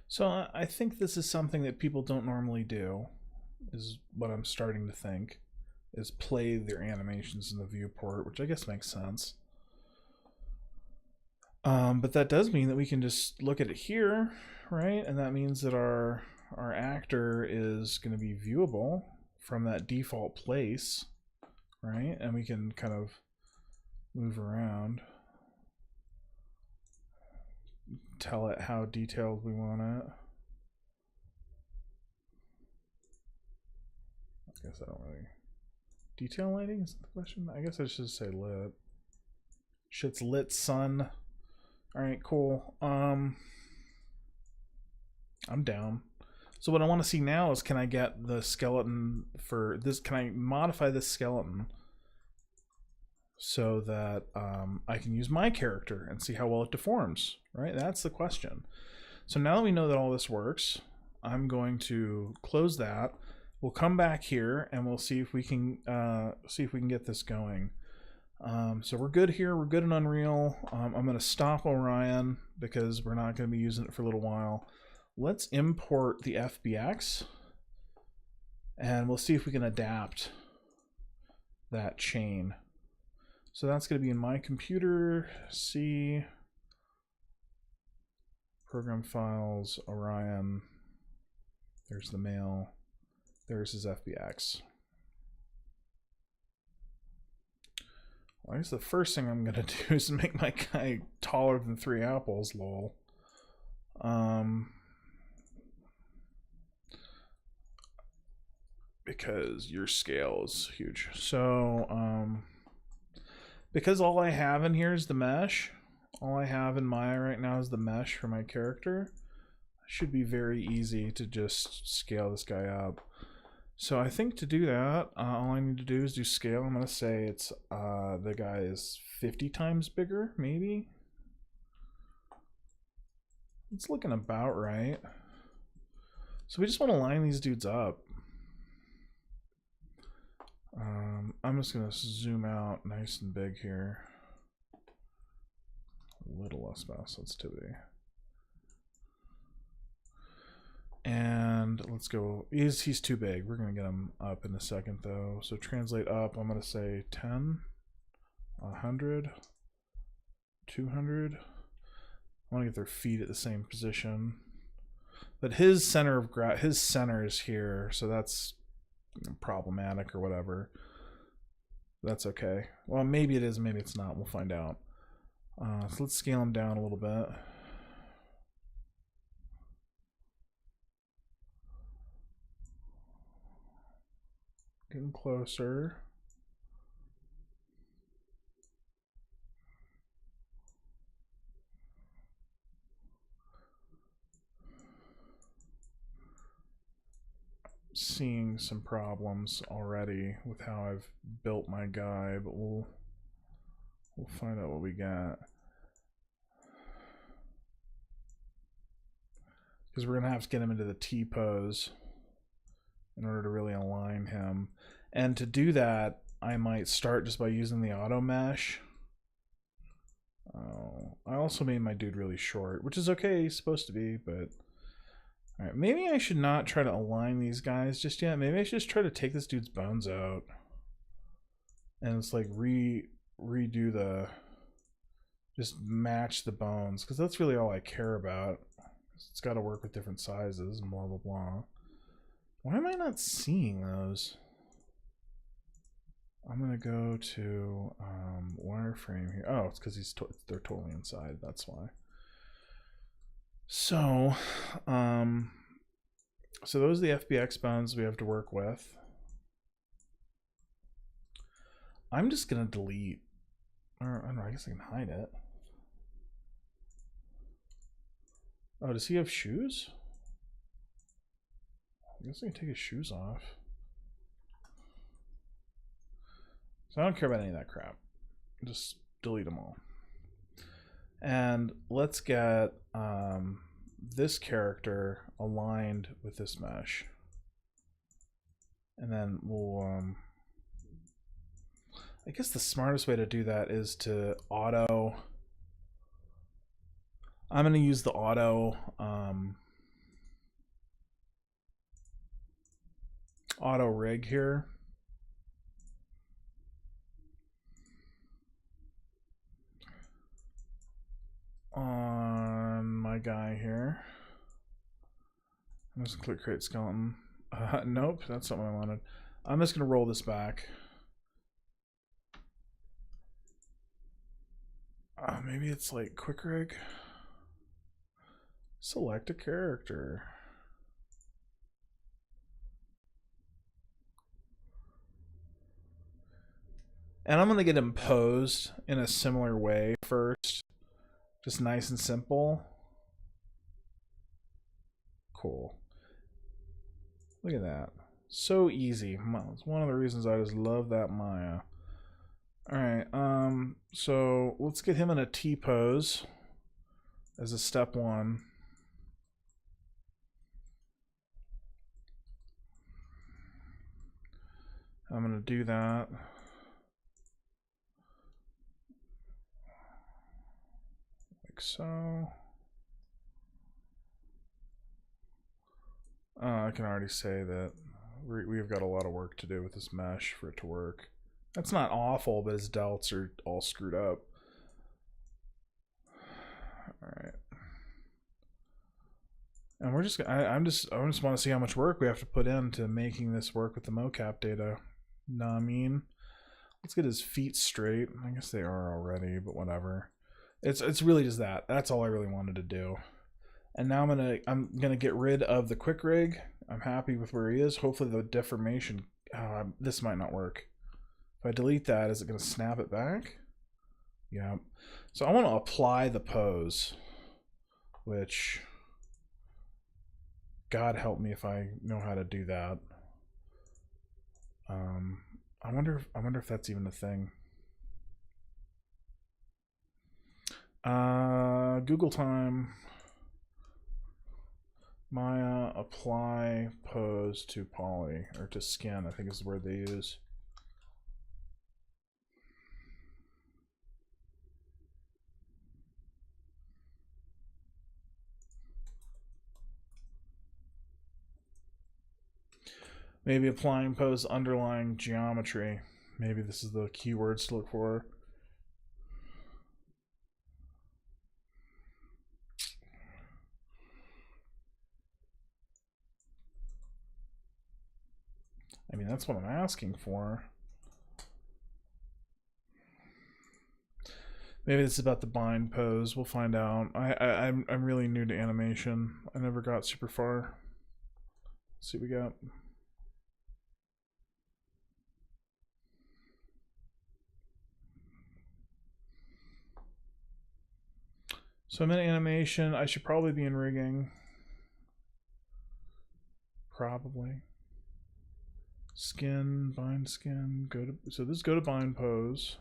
So I think this is something that people don't normally do, is what I'm starting to think, is play their animations in the viewport, which I guess makes sense. But that does mean that we can just look at it here, right? And that means that our actor is going to be viewable from that default place, right? And we can kind of move around, tell it how detailed we want it. I guess I don't really... Detail lighting is the question? I guess I should say lit. Shit's lit, son. Alright, cool. I'm down. So what I want to see now is, can I get the skeleton for this? Can I modify this skeleton so that I can use my character and see how well it deforms, right? That's the question. So now that we know that all this works, I'm going to close that. We'll come back here and we'll see if we can get this going. So we're good here. We're good in Unreal. I'm going to stop Orion because we're not going to be using it for a little while. Let's import the FBX and we'll see if we can adapt that chain. So that's going to be in my computer, C, program files, Orion. There's the mail. There's his FBX. Well, I guess the first thing I'm going to do is make my guy taller than 3 apples, lol. Because your scale is huge. So, because all I have in here is the mesh, all I have in Maya right now is the mesh for my character, it should be very easy to just scale this guy up. So I think to do that, all I need to do is do scale. I'm going to say it's the guy is 50 times bigger, maybe. It's looking about right. So we just want to line these dudes up. I'm just going to zoom out nice and big here. A little less mouse sensitivity. And let's go, he's too big. We're going to get him up in a second though. So translate up, I'm going to say 10, 100, 200. I want to get their feet at the same position. But his center of his center is here, so that's problematic or whatever. That's okay. Well, maybe it is, maybe it's not. We'll find out. So let's scale him down a little bit. Getting closer. Seeing some problems already with how I've built my guy, but we'll find out what we got. because we're gonna have to get him into the T pose in order to really align him. And to do that, I might start just by using the auto mesh. Oh, I also made my dude really short, which is okay, he's supposed to be, but all right, maybe I should not try to align these guys just yet. Maybe I should just try to take this dude's bones out and it's like redo the, just match the bones, because that's really all I care about. It's got to work with different sizes and blah blah blah. Why am I not seeing those? I'm gonna go to wireframe here. Oh, it's because they're totally inside. That's why. So, so those are the FBX bones we have to work with. I'm just gonna delete, or I don't know. I guess I can hide it. Oh, does he have shoes? I guess I can take his shoes off. So I don't care about any of that crap. Just delete them all. And let's get this character aligned with this mesh. And then we'll... I guess the smartest way to do that is to auto... I'm going to use the auto rig here. On my guy here. I'm just going to click create skeleton. Nope, that's not what I wanted. I'm just going to roll this back. Maybe it's like quick rig. Select a character. And I'm going to get him posed in a similar way first. Just nice and simple. Cool. Look at that. So easy. It's one of the reasons I just love that Maya. Alright, so let's get him in a T pose as a step one. I'm going to do that. Like so. I can already say that we've got a lot of work to do with this mesh for it to work. That's not awful, but his delts are all screwed up. All right. And we're just I just want to see how much work we have to put into making this work with the mocap data. Know what I mean? Let's get his feet straight. I guess they are already, but whatever. It's really just that. That's all I really wanted to do. And now I'm gonna get rid of the quick rig. I'm happy with where he is. Hopefully the deformation. This might not work. If I delete that, is it gonna snap it back? Yeah. So I want to apply the pose, which God help me if I know how to do that. I wonder if that's even a thing. Google time. Maya apply pose to poly or to skin, I think is the word they use. Maybe applying pose underlying geometry. Maybe this is the keywords to look for. I mean, that's what I'm asking for. Maybe this is about the bind pose. We'll find out. I'm really new to animation. I never got super far. Let's see what we got. So I'm in animation. I should probably be in rigging. Probably. Skin, bind skin, go to, so this go to bind pose.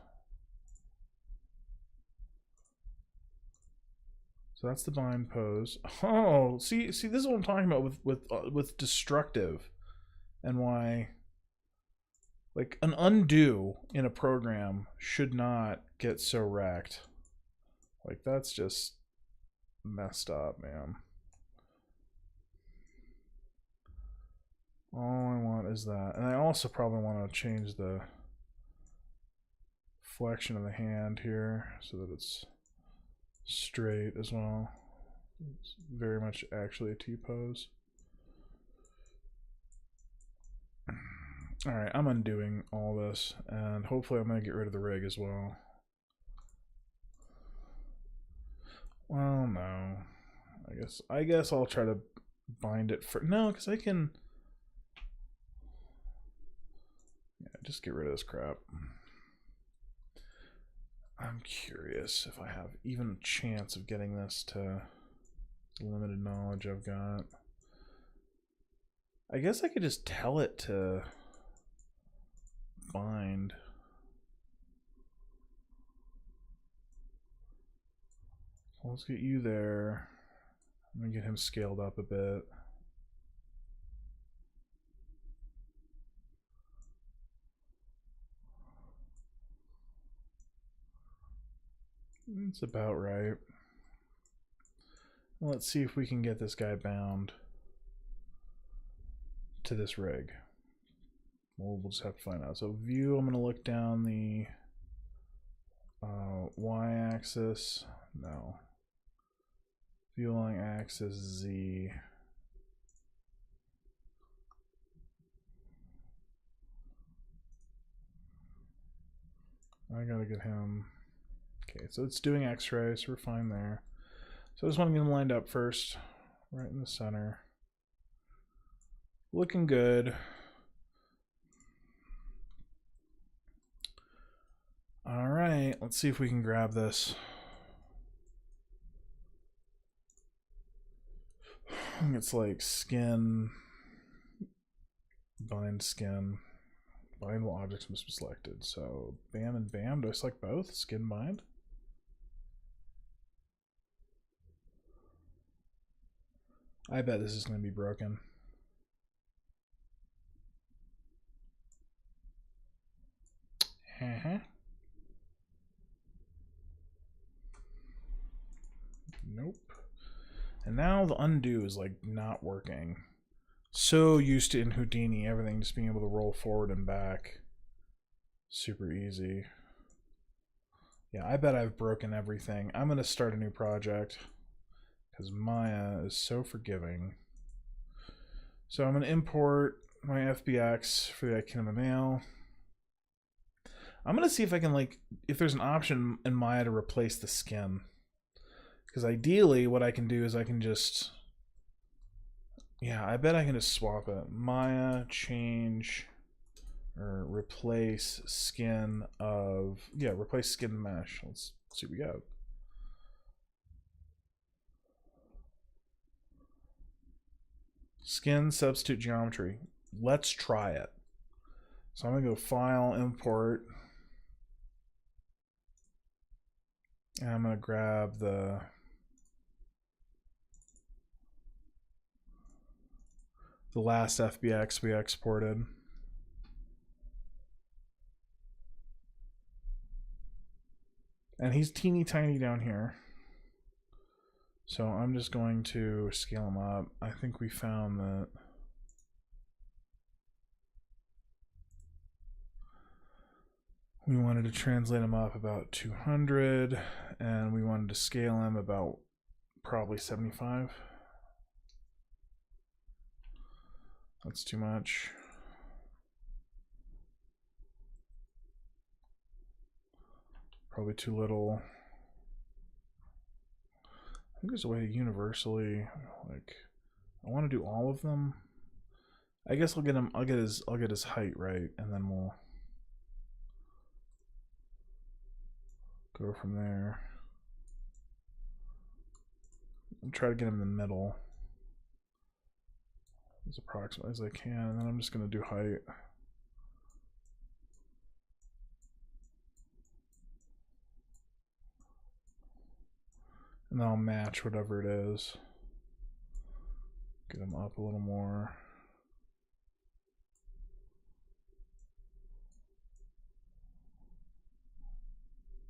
So that's the bind pose. Oh, see, this is what I'm talking about with destructive, and why, like, an undo in a program should not get so wrecked. Like, that's just messed up, man. All I want is that, and I also probably want to change the flexion of the hand here so that it's straight as well. It's very much actually a T-pose. Alright, I'm undoing all this, and hopefully I'm going to get rid of the rig as well. Well, no. I guess I'll try to bind it for... No, because I can... Yeah, just get rid of this crap. I'm curious if I have even a chance of getting this to the limited knowledge I've got. I guess I could just tell it to bind. Let's get you there. I'm gonna get him scaled up a bit. It's about right. Let's see if we can get this guy bound to this rig. We'll just have to find out. So view, I'm going to look down the y-axis. No. View along axis Z. I gotta get him. Okay, so it's doing x-ray, so we're fine there. So I just want to get them lined up first, right in the center. Looking good. All right, let's see if we can grab this. I think it's like skin, bind skin. Bindable objects must be selected. So bam and bam. Do I select both? Skin bind? I bet this is going to be broken. Nope. And now the undo is like not working. So used to in Houdini, everything just being able to roll forward and back. Super easy. Yeah, I bet I've broken everything. I'm going to start a new project because Maya is so forgiving. So I'm going to import my FBX for the Kinema Mail. I'm going to see if I can, like, if there's an option in Maya to replace the skin. Because ideally what I can do is I can just... Yeah, I bet I can just swap it. Maya, change, or replace skin of... Yeah, replace skin mesh. Let's see what we got. Skin substitute geometry. Let's try it. So I'm going to go File, Import. And I'm going to grab the... last FBX we exported. And he's teeny tiny down here. So I'm just going to scale him up. I think we found that we wanted to translate him up about 200 and we wanted to scale him about probably 75. That's too much. Probably too little. I think there's a way to universally, like, I want to do all of them. I guess I'll get him. I'll get his height right, and then we'll go from there. I'll try to get him in the middle as approximately as I can, and then I'm just going to do height. And then I'll match whatever it is. Get them up a little more.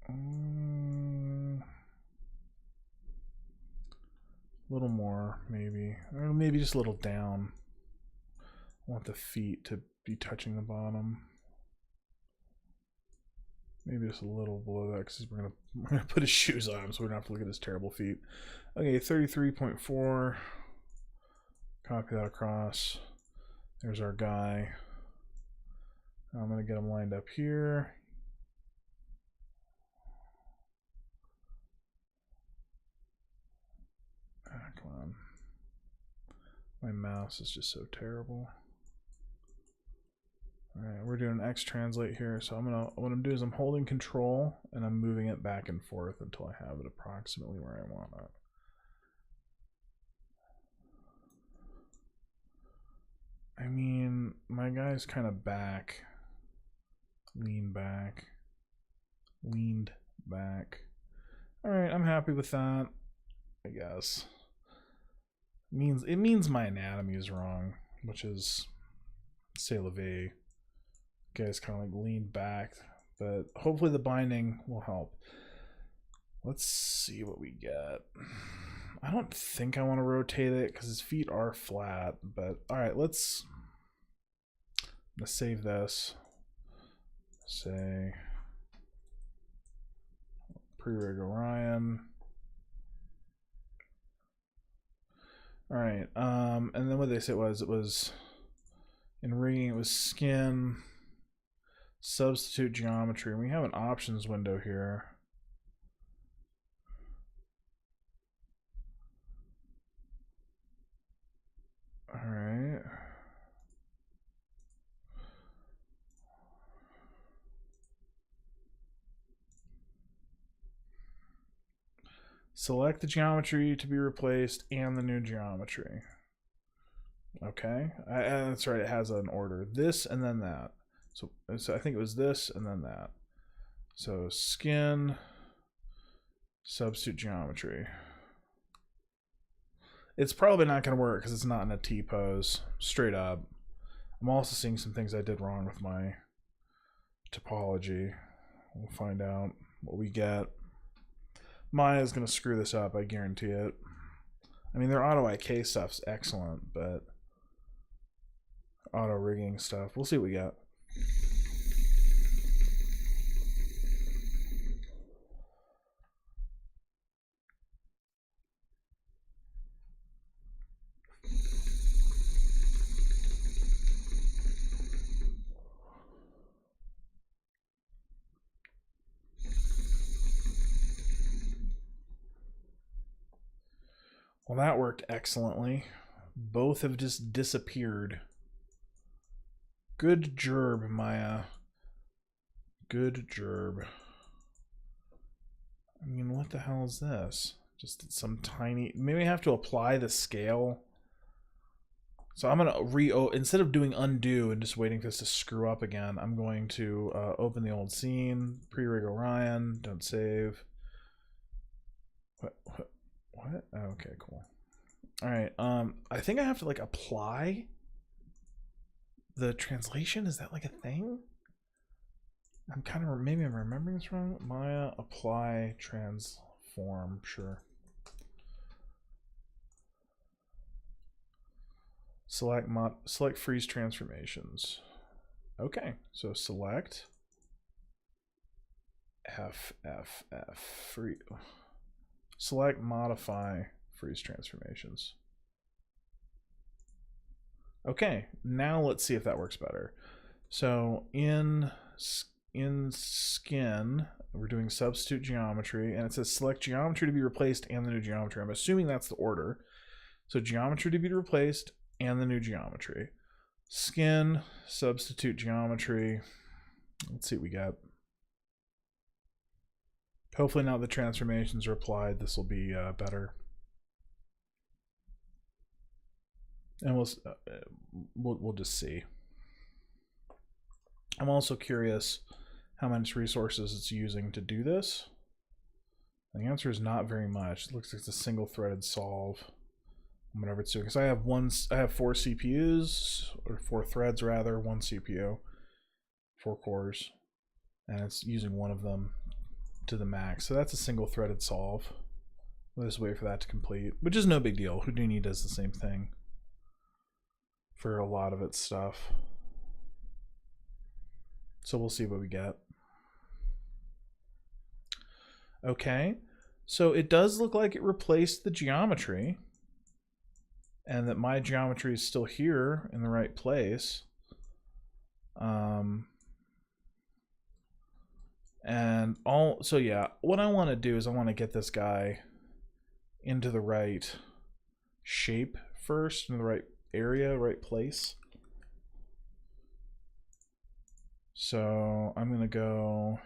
A little more, maybe. Or maybe just a little down. I want the feet to be touching the bottom. Maybe just a little below that because we're gonna put his shoes on him, so we don't have to look at his terrible feet. Okay, 33.4. Copy that across. There's our guy. I'm gonna get him lined up here. Ah, come on. My mouse is just so terrible. Alright, we're doing X translate here, so what I'm doing is I'm holding control and I'm moving it back and forth until I have it approximately where I want it. I mean, my guy's kind of back. Leaned back. Leaned back. Alright, I'm happy with that, I guess. It means my anatomy is wrong, which is c'est la vie. Guy's kind of like leaned back, but hopefully the binding will help. Let's see what we get. I don't think I want to rotate it because his feet are flat, but all right, let's save this. Say pre-rig Orion. All right, and then what they said was it was in rigging, it was skin, substitute geometry, and we have an options window here. All right. Select the geometry to be replaced and the new geometry. Okay, that's right, it has an order. This and then that. So I think it was this and then that. So skin, substitute geometry. It's probably not going to work because it's not in a T-pose, straight up. I'm also seeing some things I did wrong with my topology. We'll find out what we get. Maya's going to screw this up, I guarantee it. I mean, their auto IK stuff's excellent, but auto rigging stuff, we'll see what we got. Well, that worked excellently. Both have just disappeared. Good gerb, Maya. Good gerb. I mean, what the hell is this? Just some tiny... Maybe I have to apply the scale. So I'm going to instead of doing undo and just waiting for this to screw up again, I'm going to open the old scene, pre-rig Orion, don't save. What? Oh, okay, cool. All right. I think I have to like apply the translation. Is that like a thing? I'm kind of maybe I'm remembering this wrong. Maya apply transform. Sure. Select freeze transformations. Okay, so select F free. Select modify freeze transformations. Okay, now let's see if that works better. So in skin, we're doing substitute geometry, and it says select geometry to be replaced and the new geometry. I'm assuming that's the order. So geometry to be replaced and the new geometry. Skin, substitute geometry. Let's see what we got. Hopefully now the transformations are applied, this will be better. And we'll just see. I'm also curious how much resources it's using to do this. The answer is not very much. It looks like it's a single threaded solve. Whatever it's doing, because I have 4 CPUs, or 4 threads rather, 1 CPU, 4 cores, and it's using one of them to the max. So that's a single threaded solve. We'll just wait for that to complete, which is no big deal. Houdini does the same thing for a lot of its stuff. So we'll see what we get. Okay, so it does look like it replaced the geometry, and that my geometry is still here in the right place. So yeah, what I want to do is I want to get this guy into the right shape first, in the right area, right place. So I'm gonna go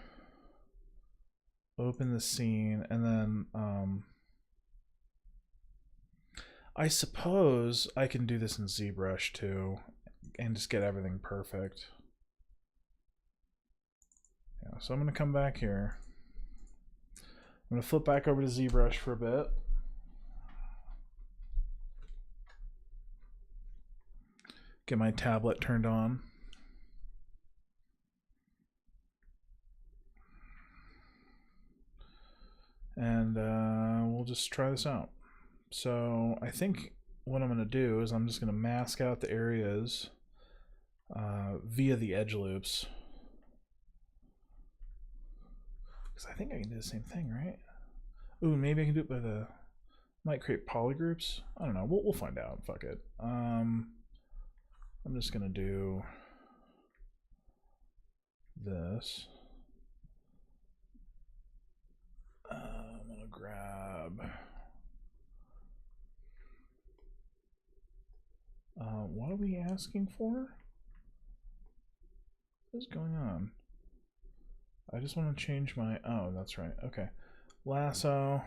open the scene, and then I suppose I can do this in ZBrush too and just get everything perfect. Yeah, so I'm going to come back here. I'm going to flip back over to ZBrush for a bit. Get my tablet turned on. And we'll just try this out. So I think what I'm going to do is I'm just going to mask out the areas via the edge loops. Because I think I can do the same thing, right? Ooh, maybe I can do it by the... Might create polygroups. I don't know. We'll find out. Fuck it. I'm just going to do this. I'm going to grab... what are we asking for? What is going on? I just want to change my... Oh, that's right. Okay. Lasso.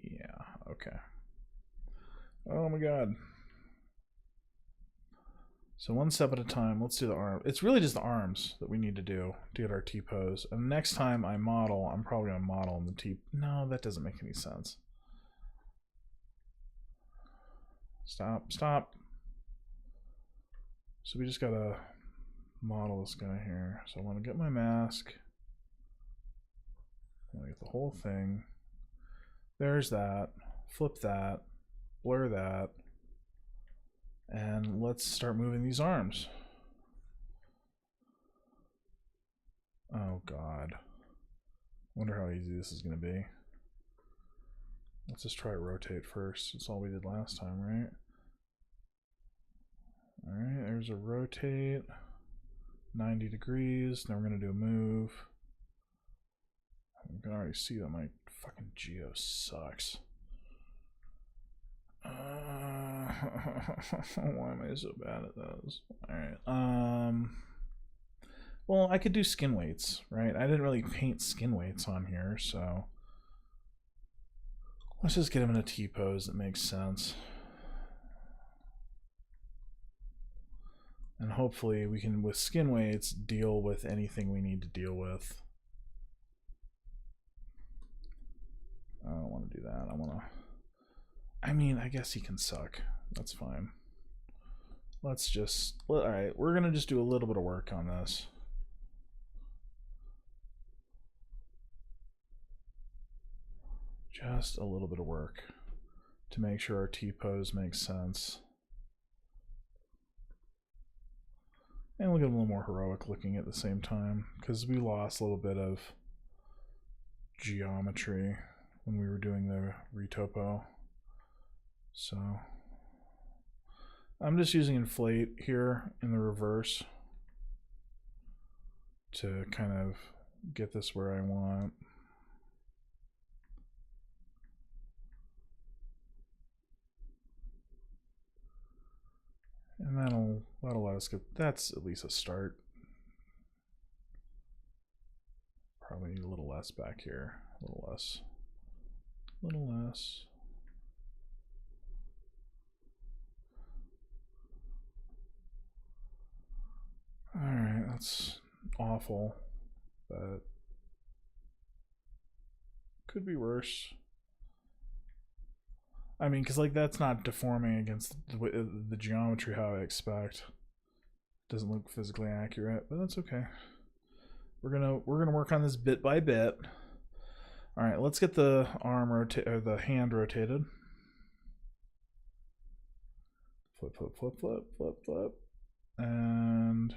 Yeah, okay. Oh my god. So one step at a time. Let's do the arm. It's really just the arms that we need to do to get our T-pose. And next time I model, I'm probably going to model in the T... No, that doesn't make any sense. Stop, stop. So we just got to model this guy here. So I want to get my mask. I want to get the whole thing. There's that. Flip that. Blur that. And let's start moving these arms. Oh god. Wonder how easy this is going to be. Let's just try rotate first. That's all we did last time, right? Alright, there's a rotate. 90 degrees. Then we're going to do a move. You can already see that my fucking geo sucks. Why am I so bad at those? Alright. Well, I could do skin weights, right? I didn't really paint skin weights on here, so let's just get him in a T-pose that makes sense. And hopefully we can, with skin weights, deal with anything we need to deal with. I don't want to do that. I want to... I mean, I guess he can suck. That's fine. Let's just... Alright, we're going to just do a little bit of work on this. Just a little bit of work to make sure our T-pose makes sense. And we'll get a little more heroic looking at the same time, because we lost a little bit of geometry when we were doing the retopo. So I'm just using inflate here in the reverse to kind of get this where I want. And that'll let us get, that's at least a start. Probably need a little less back here, a little less, a little less. that's awful, but could be worse. I mean, because like that's not deforming against the geometry how I expect. Doesn't look physically accurate, but that's okay. We're gonna work on this bit by bit. All right, let's get the the hand rotated. Flip, flip, flip, flip, flip, flip, and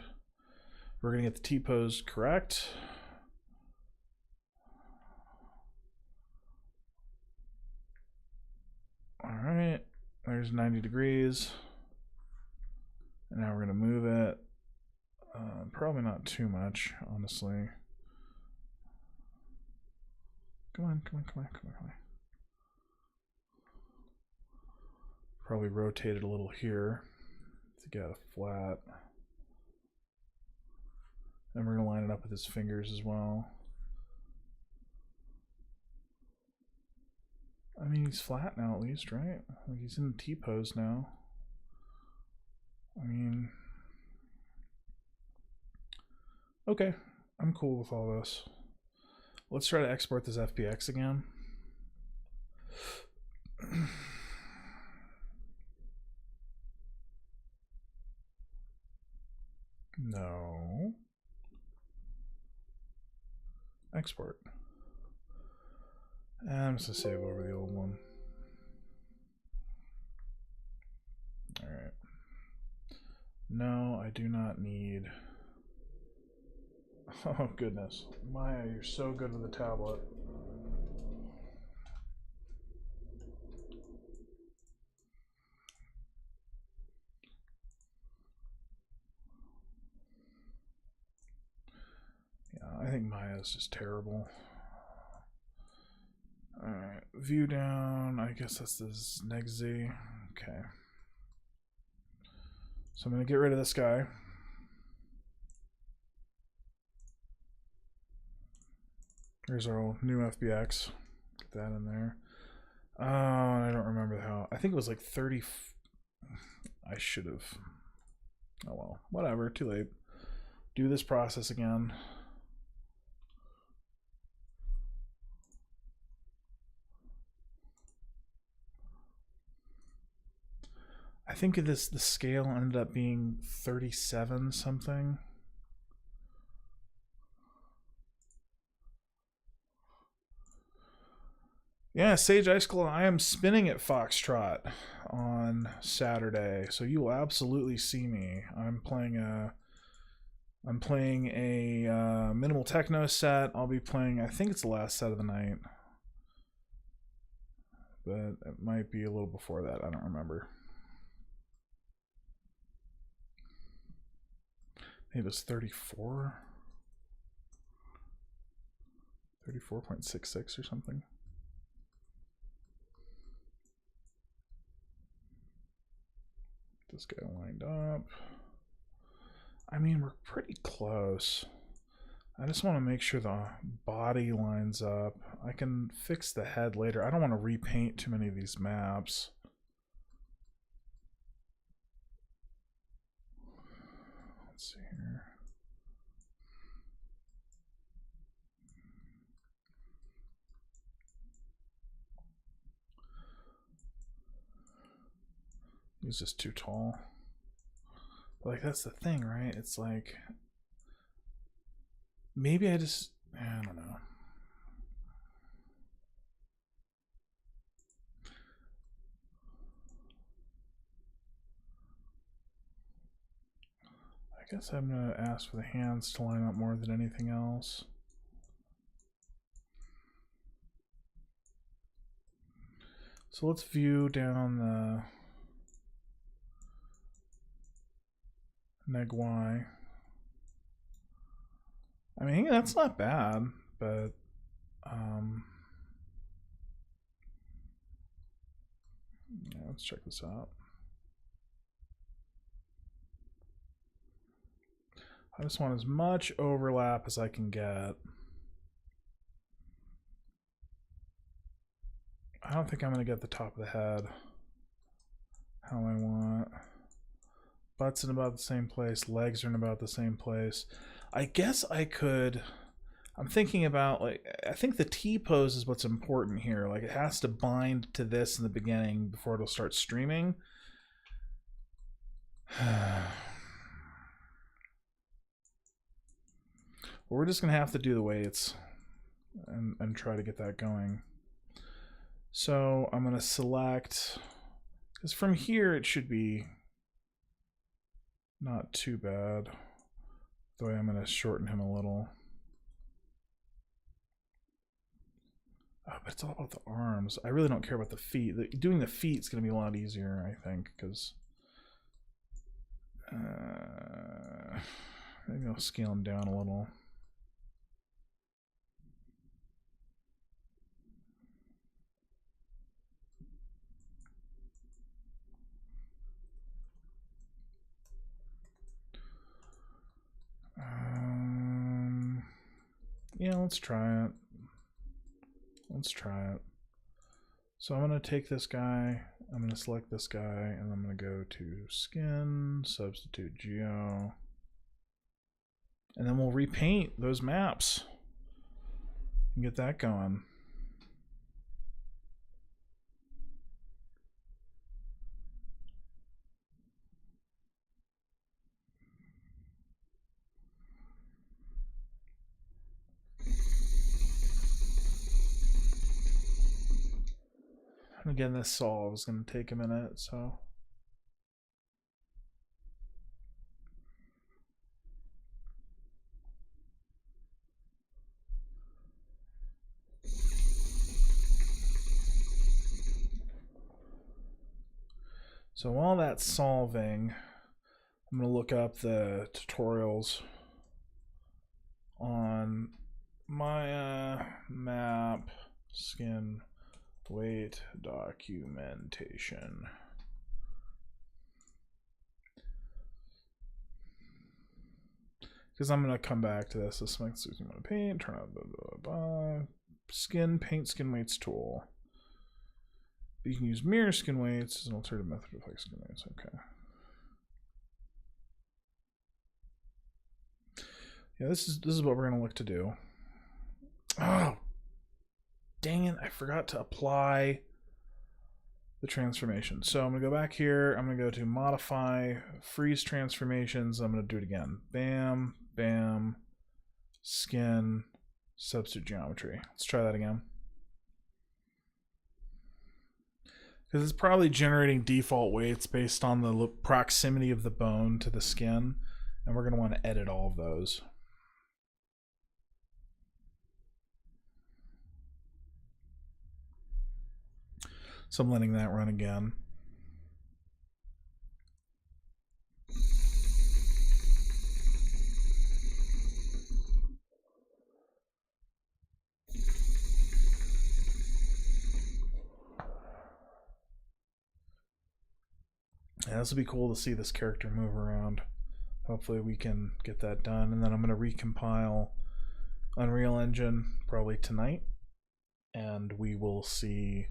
we're gonna get the T-pose correct. All right, there's 90 degrees. And now we're gonna move it. Probably not too much, honestly. Come on, come on, come on, come on, come on. Probably rotate it a little here to get a flat. And we're gonna line it up with his fingers as well. I mean, he's flat now at least, right? Like he's in T-pose now. I mean, okay, I'm cool with all this. Let's try to export this FBX again. No. Export. And I'm just gonna save over the old one. All right. No, I do not need. Oh goodness, Maya, you're so good with the tablet. Yeah, I think Maya is just terrible. All right, view down. I guess that's this next Z. Okay. So I'm gonna get rid of this guy. Here's our old new FBX. Get that in there. Oh, I don't remember how. I think it was like 30. I should have. Oh well, whatever. Too late. Do this process again. I think the scale ended up being 37 something. Yeah, Sage Icicle, I am spinning at Foxtrot on Saturday, so you will absolutely see me. I'm playing a minimal techno set. I'll be playing, I think it's the last set of the night, but it might be a little before that. I don't remember. It was 34, 34.66 or something. This guy lined up. I mean, we're pretty close. I just want to make sure the body lines up. I can fix the head later. I don't want to repaint too many of these maps. Let's see here. He's just too tall. But like, that's the thing, right? It's like, maybe I don't know. I guess I'm going to ask for the hands to line up more than anything else. So let's view down the neg Y. I mean, that's not bad, but yeah, let's check this out. I just want as much overlap as I can get. I don't think I'm going to get the top of the head how I want. Butt's in about the same place. Legs are in about the same place. I guess I could... I'm thinking about, like, I think the T-pose is what's important here. Like, it has to bind to this in the beginning before it'll start streaming. We're just going to have to do the weights and try to get that going. So I'm going to select, because from here it should be not too bad. Though I'm going to shorten him a little. Oh, but it's all about the arms. I really don't care about the feet. Doing the feet is going to be a lot easier, I think, because maybe I'll scale him down a little. Yeah, let's try it. Let's try it. So I'm going to take this guy, I'm going to select this guy, and I'm going to go to Skin, Substitute Geo, and then we'll repaint those maps and get that going. Again, this solve is going to take a minute, so. So while that's solving, I'm going to look up the tutorials on my map skin weight documentation. Because I'm going to come back to this. This makes you want to paint, turn out blah, blah, blah. Skin, paint skin weights tool. You can use mirror skin weights as an alternative method to affect skin weights. Okay. Yeah, this is what we're going to look to do. Oh, dang it, I forgot to apply the transformation. So I'm going to go back here. I'm going to go to modify, freeze transformations. I'm going to do it again. Bam, bam, skin, substitute geometry. Let's try that again. Because it's probably generating default weights based on the proximity of the bone to the skin. And we're going to want to edit all of those. So I'm letting that run again. Yeah, this will be cool to see this character move around. Hopefully we can get that done. And then I'm going to recompile Unreal Engine probably tonight. And we will see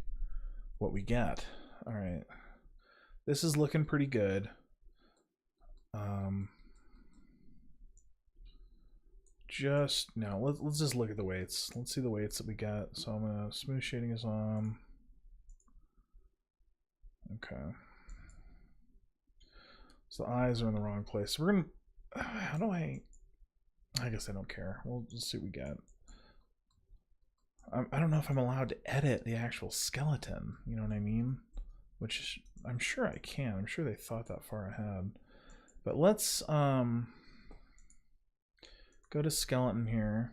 what we get. All right. This is looking pretty good. Just now, let's just look at the weights. Let's see the weights that we got. So I'm going to smooth shading is on. Okay. So the eyes are in the wrong place. So we're going to, how do I guess I don't care. We'll just see what we get. I don't know if I'm allowed to edit the actual skeleton. You know what I mean? Which I'm sure I can. I'm sure they thought that far ahead. But let's go to skeleton here.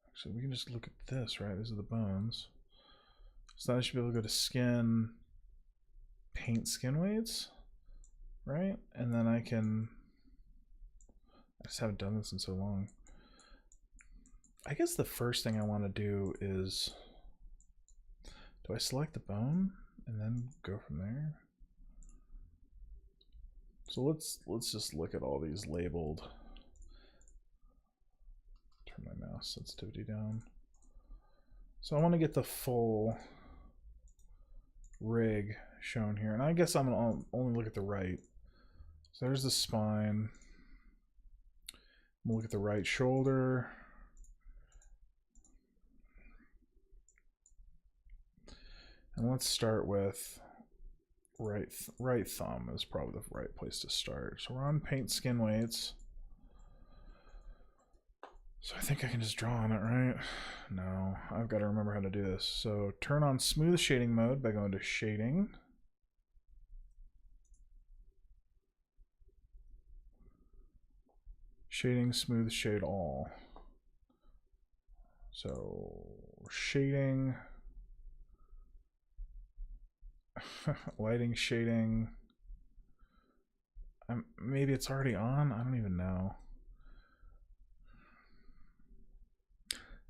Actually, we can just look at this, right? These are the bones. So I should be able to go to skin, paint skin weights, right? And then I just haven't done this in so long. I guess the first thing I want to do is, do I select the bone and then go from there? So let's just look at all these labeled. Turn my mouse sensitivity down. So I want to get the full rig shown here. And I guess I'm going to only look at the right. So there's the spine. We'll look at the right shoulder. And let's start with right thumb is probably the right place to start. So we're on paint skin weights. So I think I can just draw on it, right? No, I've got to remember how to do this. So turn on smooth shading mode by going to shading. Shading, smooth shade all. So shading, lighting, shading. Maybe it's already on. I don't even know.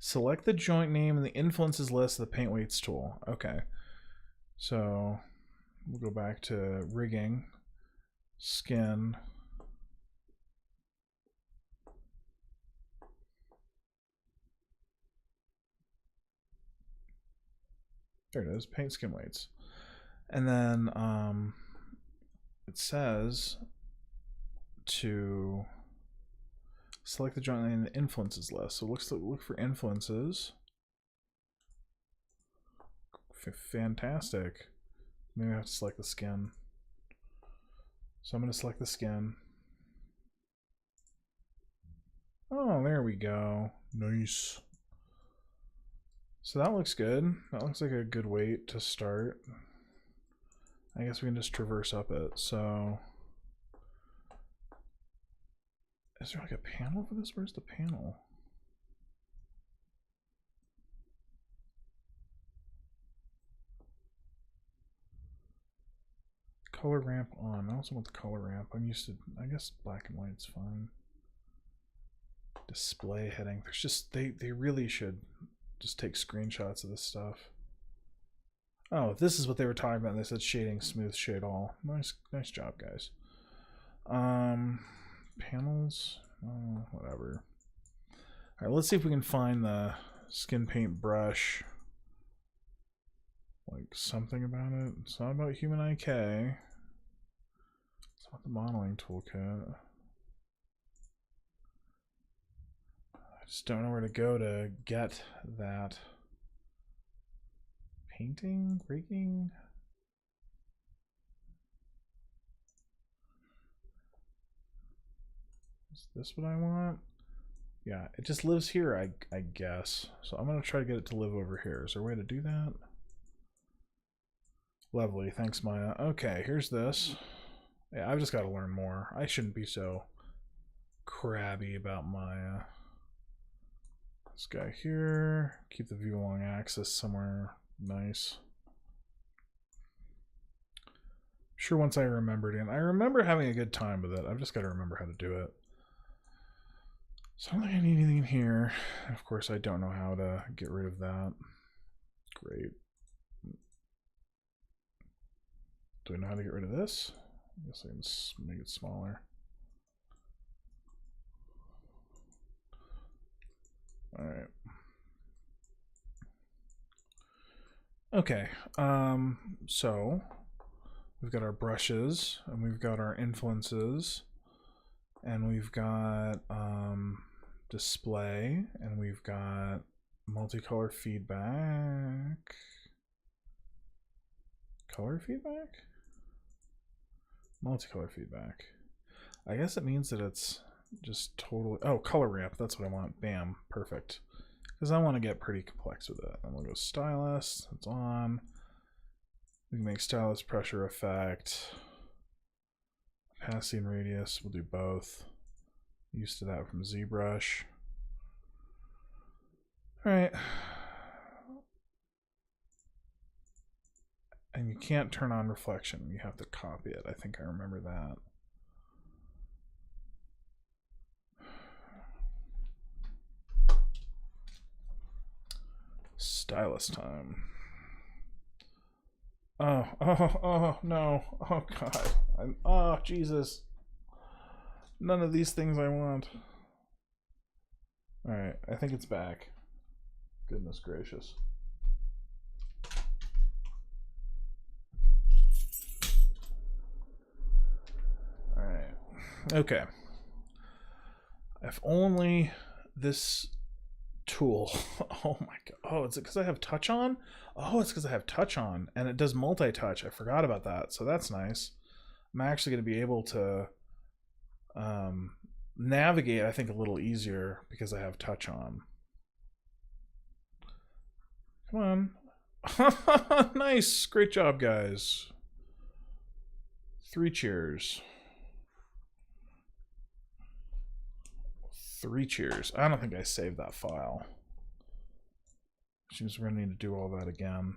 Select the joint name in the influences list of the paint weights tool. Okay. So we'll go back to rigging, skin. There it is, paint skin weights. And then it says to select the joint name in the influences list. So look for influences. Fantastic. Maybe I have to select the skin. So I'm going to select the skin. Oh, there we go. Nice. So that looks good. That looks like a good weight to start. I guess we can just traverse up it. So is there like a panel for this? Where's the panel? Color ramp on. I also want the color ramp. I'm used to, I guess black and white's fine. Display heading. There's just, they really should just take screenshots of this stuff. Oh, this is what they were talking about. They said shading, smooth shade all. Nice job, guys. Panels, whatever. All right, let's see if we can find the skin paint brush. Like something about it. It's not about human IK. It's not the modeling toolkit. I just don't know where to go to get that. Painting, rigging. Is this what I want? Yeah, it just lives here, I guess. So I'm gonna try to get it to live over here. Is there a way to do that? Lovely, thanks Maya. Okay, here's this. Yeah, I've just got to learn more. I shouldn't be so crabby about Maya. This guy here. Keep the view along axis somewhere nice. Sure, once I remembered it. I remember having a good time with it. I've just got to remember how to do it. So I don't think I need anything in here. Of course, I don't know how to get rid of that. Great. Do I know how to get rid of this? I guess I can make it smaller. All right. Okay. So we've got our brushes and we've got our influences and we've got display and we've got multicolor feedback. Color feedback? Multicolor feedback. I guess it means that it's just totally, oh, color ramp, that's what I want. Bam, perfect. Because I want to get pretty complex with it. I'm going to go stylus, it's on. We can make stylus pressure effect. Opacity and radius, we'll do both. Used to that from ZBrush. Alright. And you can't turn on reflection, you have to copy it. I think I remember that. Stylus time. Oh, no. Oh, God. Oh, Jesus. None of these things I want. Alright, I think it's back. Goodness gracious. Okay. If only this tool. Oh my god. Oh, is it because I have touch on? Oh, it's because I have touch on, and it does multi-touch. I forgot about that, so that's nice. I'm actually going to be able to navigate, I think, a little easier because I have touch on. Come on. Nice. Great job, guys. 3 cheers. 3 cheers. I don't think I saved that file. Seems we're going to need to do all that again.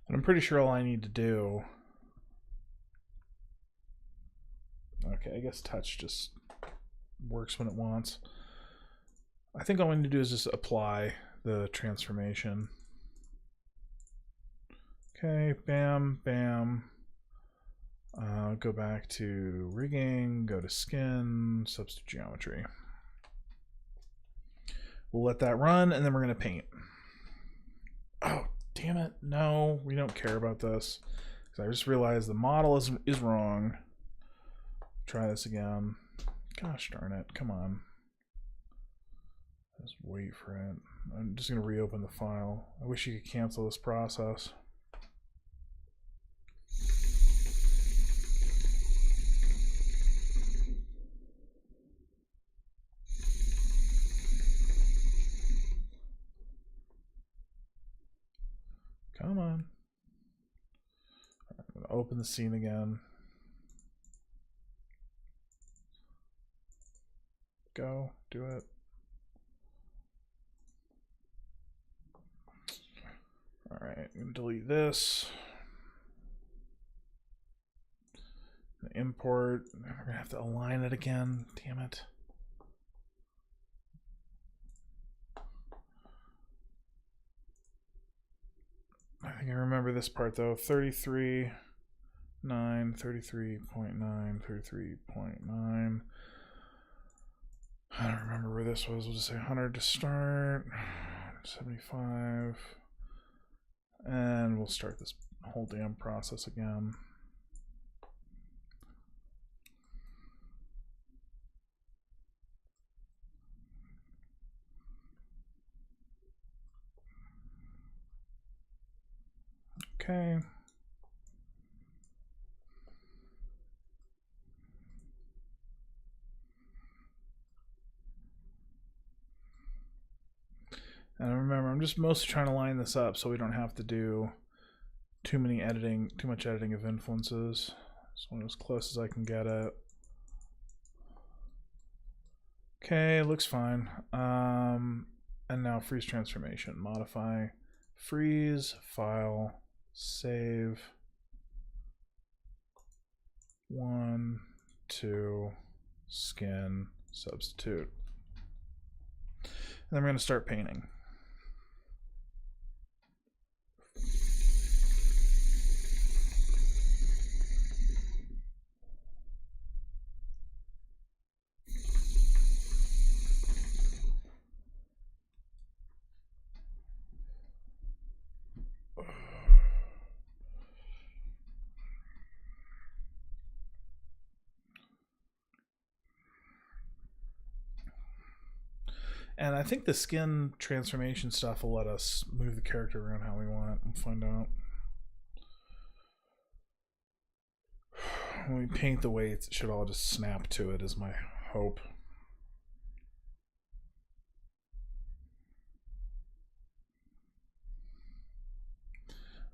And I'm pretty sure all I need to do... Okay, I guess touch just works when it wants. I think all we need to do is just apply the transformation. Okay, bam, bam. Go back to rigging, go to skin, substitute geometry. We'll let that run, and then we're going to paint. Oh, damn it. No, we don't care about this. Because I just realized the model is wrong. Try this again. Gosh darn it. Come on. Just wait for it. I'm just going to reopen the file. I wish you could cancel this process. Come on. I'm going to open the scene again. Go. Do it. Alright, I'm going to delete this. Import. We're going to have to align it again. Damn it. I think I remember this part though. 33.9, 33.9, 33.9. I don't remember where this was. We'll just say 100 to start. 75. And we'll start this whole damn process again. Okay. And remember, I'm just mostly trying to line this up so we don't have to do too much editing of influences. Just want as close as I can get it. Okay, looks fine. And now freeze transformation. Modify, freeze, file, save. 1, 2, skin, substitute. And then we're going to start painting. And I think the skin transformation stuff will let us move the character around how we want. We'll find out. When we paint the weights, it should all just snap to it, is my hope.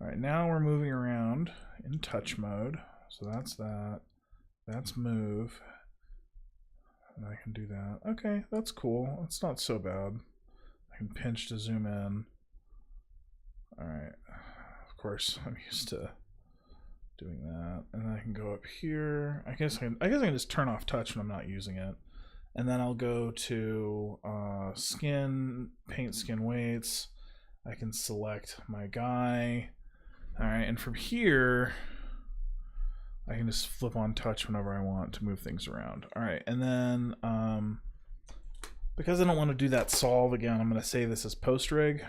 All right, now we're moving around in touch mode. So that's that. That's move. And I can do that. Okay, that's cool. That's not so bad. I can pinch to zoom in. Alright. Of course, I'm used to doing that. And then I can go up here. I guess I can just turn off touch when I'm not using it. And then I'll go to skin, paint skin weights. I can select my guy. Alright, and from here, I can just flip on touch whenever I want to move things around. All right, and then because I don't want to do that solve again, I'm going to save this as post rig.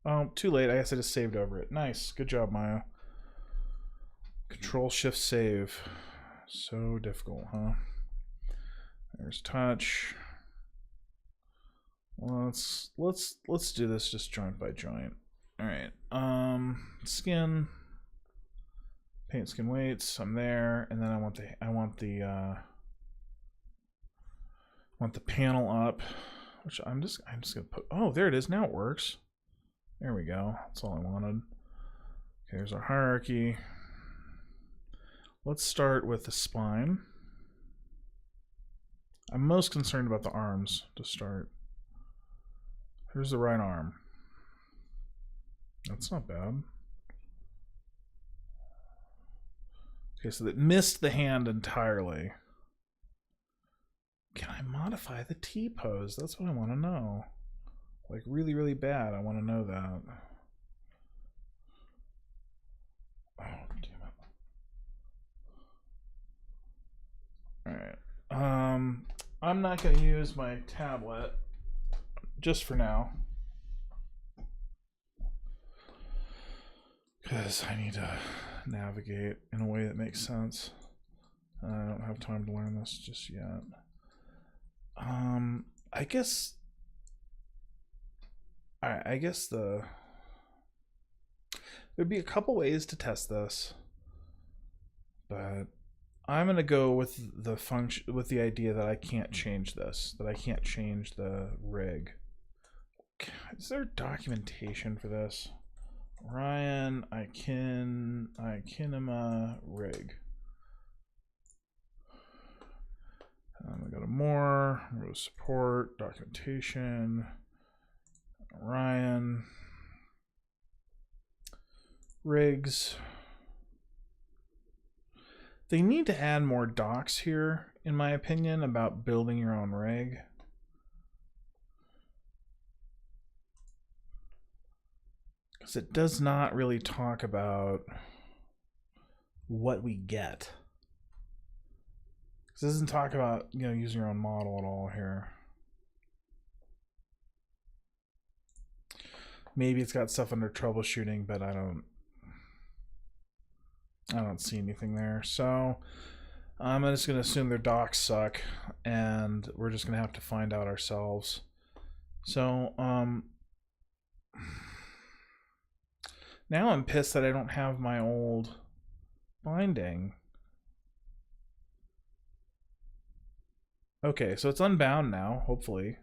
Oh, too late. I guess I just saved over it. Nice. Good job, Maya. Control Shift Save. So difficult, huh? There's touch. Let's do this just joint by joint. All right. Skin. Paint skin weights. I'm there, and then I want the panel up, which I'm just gonna put. Oh, there it is. Now it works. There we go. That's all I wanted. Okay, here's our hierarchy. Let's start with the spine. I'm most concerned about the arms to start. Here's the right arm. That's not bad. Okay, so that missed the hand entirely. Can I modify the T-pose? That's what I want to know. Like really, really bad. I want to know that. Oh, damn it. Alright. I'm not going to use my tablet just for now. Because I need to navigate in a way that makes sense. I don't have time to learn this just yet. I guess there'd be a couple ways to test this, but I'm gonna go with the function, with the idea that I can't change this, that I can't change the rig. Is there documentation for this? Ryan, Ikinema rig. I'm gonna go to more, I'm gonna go to support, documentation, Ryan, rigs. They need to add more docs here, in my opinion, about building your own rig. Because it does not really talk about what we get. It doesn't talk about, you know, using your own model at all here. Maybe it's got stuff under troubleshooting, but I don't see anything there. So I'm just going to assume their docs suck, and we're just going to have to find out ourselves. So now I'm pissed that I don't have my old binding. Okay, so it's unbound now, hopefully.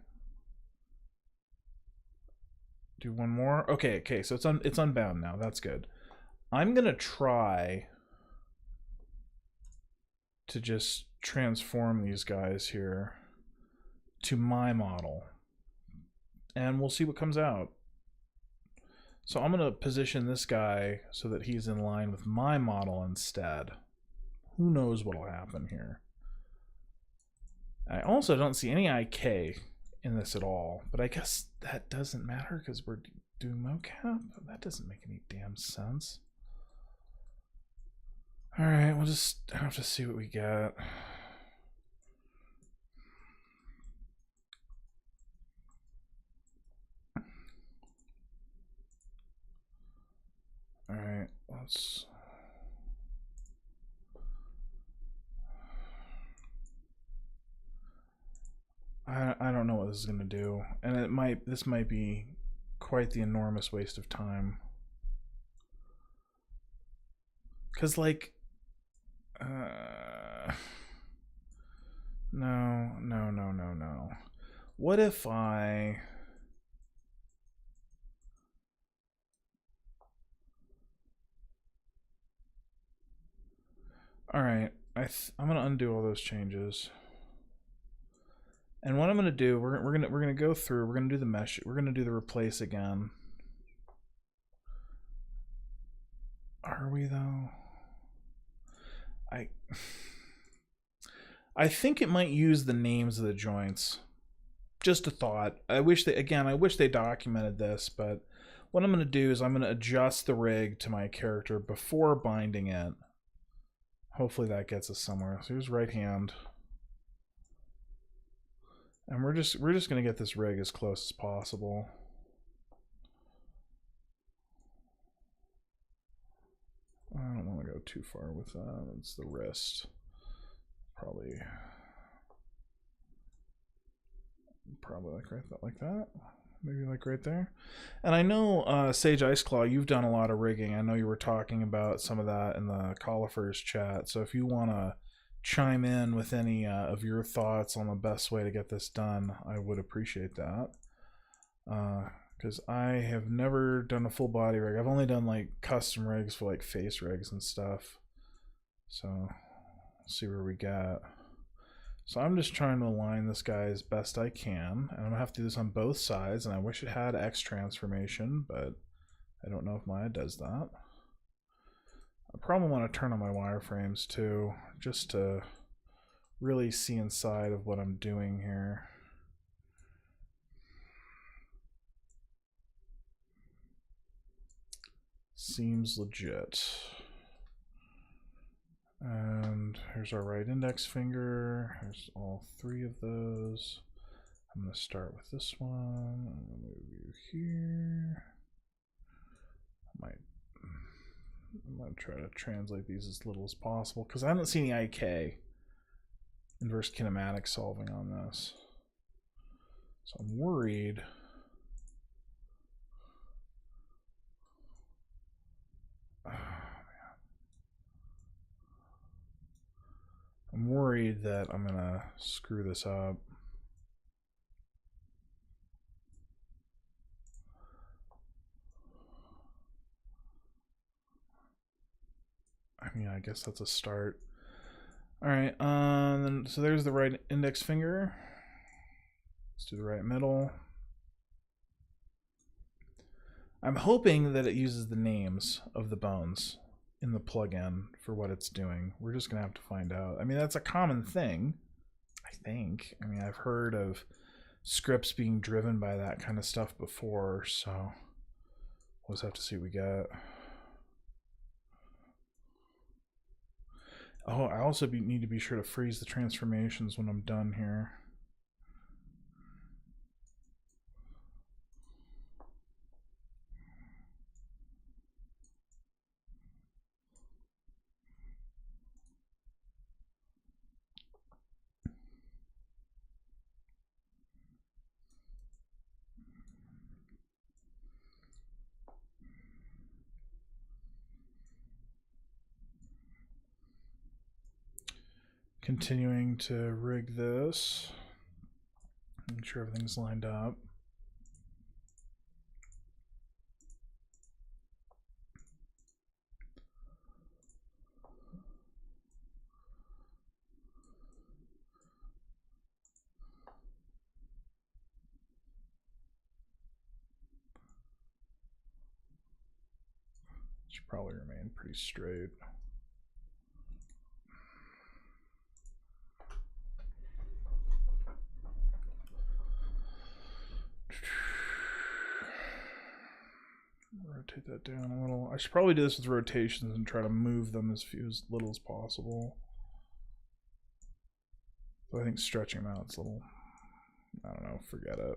Do one more. Okay, so it's unbound now. That's good. I'm gonna try to just transform these guys here to my model, and we'll see what comes out. So I'm gonna position this guy so that he's in line with my model instead. Who knows what'll happen here? I also don't see any IK in this at all, but I guess that doesn't matter because we're doing mocap. That doesn't make any damn sense. All right, we'll just have to see what we get. All right, let's. I don't know what this is gonna do, and this might be quite the enormous waste of time. Cause like, no. What if I? All right, I'm gonna undo all those changes. And what I'm gonna do, we're gonna go through. We're gonna do the mesh. We're gonna do the replace again. Are we though? I think it might use the names of the joints. Just a thought. I wish they documented this, but what I'm gonna do is I'm gonna adjust the rig to my character before binding it. Hopefully that gets us somewhere. So here's right hand. And we're just gonna get this rig as close as possible. I don't want to go too far with that. It's the wrist. Probably like that. Maybe like right there. And I know Sage Iceclaw, you've done a lot of rigging. I know you were talking about some of that in the Caulifers chat. So if you want to chime in with any of your thoughts on the best way to get this done, I would appreciate that. Because I have never done a full body rig. I've only done like custom rigs for like face rigs and stuff. So let's see where we got. So I'm just trying to align this guy as best I can. And I'm gonna have to do this on both sides, and I wish it had X transformation, but I don't know if Maya does that. I probably want to turn on my wireframes too, just to really see inside of what I'm doing here. Seems legit. And here's our right index finger. Here's all three of those. I'm going to start with this one. I'm going to move you here. I might try to translate these as little as possible because I haven't seen any IK, inverse kinematic, solving on this. So I'm worried. I'm worried that I'm gonna screw this up. I mean, I guess that's a start. All right, so there's the right index finger. Let's do the right middle. I'm hoping that it uses the names of the bones in the plugin for what it's doing. We're just gonna have to find out. I mean, that's a common thing, I think. I mean, I've heard of scripts being driven by that kind of stuff before, so we'll just have to see what we got. Oh, I also need to be sure to freeze the transformations when I'm done here. Continuing to rig this. Make sure everything's lined up. Should probably remain pretty straight. Rotate that down a little. I should probably do this with rotations and try to move them as little as possible. So I think stretching them out is a little, I don't know, forget it.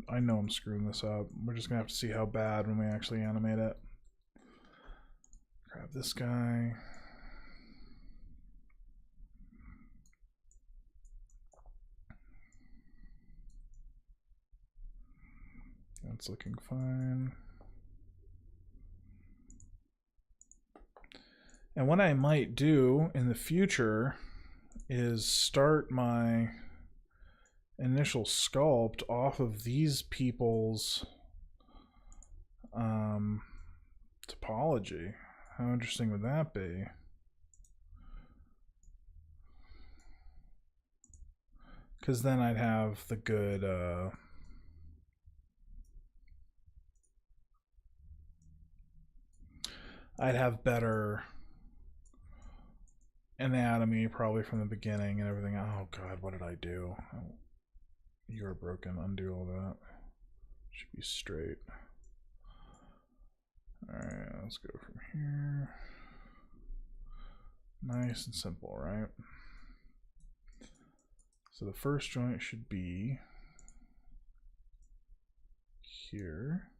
I know I'm screwing this up. We're just gonna have to see how bad when we actually animate it. Grab this guy. That's looking fine. And what I might do in the future is start my initial sculpt off of these people's topology. How interesting would that be? Because then I'd have the good I'd have better anatomy probably from the beginning and everything. Oh god, what did I do? Oh, you're broken. Undo all that. Should be straight. Alright, let's go from here. Nice and simple, right? So the first joint should be here.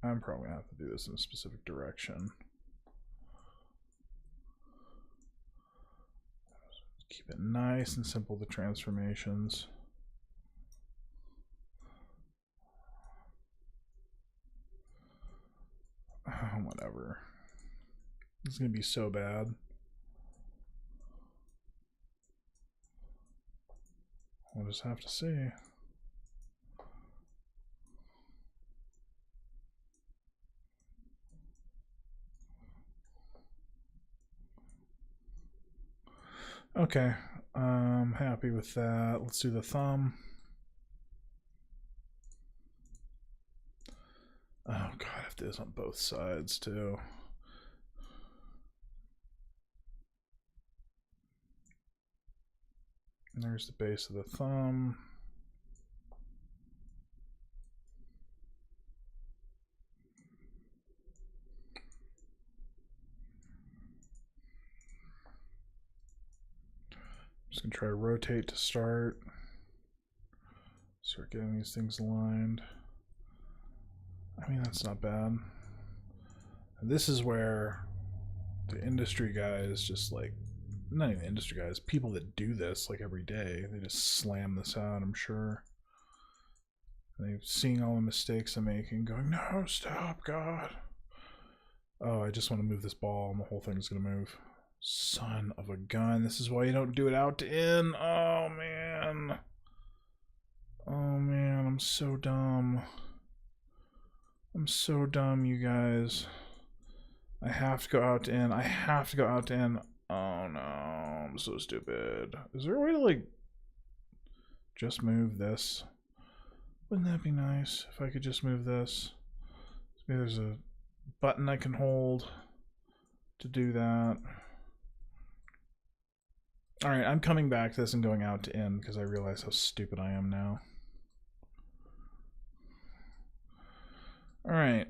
I'm probably gonna have to do this in a specific direction. Keep it nice and simple, the transformations. Oh, whatever. This is gonna be so bad. We'll just have to see. Okay, I'm happy with that. Let's do the thumb. Oh god, I have to do this on both sides too. And there's the base of the thumb. Just gonna try to rotate to start. Start getting these things aligned. I mean, that's not bad. And this is where the industry guys just like, not even industry guys, people that do this like every day, they just slam this out, I'm sure. And they're seeing all the mistakes I'm making, going, no, stop, God. Oh, I just want to move this ball and the whole thing's gonna move. Son of a gun. This is why you don't do it out to in. Oh, man. Oh, man. I'm so dumb. I'm so dumb, you guys. I have to go out to in. I have to go out to in. Oh, no. I'm so stupid. Is there a way to, like, just move this? Wouldn't that be nice if I could just move this? Maybe there's a button I can hold to do that. Alright, I'm coming back to this and going out to in because I realize how stupid I am now. Alright.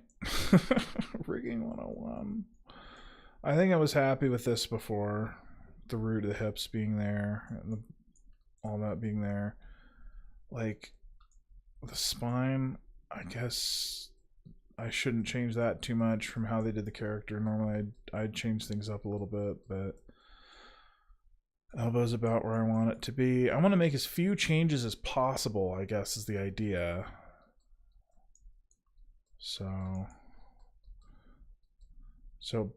Rigging 101. I think I was happy with this before. The root of the hips being there, and all that being there. Like, the spine, I guess I shouldn't change that too much from how they did the character. Normally I'd change things up a little bit, but elbow's about where I want it to be. I want to make as few changes as possible, I guess, is the idea.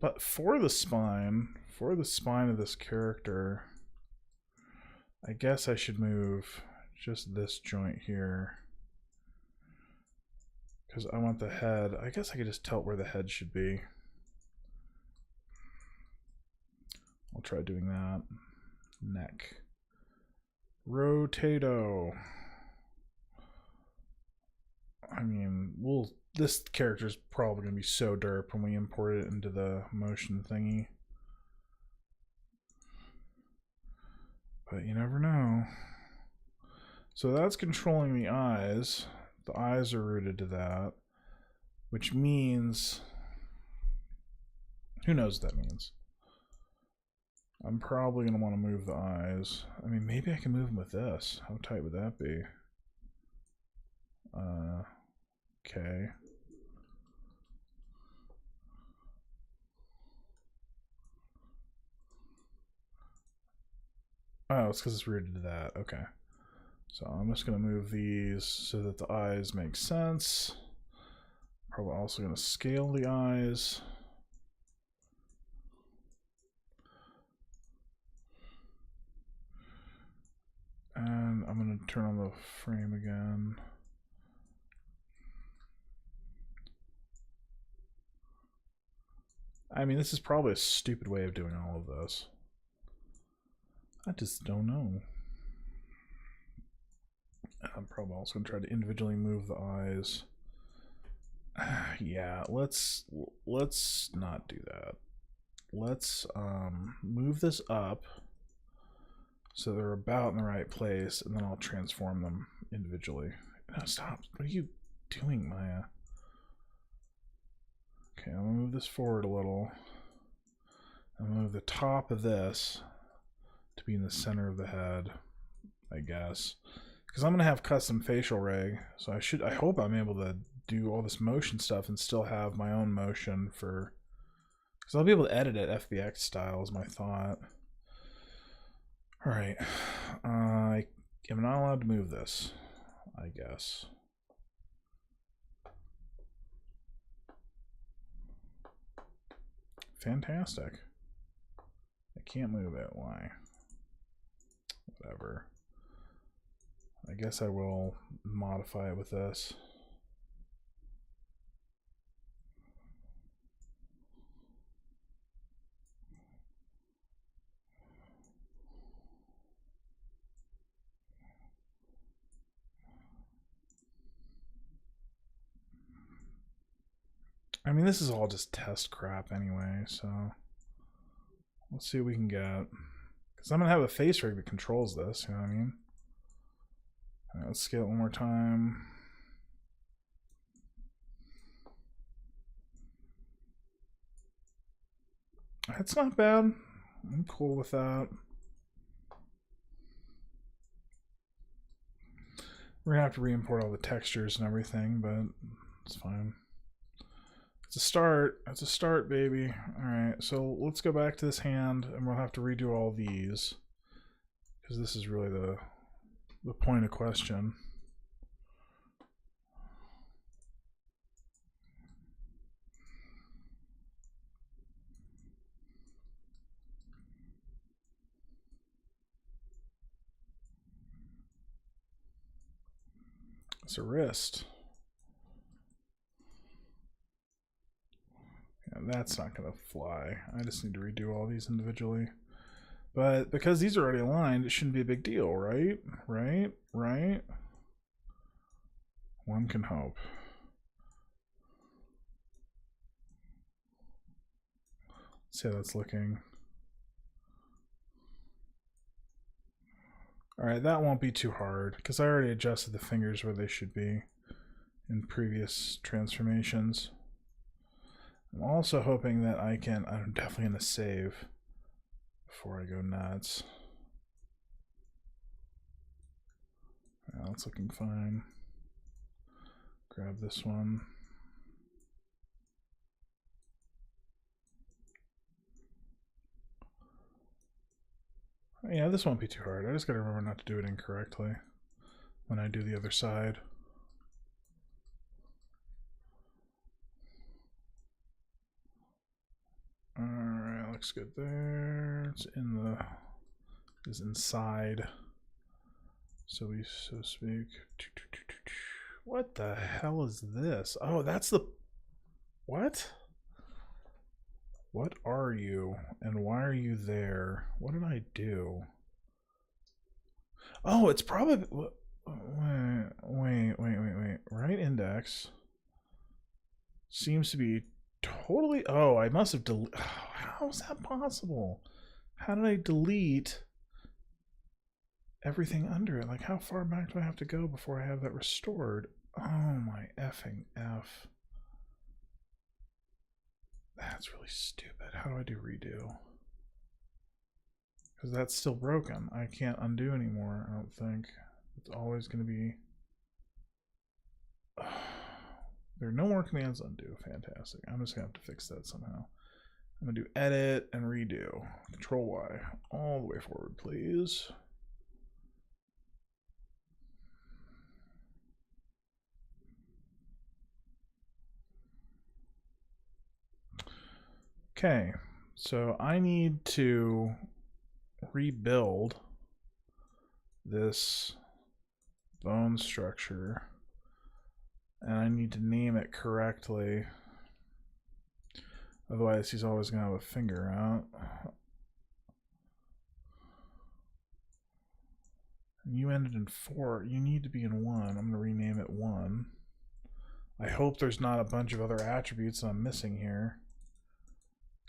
But for the spine of this character, I guess I should move just this joint here. Because I want the head, I guess I could just tell where the head should be. I'll try doing that. Neck. Rotato. I mean, this character's probably going to be so derp when we import it into the motion thingy. But you never know. So that's controlling the eyes. The eyes are rooted to that. Which means... who knows what that means? I'm probably going to want to move the eyes. I mean, maybe I can move them with this. How tight would that be? Okay. Oh, it's because it's rooted to that. Okay. So I'm just going to move these so that the eyes make sense. Probably also going to scale the eyes. And I'm going to turn on the frame again. I mean, this is probably a stupid way of doing all of this. I just don't know. I'm probably also going to try to individually move the eyes. Yeah, let's not do that. Let's move this up so they're about in the right place, and then I'll transform them individually. No, stop. What are you doing, Maya? Okay, I'm going to move this forward a little. I'll move the top of this to be in the center of the head, I guess. Because I'm going to have custom facial rig, so I hope I'm able to do all this motion stuff and still have my own motion for... Because I'll be able to edit it FBX style is my thought. Alright. I am not allowed to move this, I guess. Fantastic. I can't move it. Why? Whatever. I guess I will modify it with this. I mean, this is all just test crap anyway, so let's see what we can get. Because I'm going to have a face rig that controls this, you know what I mean? All right, let's scale it one more time. That's not bad. I'm cool with that. We're going to have to re-import all the textures and everything, but it's fine. It's a start. It's a start, baby. All right, so let's go back to this hand, and we'll have to redo all these, because this is really the point of question. It's a wrist. That's not going to fly. I just need to redo all these individually. But because these are already aligned, it shouldn't be a big deal, right? Right? One can hope. Let's see how that's looking. Alright, that won't be too hard, because I already adjusted the fingers where they should be in previous transformations. I'm also hoping that I'm definitely going to save before I go nuts. Yeah, that's looking fine. Grab this one. Yeah, this won't be too hard. I just got to remember not to do it incorrectly when I do the other side. Alright, looks good there. It's inside, so to speak. What the hell is this? Oh, that's the... What? What are you? And why are you there? What did I do? Oh, it's probably... Wait. Right index seems to be totally... Oh, I must have deleted... How is that possible? How did I delete everything under it? Like, how far back do I have to go before I have that restored? Oh my effing F. That's really stupid. How do I do redo? Because that's still broken. I can't undo anymore, I don't think. It's always going to be... There are no more commands undo. Fantastic. I'm just going to have to fix that somehow. I'm going to do edit and redo. Control Y. All the way forward, please. Okay. So I need to rebuild this bone structure. And I need to name it correctly. Otherwise, he's always going to have a finger out. You ended in 4. You need to be in 1. I'm going to rename it 1. I hope there's not a bunch of other attributes I'm missing here.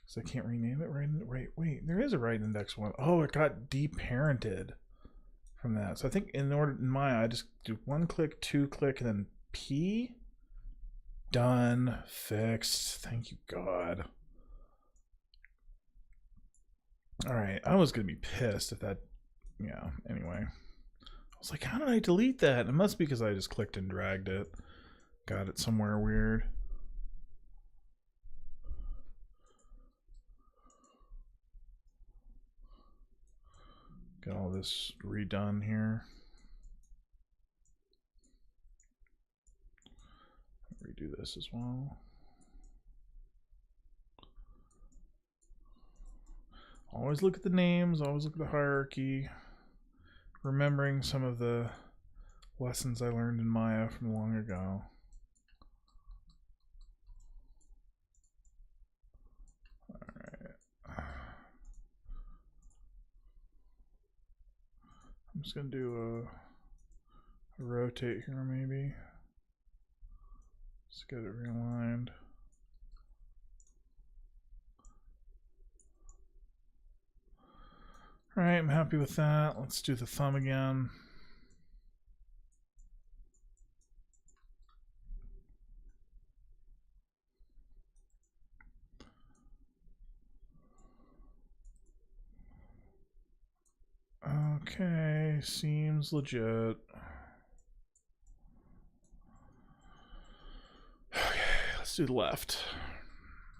Because I can't rename it right. Wait, there is a right index 1. Oh, it got deparented from that. So I think in my I just do 1 click, 2 click, and then P. Done. Fixed. Thank you, God. Alright, I was going to be pissed if that... Yeah, anyway. I was like, how did I delete that? It must be because I just clicked and dragged it. Got it somewhere weird. Get all this redone here. Redo this as well. Always look at the names, always look at the hierarchy. Remembering some of the lessons I learned in Maya from long ago. Alright. I'm just going to do a rotate here maybe. Just get it realigned. Alright, I'm happy with that. Let's do the thumb again. Okay, seems legit. Okay, let's do the left.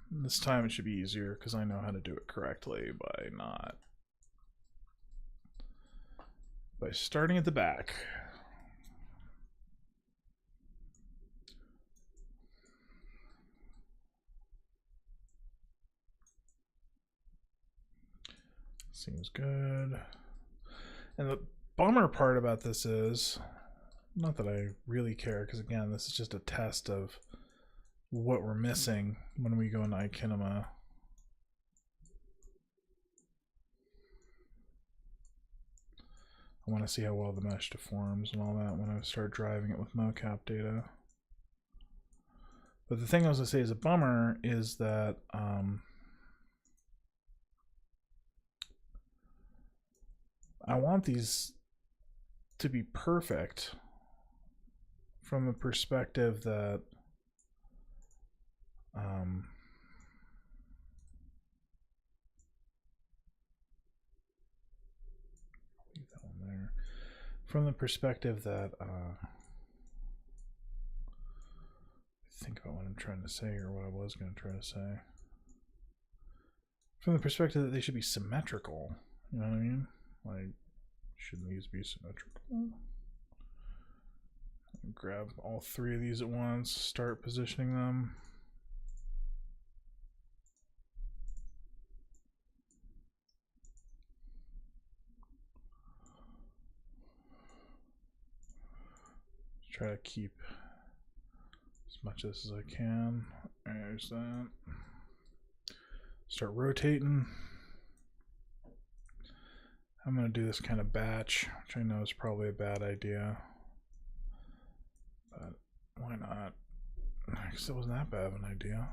This time it should be easier because I know how to do it correctly by starting at the back. Seems good. And the bummer part about this is, not that I really care, because again, this is just a test of what we're missing when we go into iKinema. I want to see how well the mesh deforms and all that when I start driving it with mocap data. But the thing I was going to say is a bummer is that I want these to be perfect from the perspective that leave that one there. From the perspective that think about what I'm trying to say or what I was going to try to say. From the perspective that they should be symmetrical, you know what I mean? Like, shouldn't these be symmetrical? Grab all three of these at once, start positioning them. Try to keep as much of this as I can. There's that. Start rotating. I'm going to do this kind of batch, which I know is probably a bad idea. But why not? I guess it wasn't that bad of an idea.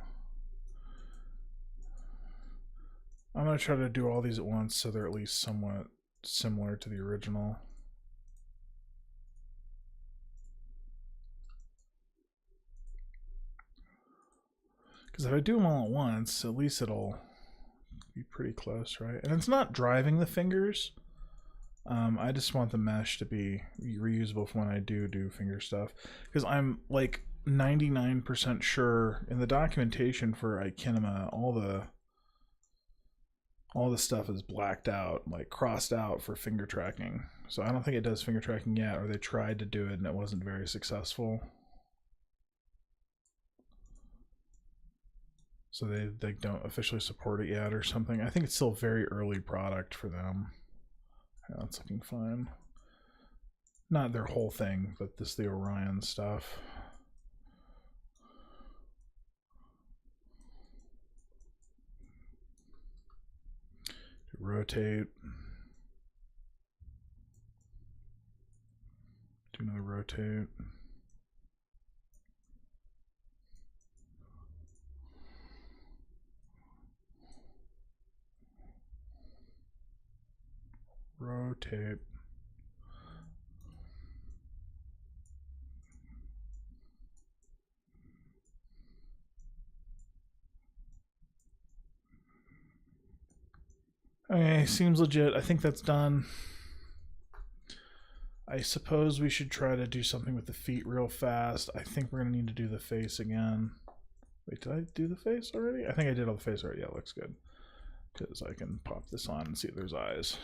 I'm going to try to do all these at once so they're at least somewhat similar to the original. Because if I do them all at once, at least it'll be pretty close, right? And it's not driving the fingers. I just want the mesh to be reusable for when I do finger stuff. Because I'm like 99% sure in the documentation for iKinema, all the stuff is blacked out, like crossed out for finger tracking. So I don't think it does finger tracking yet, or they tried to do it and it wasn't very successful. So they don't officially support it yet or something. I think it's still a very early product for them. Yeah, that's looking fine. Not their whole thing, but the Orion stuff. Rotate. Do another rotate. Rotate. Okay, seems legit. I think that's done. I suppose we should try to do something with the feet real fast. I think we're going to need to do the face again. Wait, did I do the face already? I think I did all the face already. Yeah, it looks good. Because I can pop this on and see if there's eyes.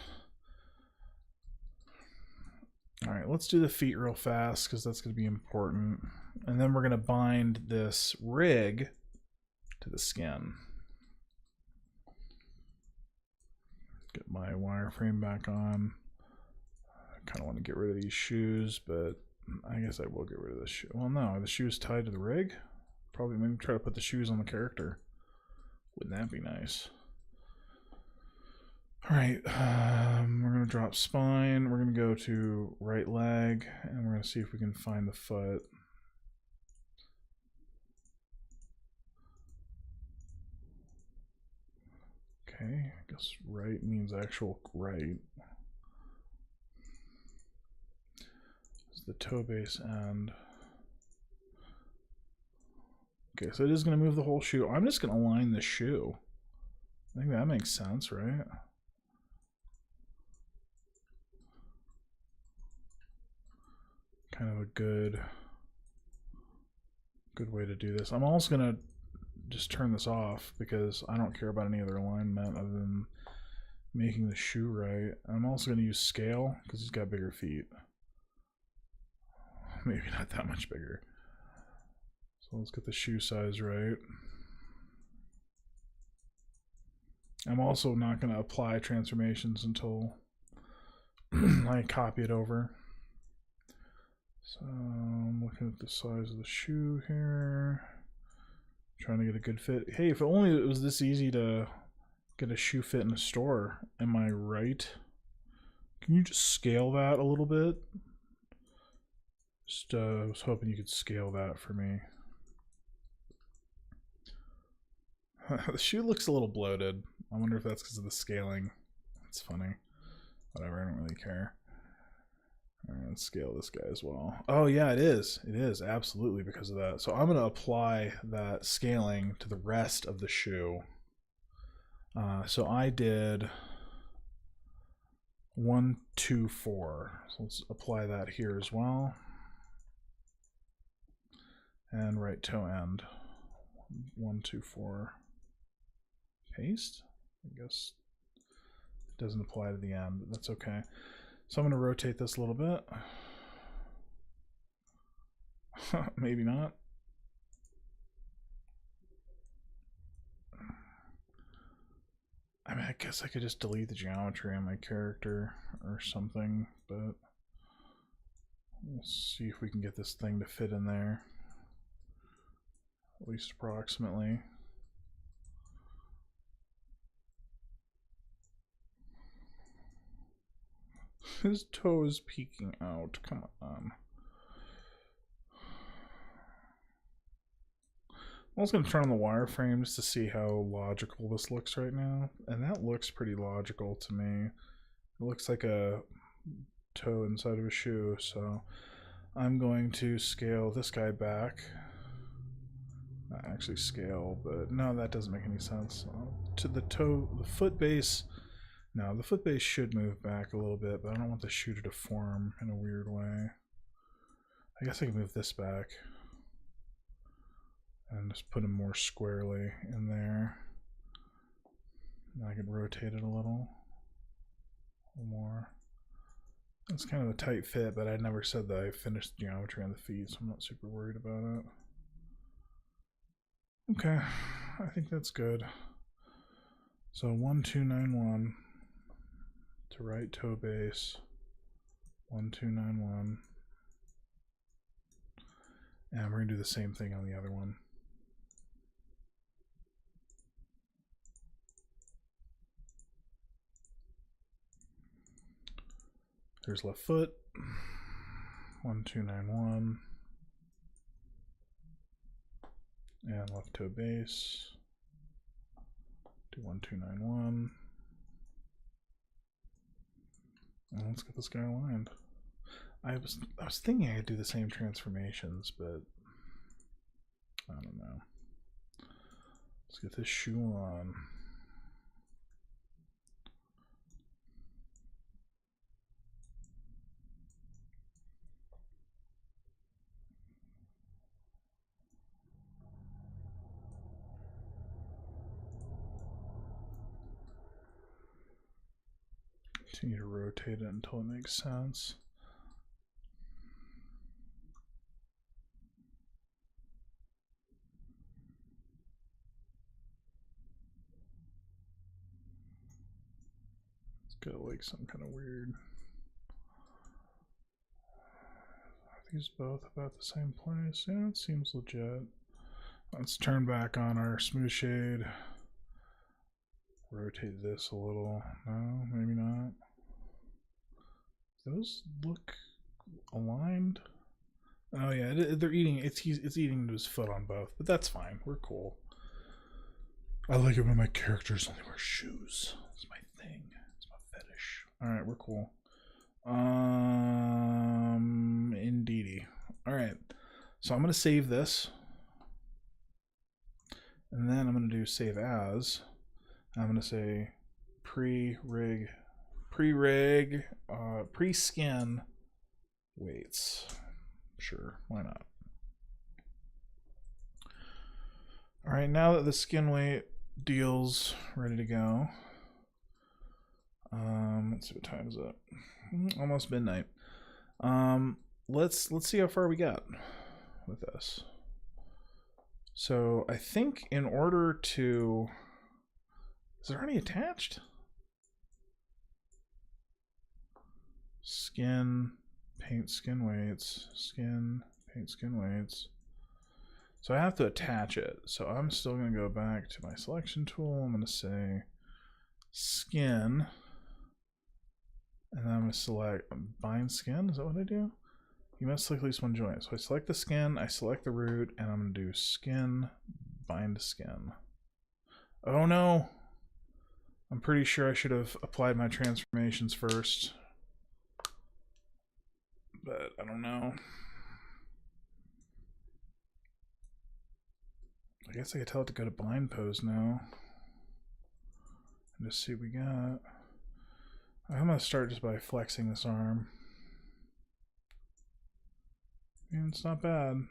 Alright, let's do the feet real fast because that's going to be important. And then we're going to bind this rig to the skin. Get my wireframe back on. I kind of want to get rid of these shoes, but I guess I will get rid of this shoe. Well, no, are the shoes tied to the rig? Probably maybe try to put the shoes on the character. Wouldn't that be nice? Alright, we're going to drop spine. We're going to go to right leg, and we're going to see if we can find the foot. Okay, I guess right means actual right. It's the toe base end. Okay, so it is going to move the whole shoe. I'm just going to align the shoe. I think that makes sense, right? Kind of a good way to do this. I'm also going to just turn this off because I don't care about any other alignment other than making the shoe right. I'm also going to use scale because he's got bigger feet. Maybe not that much bigger. So let's get the shoe size right. I'm also not going to apply transformations until I copy it over. So I'm looking at the size of the shoe here. Trying to get a good fit. Hey, if only it was this easy to get a shoe fit in a store. Am I right? Can you just scale that a little bit? Just was hoping you could scale that for me. The shoe looks a little bloated. I wonder if that's because of the scaling. That's funny. Whatever, I don't really care. Alright, let's scale this guy as well. Oh yeah, it is. It is, absolutely because of that. So I'm going to apply that scaling to the rest of the shoe. So I did 1, 2, 4. So let's apply that here as well. And right toe end. 1, 2, 4. Paste? I guess it doesn't apply to the end, but that's okay. So I'm going to rotate this a little bit. Maybe not. I mean, I guess I could just delete the geometry on my character or something, but we'll see if we can get this thing to fit in there. At least approximately. His toe is peeking out. Come on. I was going to turn on the wireframe just to see how logical this looks right now. And that looks pretty logical to me. It looks like a toe inside of a shoe. So I'm going to scale this guy back. Not actually scale, but no, that doesn't make any sense. To the toe, the foot base. No, the foot base should move back a little bit, but I don't want the shoe to deform in a weird way. I guess I can move this back and just put him more squarely in there. And I can rotate it a little more. It's kind of a tight fit, but I never said that I finished the geometry on the feet, so I'm not super worried about it. Okay, I think that's good. So 1, 2, 9, 1. To right toe base, 1, 2, 9, 1, and we're going to do the same thing on the other one. There's left foot, 1, 2, 9, 1, and left toe base, do 1, 2, 9, 1. Let's get this guy aligned. I was thinking I could do the same transformations, but I don't know. Let's get this shoe on. Continue to rotate it until it makes sense. It's got like some kind of weird. Are these both about the same place? Yeah, it seems legit. Let's turn back on our smooth shade. Rotate this a little. No, maybe not. Those look aligned. Oh yeah, they're eating. It's eating into his foot on both, but that's fine. We're cool. I like it when my characters only wear shoes. It's my thing. It's my fetish. All right, we're cool. Indeedy. All right, so I'm gonna save this, and then I'm gonna do save as. I'm gonna say pre-rig, pre-skin weights. Sure, why not? All right, now that the skin weight deal's ready to go, let's see what time is it. Almost midnight. Let's see how far we got with this. So I think in order to, is it already attached? Skin, paint skin weights, skin, paint skin weights. So I have to attach it. So I'm still going to go back to my selection tool. I'm going to say skin. And then I'm going to select bind skin. Is that what I do? You must select at least one joint. So I select the skin, I select the root, and I'm going to do skin, bind skin. Oh no! I'm pretty sure I should have applied my transformations first. But I don't know. I guess I could tell it to go to bind pose now. And just see what we got. I'm going to start just by flexing this arm. And it's not bad.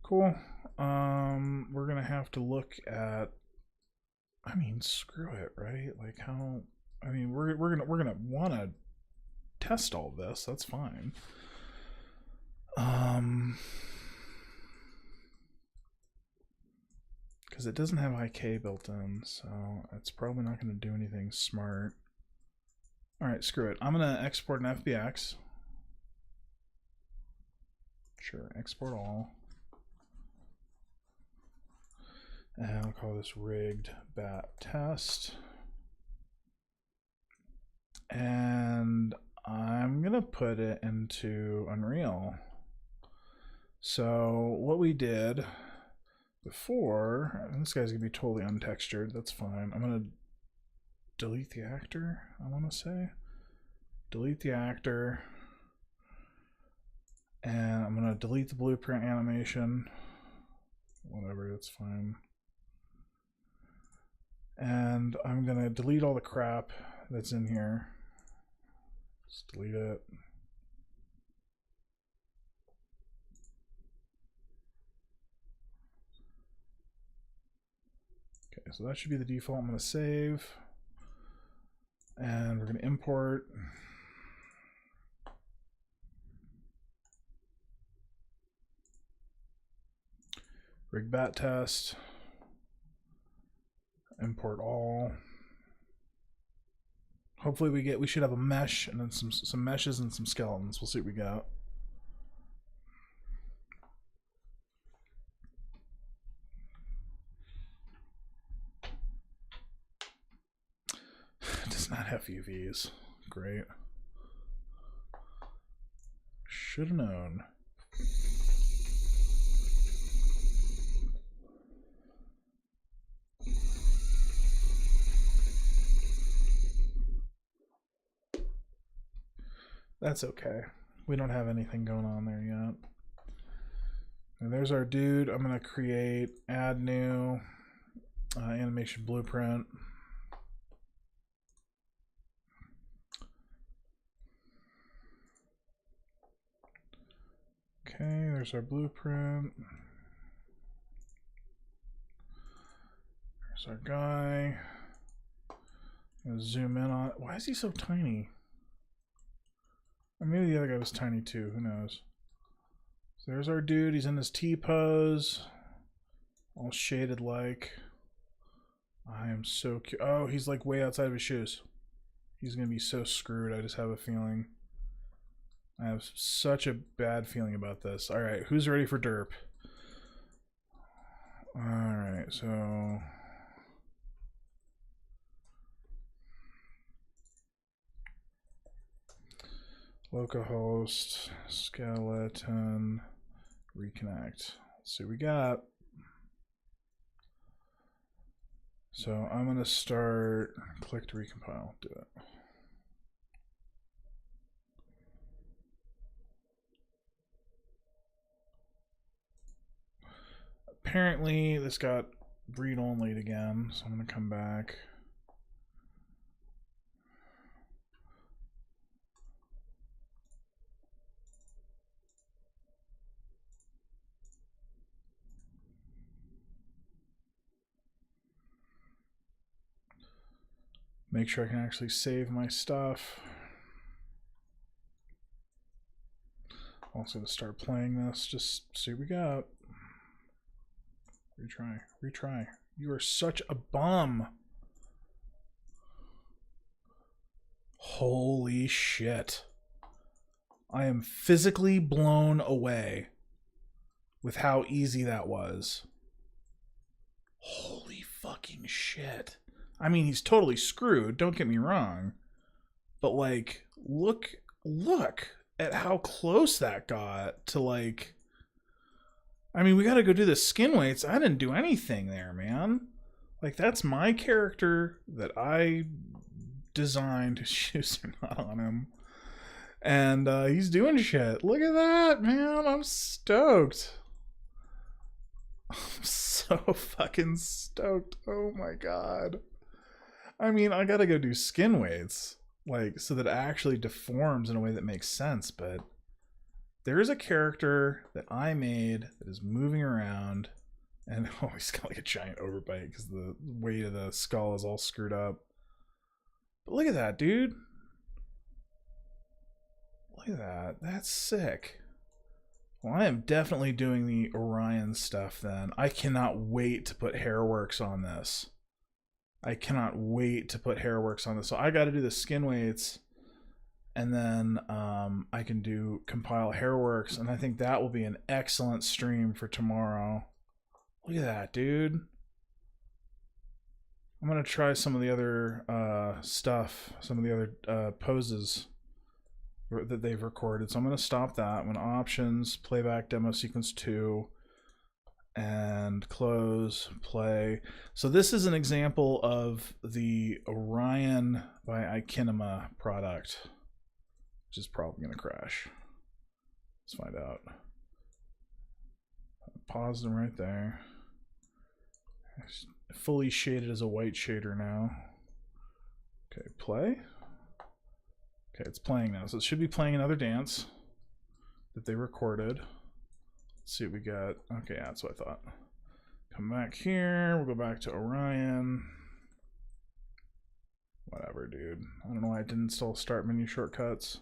Cool. We're going to have to look at, I mean, screw it, right? Like how, I mean, we're going to want to test all this. That's fine. Because it doesn't have IK built in, so it's probably not going to do anything smart. All right, screw it. I'm going to export an FBX. Sure, export all. And I'll call this rigged bat test. And I'm going to put it into Unreal. So what we did before, and this guy's gonna be totally untextured, that's fine. I'm gonna delete the actor, I wanna say. Delete the actor. And I'm gonna delete the blueprint animation. Whatever, that's fine. And I'm gonna delete all the crap that's in here. Just delete it. Okay, so that should be the default. I'm going to save. And we're going to import. Rig bat test. Import all. Hopefully we should have a mesh and then some meshes and some skeletons. We'll see what we got. It does not have UVs. Great. Should have known. That's okay. We don't have anything going on there yet. And there's our dude. I'm going to create, add new animation blueprint. Okay, there's our blueprint. There's our guy. I'm gonna zoom in on it. Why is he so tiny? Or maybe the other guy was tiny too, who knows? So there's our dude, he's in his T-pose. All shaded like. I am so cute. Oh, he's like way outside of his shoes. He's gonna be so screwed, I just have a feeling. I have such a bad feeling about this. Alright, who's ready for derp? Alright, so... localhost, skeleton, reconnect. Let's see what we got. So I'm going to start, click to recompile, do it. Apparently this got read-only again, so I'm going to come back. Make sure I can actually save my stuff. Also to start playing this, just see what we got. Retry, retry. You are such a bum. Holy shit. I am physically blown away with how easy that was. Holy fucking shit. I mean, he's totally screwed, don't get me wrong. But like, look at how close that got to like... I mean, we gotta go do the skin weights. I didn't do anything there, man. Like, that's my character that I designed. His shoes are not on him. And he's doing shit. Look at that, man. I'm stoked. I'm so fucking stoked. Oh my god. I mean, I gotta go do skin weights, like, so that it actually deforms in a way that makes sense, but there is a character that I made that is moving around, and oh, he's got like a giant overbite because the weight of the skull is all screwed up. But look at that, dude. Look at that. That's sick. Well, I am definitely doing the Orion stuff then. I cannot wait to put HairWorks on this. I cannot wait to put HairWorks on this. So I got to do the skin weights, and then I can do compile HairWorks, and I think that will be an excellent stream for tomorrow. Look at that, dude. I'm going to try some of the other stuff, some of the other poses that they've recorded. So I'm going to stop that. I'm going to options, playback demo sequence 2. And close, play. So this is an example of the Orion by Ikinema product, which is probably going to crash. Let's find out. Pause them right there. It's fully shaded as a white shader now. Okay, play. Okay, it's playing now. So it should be playing another dance that they recorded. Let's see what we got. Okay, yeah, that's what I thought. Come back here. We'll go back to Orion. Whatever, dude. I don't know why I didn't install start menu shortcuts.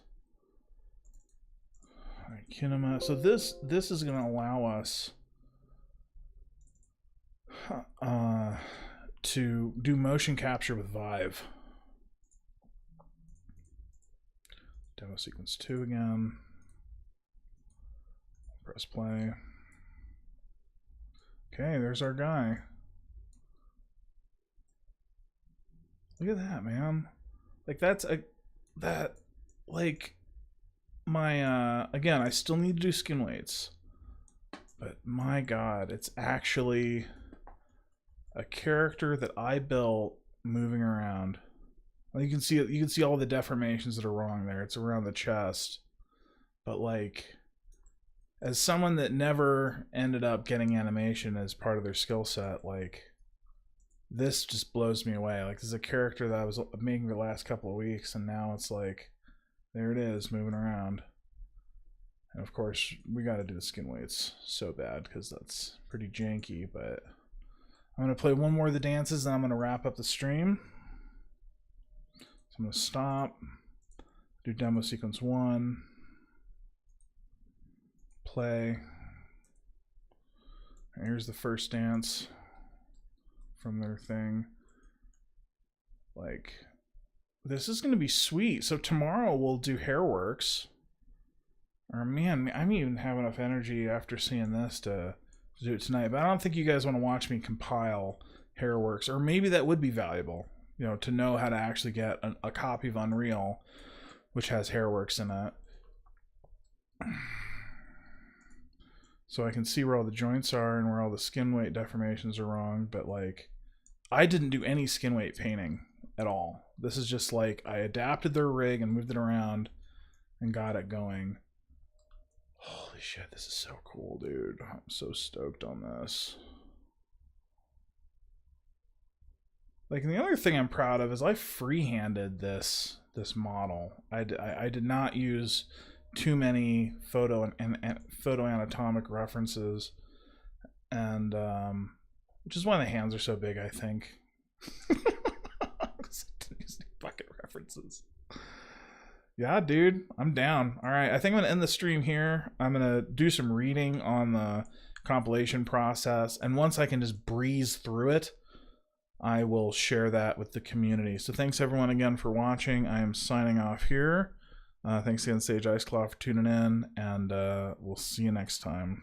Kinema. So this is going to allow us to do motion capture with Vive. Demo sequence 2 again. Press play. Okay, there's our guy. Look at that, man. Like, that's like my again, I still need to do skin weights, but my god, it's actually a character that I built moving around. You can see all the deformations that are wrong there. It's around the chest, but like, as someone that never ended up getting animation as part of their skill set, like, this just blows me away. Like, this is a character that I was making the last couple of weeks, and now it's like, there it is, moving around. And of course, we got to do the skin weights so bad, because that's pretty janky, but I'm going to play one more of the dances, and I'm going to wrap up the stream. So I'm going to stop, do demo sequence 1, play. And here's the first dance from their thing. Like, this is going to be sweet. So tomorrow we'll do HairWorks. Or man, I don't even have enough energy after seeing this to do it tonight. But I don't think you guys want to watch me compile HairWorks. Or maybe that would be valuable, you know, to know how to actually get a copy of Unreal, which has HairWorks in it. So I can see where all the joints are and where all the skin weight deformations are wrong. But like, I didn't do any skin weight painting at all. This is just like, I adapted their rig and moved it around and got it going. Holy shit, this is so cool, dude. I'm so stoked on this. Like, and the other thing I'm proud of is I freehanded this model. I did not use too many photo anatomic references, and which is why the hands are so big, I think. Use bucket references. Yeah, dude, I'm down. All right, I think I'm gonna end the stream here. I'm gonna do some reading on the compilation process, and once I can just breeze through it, I will share that with the community. So thanks everyone again for watching. I am signing off here. Thanks again, Sage Ice Claw, for tuning in, and we'll see you next time.